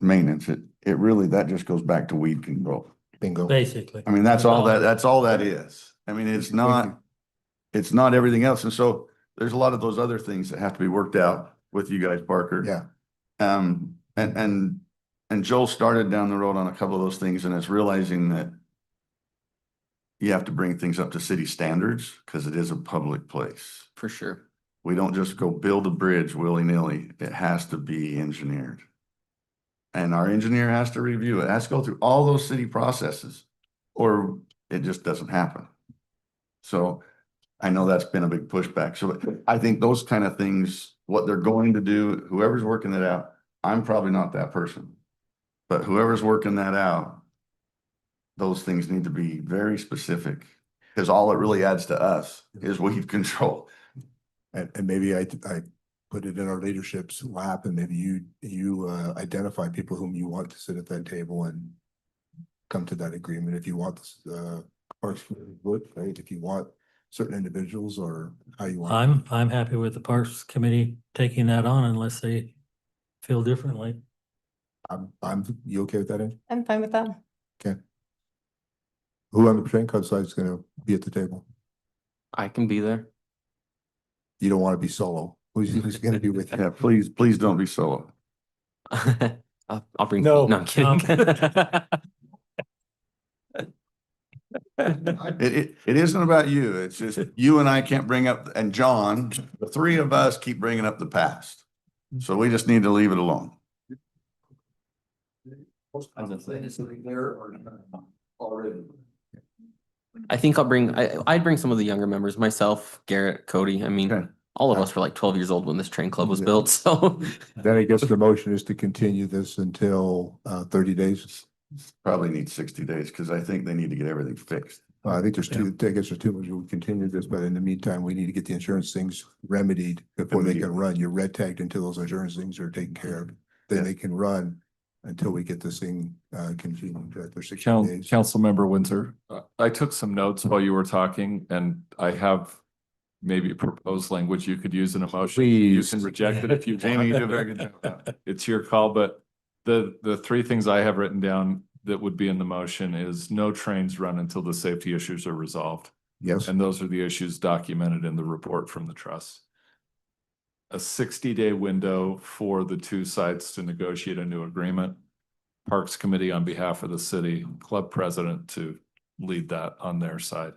maintenance, it really, that just goes back to weed control. Bingo. Basically. I mean, that's all that is. I mean, it's not everything else. And so there's a lot of those other things that have to be worked out with you guys, Parker. Yeah. And Joel started down the road on a couple of those things, and it's realizing that you have to bring things up to city standards because it is a public place. For sure. We don't just go build a bridge willy-nilly. It has to be engineered. And our engineer has to review it. It has to go through all those city processes or it just doesn't happen. So I know that's been a big pushback. So I think those kind of things, what they're going to do, whoever's working it out, I'm probably not that person, but whoever's working that out, those things need to be very specific because all it really adds to us is weed control. And maybe I put it in our leadership's lap and maybe you identify people whom you want to sit at that table and come to that agreement. If you want this, Parks would, right? If you want certain individuals or how you want. I'm happy with the Parks Committee taking that on unless they feel differently. You okay with that, Ange? I'm fine with that. Okay. Who on the train club side is gonna be at the table? I can be there. You don't want to be solo. Who's gonna be with you? Yeah, please don't be solo. I'll bring. No, No, I'm kidding. It isn't about you. It's just you and I can't bring up, and John, the three of us keep bringing up the past. So we just need to leave it alone. I think I'd bring some of the younger members, myself, Garrett, Cody. I mean, all of us were like 12 years old when this train club was built, so. Then I guess the motion is to continue this until 30 days. Probably need 60 days because I think they need to get everything fixed. I think there's two, I guess there's too much, we continue this, but in the meantime, we need to get the insurance things remedied before they can run. You're red tagged until those insurance things are taken care of. Then they can run until we get this thing continued for 60 days. Councilmember Windsor, I took some notes while you were talking, and I have maybe proposed language you could use in a motion. You can reject it if you Jamie, you want. did a very good job. It's your call, but the three things I have written down that would be in the motion is no trains run until the safety issues are resolved. Yes. And those are the issues documented in the report from the trust. A 60-day window for the two sides to negotiate a new agreement. Parks Committee on behalf of the city, club president to lead that on their side.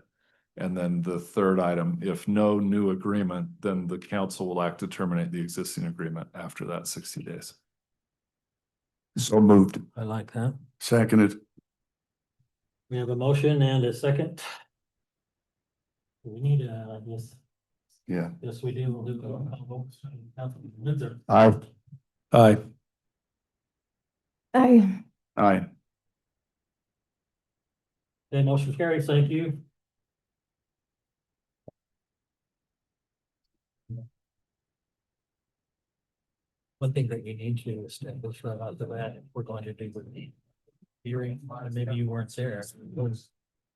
And then the third item, if no new agreement, then the council will act to terminate the existing agreement after that 60 days. So moved. I like that. Seconded. We have a motion and a second. We need yes. Yeah. Yes, we do. We'll do. Councilman Windsor. Aye. Aye. I, Aye. Okay, motion carries. Thank you. One thing that you need to establish right out the bat, we're going to do with the hearing, maybe you weren't there, was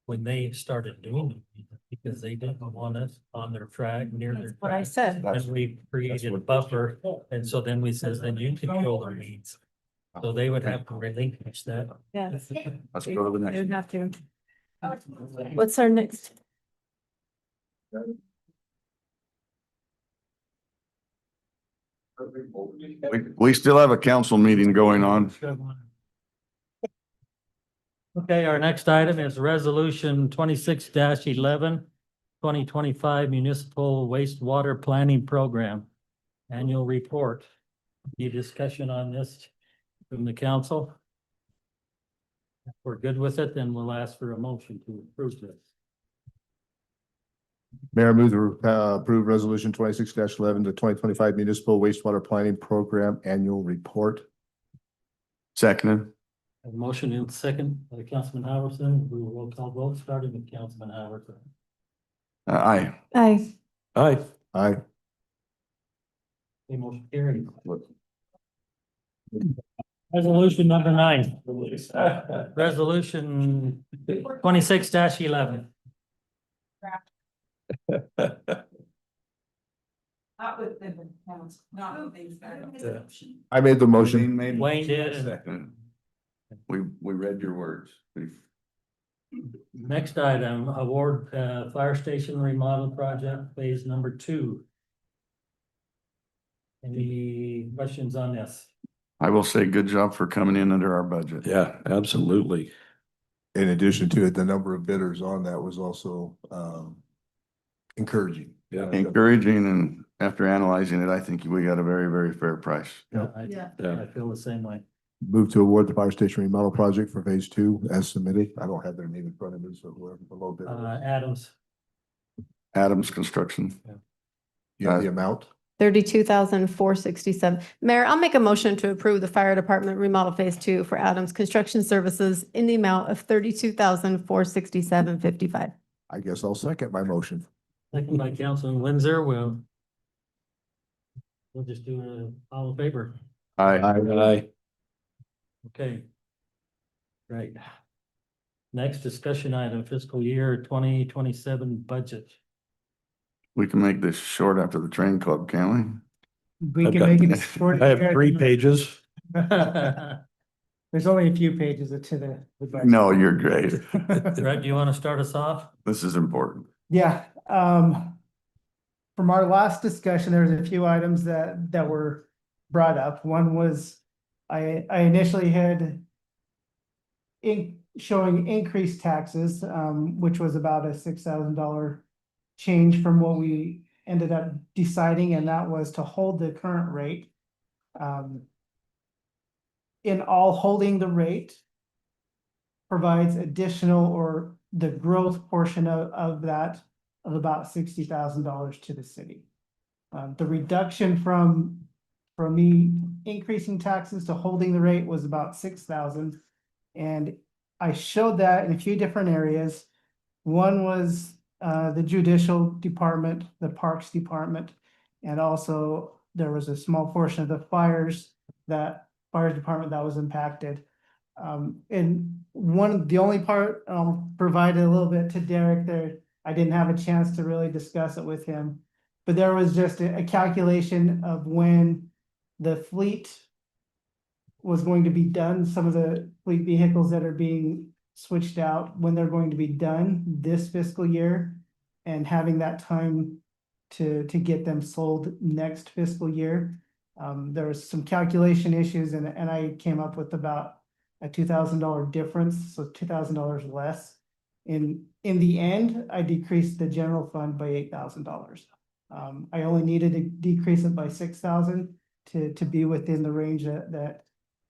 when they started doing it, because they didn't want us on their track, near their. That's what I track. said. And we created a buffer, and so then we says, then you control their needs. So they would have to relinquish that. yes. Let's go to the They next. would have to. What's our next? We still have a council meeting going on. Okay, our next item is resolution 26-11, 2025 municipal wastewater planning program. Annual report. Any discussion on this from the council? If we're good with it, then we'll ask for a motion to approve this. Mayor, move to approve resolution 26-11, the 2025 municipal wastewater planning program annual report. Seconded. A motion and second by Councilman Howerson. We will roll call vote, starting with Councilman Howerson. Aye. I, Aye. Aye. Okay, motion carried. Resolution number 9. Resolution 26-11. I made the motion. Wayne did. Seconded. We read your words. Next item, award fire station remodel project phase number 2. Any questions on this? I will say good job for coming in under our budget. Yeah, absolutely. In addition to it, the number of bidders on that was also encouraging. Yeah. Encouraging, and after analyzing it, I think we got a very, very fair price. I feel the same way. Move to award the fire station remodel project for phase 2 as submitted. I don't have their name in front of me, so whoever the low bid. Adams. Adams Construction. You have the amount? 32,467. Mayor, I'll make a motion to approve the fire department remodel phase 2 for Adams Construction Services in the amount of 32,467.55. I guess I'll second my motion. Second by Councilman Windsor. We'll just do all in favor. Aye. Aye. Okay. Right. Next discussion item, fiscal year 2027 budget. We can make this short after the train club, can't We can make it short. I have 3 pages. There's only a few pages to the. we? No, you're great. Greg, do you want to start us off? This is important. Yeah, from our last discussion, there was a few items that were brought up. One was I initially had showing increased taxes, which was about a $6,000 change from what we ended up deciding, and that was to hold the current rate. In all, holding the rate provides additional, or the growth portion of that, of about $60,000 to the city. The reduction from me increasing taxes to holding the rate was about 6,000. And I showed that in a few different areas. One was the judicial department, the parks department, and also there was a small portion of the fire department that was impacted. And the only part, I'll provide a little bit to Derek there, I didn't have a chance to really discuss it with him, but there was just a calculation of when the fleet was going to be done, some of the fleet vehicles that are being switched out, when they're going to be done this fiscal year, and having that time to get them sold next fiscal year. There was some calculation issues, and I came up with about a $2,000 difference, so $2,000 less. In the end, I decreased the general fund by $8,000. I only needed to decrease it by 6,000 to be within the range that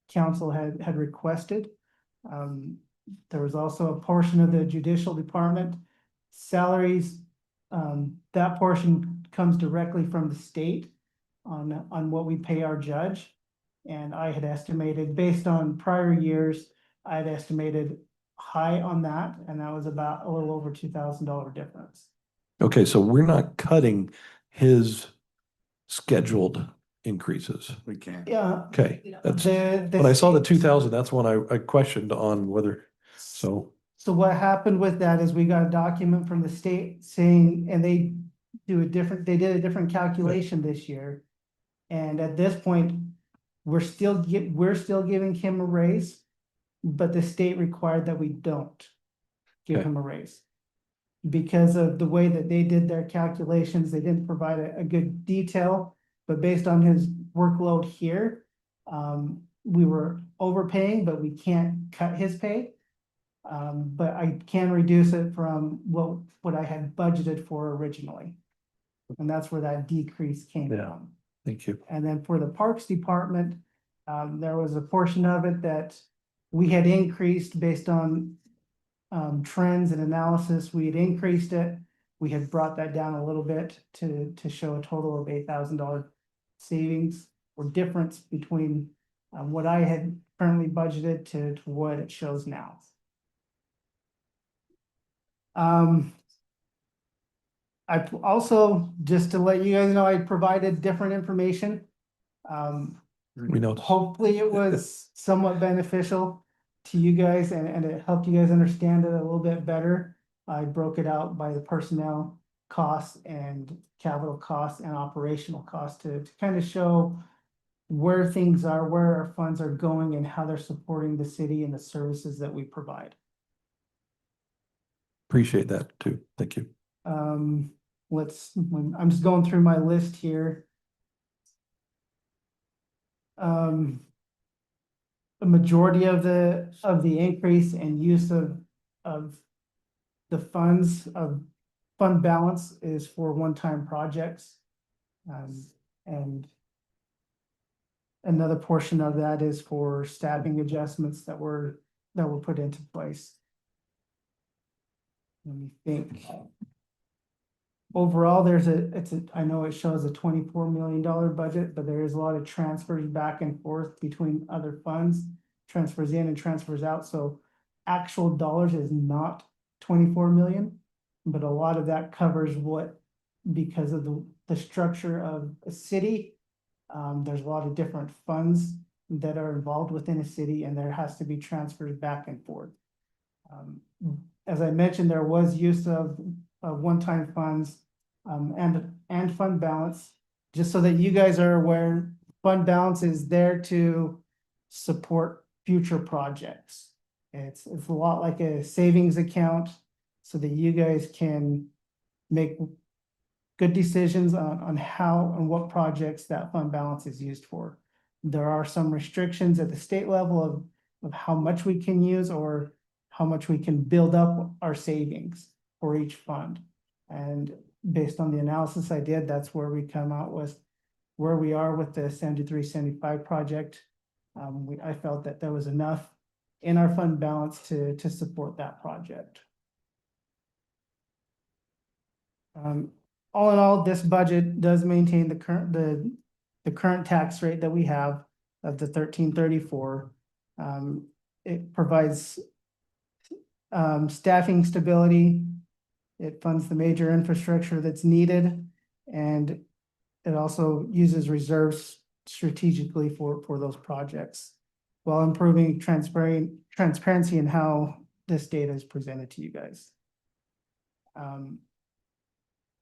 council had requested. There was also a portion of the judicial department salaries. That portion comes directly from the state on what we pay our judge. And I had estimated, based on prior years, I had estimated high on that, and that was about a little over $2,000 difference. Okay, so we're not cutting his scheduled increases. We can't. Yeah. Okay, that's, when I saw the 2,000, that's when I questioned on whether, so. So what happened with that is we got a document from the state saying, and they did a different calculation this year. And at this point, we're still giving him a raise, but the state required that we don't give him a raise. Because of the way that they did their calculations, they didn't provide a good detail, but based on his workload here, we were overpaying, but we can't cut his pay. But I can reduce it from what I had budgeted for originally. And that's where that decrease came from. Thank you. And then for the Parks Department, there was a portion of it that we had increased based on trends and analysis. We had increased it. We had brought that down a little bit to show a total of $8,000 savings or difference between what I had currently budgeted to what it shows now. I also, just to let you guys know, I provided different information. We know. Hopefully it was somewhat beneficial to you guys, and it helped you guys understand it a little bit better. I broke it out by the personnel costs and capital costs and operational costs to kind of show where things are, where our funds are going, and how they're supporting the city and the services that we provide. Appreciate that too. Thank you. I'm just going through my list here. A majority of the increase and use of the fund balance is for one-time projects. And another portion of that is for staffing adjustments that were put into place. Let me think. Overall, I know it shows a $24 million budget, but there is a lot of transfers back and forth between other funds, transfers in and transfers out. So actual dollars is not 24 million, but a lot of that covers because of the structure of a city. There's a lot of different funds that are involved within a city, and there has to be transfers back and forth. As I mentioned, there was use of one-time funds and fund balance, just so that you guys are aware. Fund balance is there to support future projects. It's a lot like a savings account, so that you guys can make good decisions on how and what projects that fund balance is used for. There are some restrictions at the state level of how much we can use or how much we can build up our savings for each fund. And based on the analysis I did, that's where we come out with where we are with the 7375 project. I felt that there was enough in our fund balance to support that project. All in all, this budget does maintain the current tax rate that we have of the 1334. It provides staffing stability. It funds the major infrastructure that's needed, and it also uses reserves strategically for those projects while improving transparency in how this data is presented to you guys.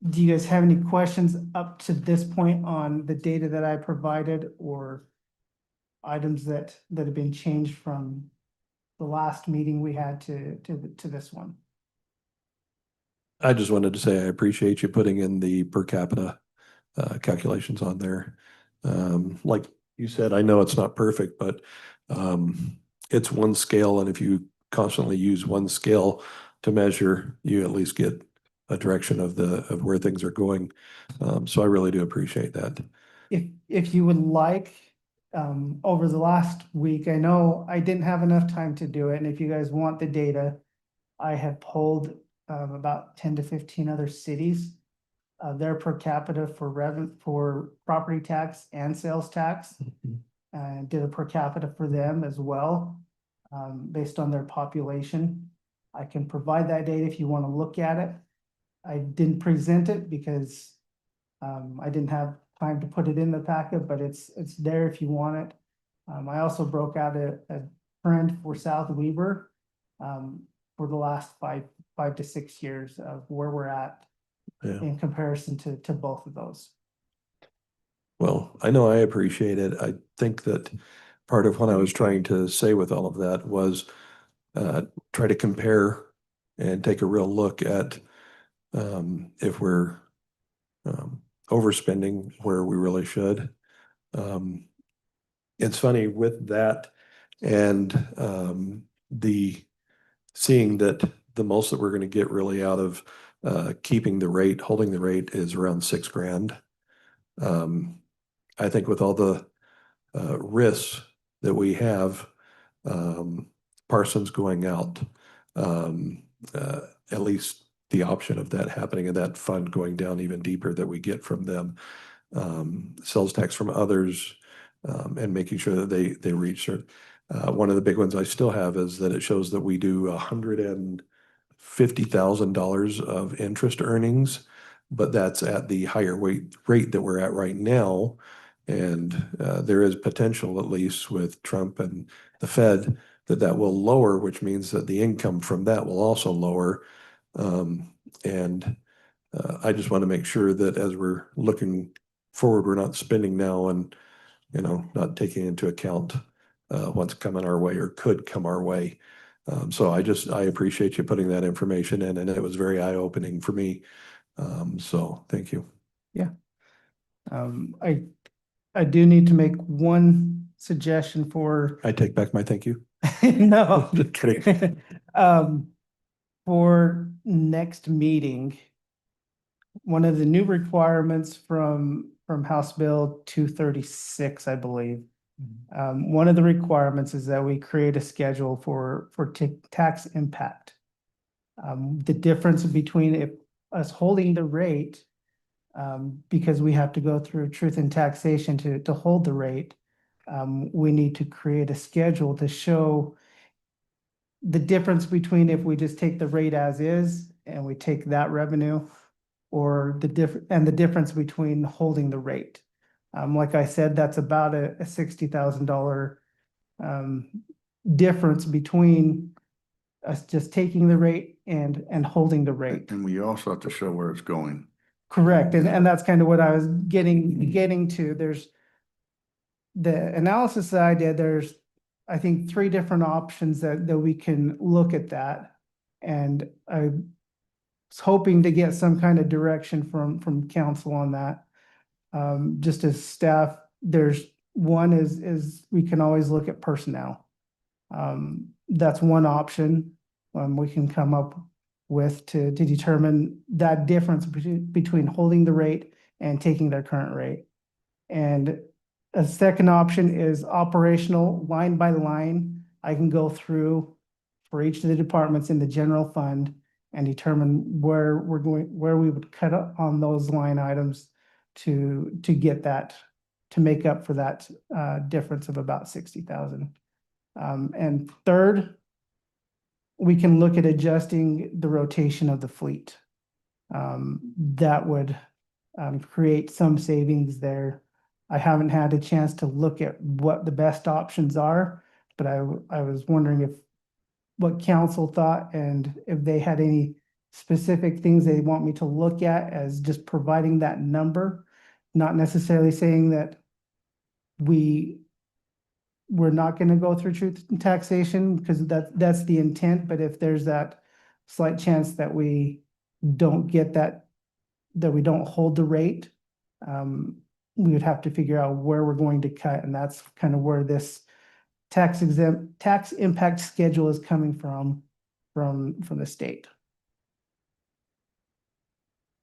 Do you guys have any questions up to this point on the data that I provided or items that have been changed from the last meeting we had to this one? I just wanted to say I appreciate you putting in the per capita calculations on there. Like you said, I know it's not perfect, but it's one scale, and if you constantly use one scale to measure, you at least get a direction of where things are going. So I really do appreciate that. If you would like, over the last week, I know I didn't have enough time to do it, and if you guys want the data, I have pulled about 10 to 15 other cities, their per capita for property tax and sales tax, and did a per capita for them as well, based on their population. I can provide that data if you want to look at it. I didn't present it because I didn't have time to put it in the packet, but it's there if you want it. I also broke out a trend for South Weber for the last five to 6 years of where we're at in comparison to both of those. Well, I know I appreciate it. I think that part of what I was trying to say with all of that was try to compare and take a real look at if we're overspending where we really should. It's funny with that and the seeing that the most that we're going to get really out of keeping the rate, holding the rate is around $6,000. I think with all the risks that we have, Parsons going out, at least the option of that happening and that fund going down even deeper that we get from them, sales tax from others, and making sure that they reach certain. One of the big ones I still have is that it shows that we do $150,000 of interest earnings, but that's at the higher rate that we're at right now. And there is potential, at least with Trump and the Fed, that will lower, which means that the income from that will also lower. I just want to make sure that as we're looking forward, we're not spending now and, not taking into account what's coming our way or could come our way. So I appreciate you putting that information in, and it was very eye-opening for me. So thank you. Yeah. I do need to make one suggestion for. I take back my thank you. No. Just kidding. For next meeting, one of the new requirements from House Bill 236, I believe. One of the requirements is that we create a schedule for tax impact. The difference between us holding the rate, because we have to go through truth in taxation to hold the rate, we need to create a schedule to show the difference between if we just take the rate as is and we take that revenue, or the difference between holding the rate. Like I said, that's about a $60,000 difference between us just taking the rate and holding the rate. And we also have to show where it's going. Correct, and that's kind of what I was getting to. There's the analysis that I did. There's, I think, 3 different options that we can look at that, and I was hoping to get some kind of direction from council on that. Just as staff, there's one is we can always look at personnel. That's one option we can come up with to determine that difference between holding the rate and taking their current rate. And a second option is operational, line by line. I can go through for each of the departments in the general fund and determine where we would cut up on those line items to get that, to make up for that difference of about 60,000. And third, we can look at adjusting the rotation of the fleet. That would create some savings there. I haven't had a chance to look at what the best options are, but I was wondering what council thought and if they had any specific things they want me to look at as just providing that number, not necessarily saying that we're not going to go through truth and taxation, because that's the intent. But if there's that slight chance that we don't get that we don't hold the rate, we would have to figure out where we're going to cut. And that's kind of where this tax impact schedule is coming from the state.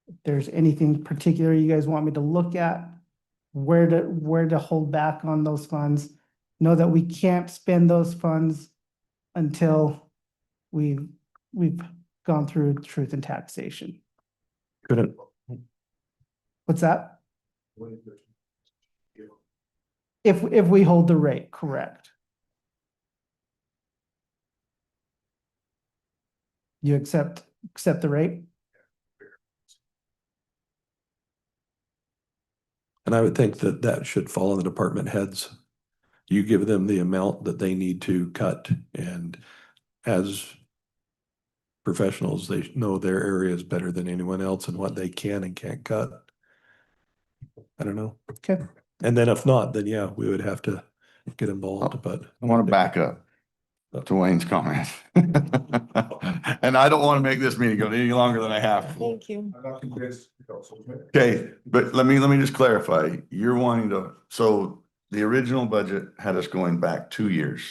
If there's anything particular you guys want me to look at, where to hold back on those funds, know that we can't spend those funds until we've gone through truth and taxation. Couldn't. What's that? If we hold the rate, correct. You accept the rate? And I would think that that should fall on the department heads. You give them the amount that they need to cut, and as professionals, they know their areas better than anyone else and what they can and can't cut. I don't know. Okay. And then if not, then yeah, we would have to get involved, but. I want to back up to Wayne's comment. And I don't want to make this meeting go any longer than I have. Thank you. Okay, but let me just clarify. You're wanting to, so the original budget had us going back 2 years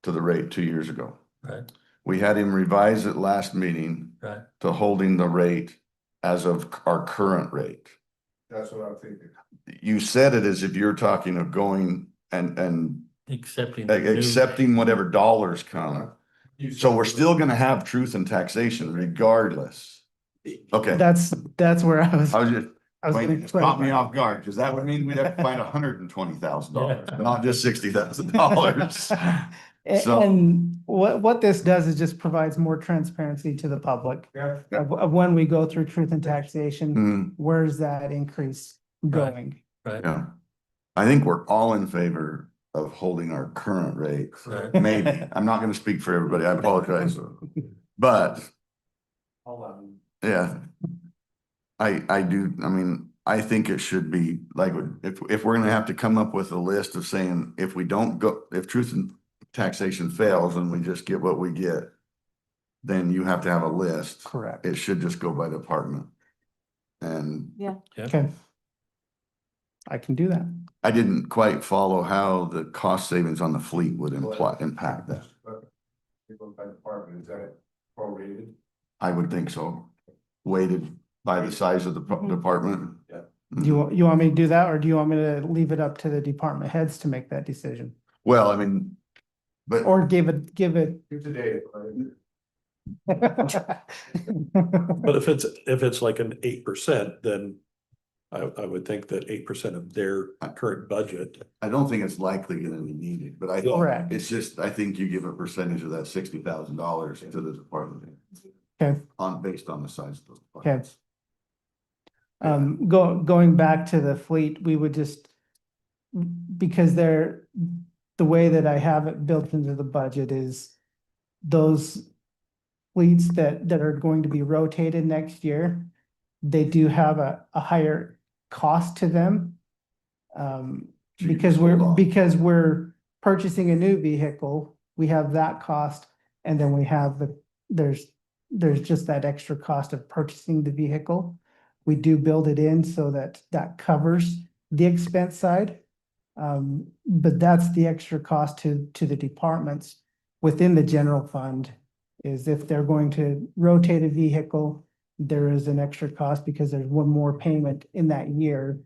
to the rate 2 years ago. Right. We had him revise it last meeting Right. to holding the rate as of our current rate. That's what I'm thinking. You said it as if you're talking of going and Accepting. the new- accepting whatever dollars come. So we're still gonna have truth and taxation regardless. Okay. That's where I was. I was just, gonna wait, caught me clarify. off guard, because that would mean we'd have to find $120,000, not just $60,000. So- And what this does is just provides more transparency to the public of when we go through truth and taxation, Hmm, where's that increase going? Right. yeah. I think we're all in favor of holding our current rate. Right. Maybe. I'm not gonna speak for everybody. I apologize. But yeah. I do, I mean, I think it should be like, if we're gonna have to come up with a list of saying, if we don't go, if truth and taxation fails and we just get what we get, then you have to have a list. Correct. It should just go by department. And Yeah. Okay. I can do that. I didn't quite follow how the cost savings on the fleet would impact that. Is that prorated? I would think so. Weighted by the size of the department. Do you want me to do that, or do you want me to leave it up to the department heads to make that decision? Well, I mean, but Or give it. Today. But if it's like an 8%, then I would think that 8% of their current budget. I don't think it's likely gonna be needed, but Correct. it's just, I think you give a percentage of that $60,000 to the department. Okay. Based on the size of those. Okay. departments. Going back to the fleet, we would just, because the way that I have it built into the budget is those fleets that are going to be rotated next year, they do have a higher cost to them. Because we're purchasing a new vehicle, we have that cost, and then we have there's just that extra cost of purchasing the vehicle. We do build it in so that covers the expense side. But that's the extra cost to the departments within the general fund, is if they're going to rotate a vehicle, there is an extra cost because there's one more payment in that year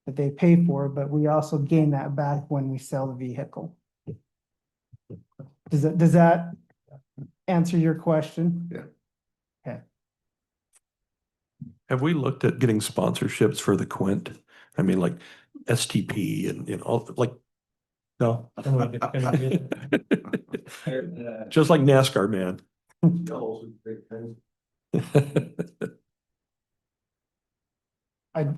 that they pay for, but we also gain that back when we sell the vehicle. Does that answer your question? Yeah. Okay. Have we looked at getting sponsorships for the Quint? I mean, like STP and, all, like, no. Just like NASCAR, man.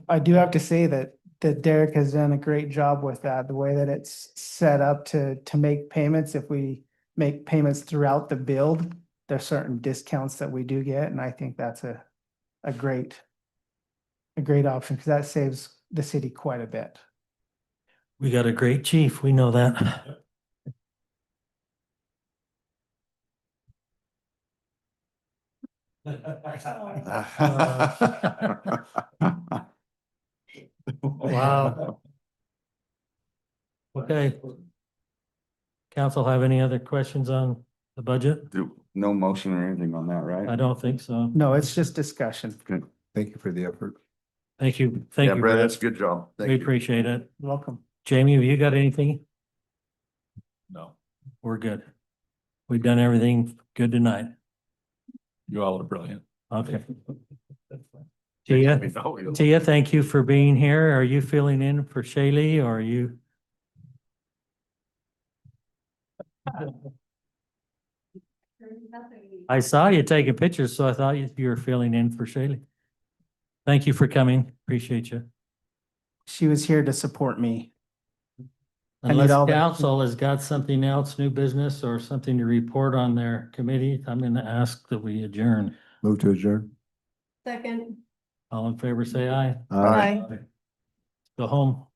I do have to say that Derek has done a great job with that, the way that it's set up to make payments. If we make payments throughout the build, there's certain discounts that we do get, and I think that's a great option, because that saves the city quite a bit. We got a great chief, we know that. Wow. Okay. Council have any other questions on the budget? No motion or anything on that, I right? don't think so. No, it's just discussion. Good. Thank you for the effort. Thank you. Yeah, Thank you, Brett, that's a Brett. good job. Thank We you. appreciate it. Welcome. Jamie, have you got anything? No, We're good. We've done everything good tonight. you all are brilliant. Okay. Tia, thank you for being here. Are you filling in for Shaylee, or are you? I saw you taking pictures, so I thought you were filling in for Shaylee. Thank you for coming. Appreciate you. She was here to support me. I need Unless all the- council has got something else, new business or something to report on their committee, I'm gonna ask that we adjourn. Move to adjourn. Second. All in favor, say aye. Aye. Go home.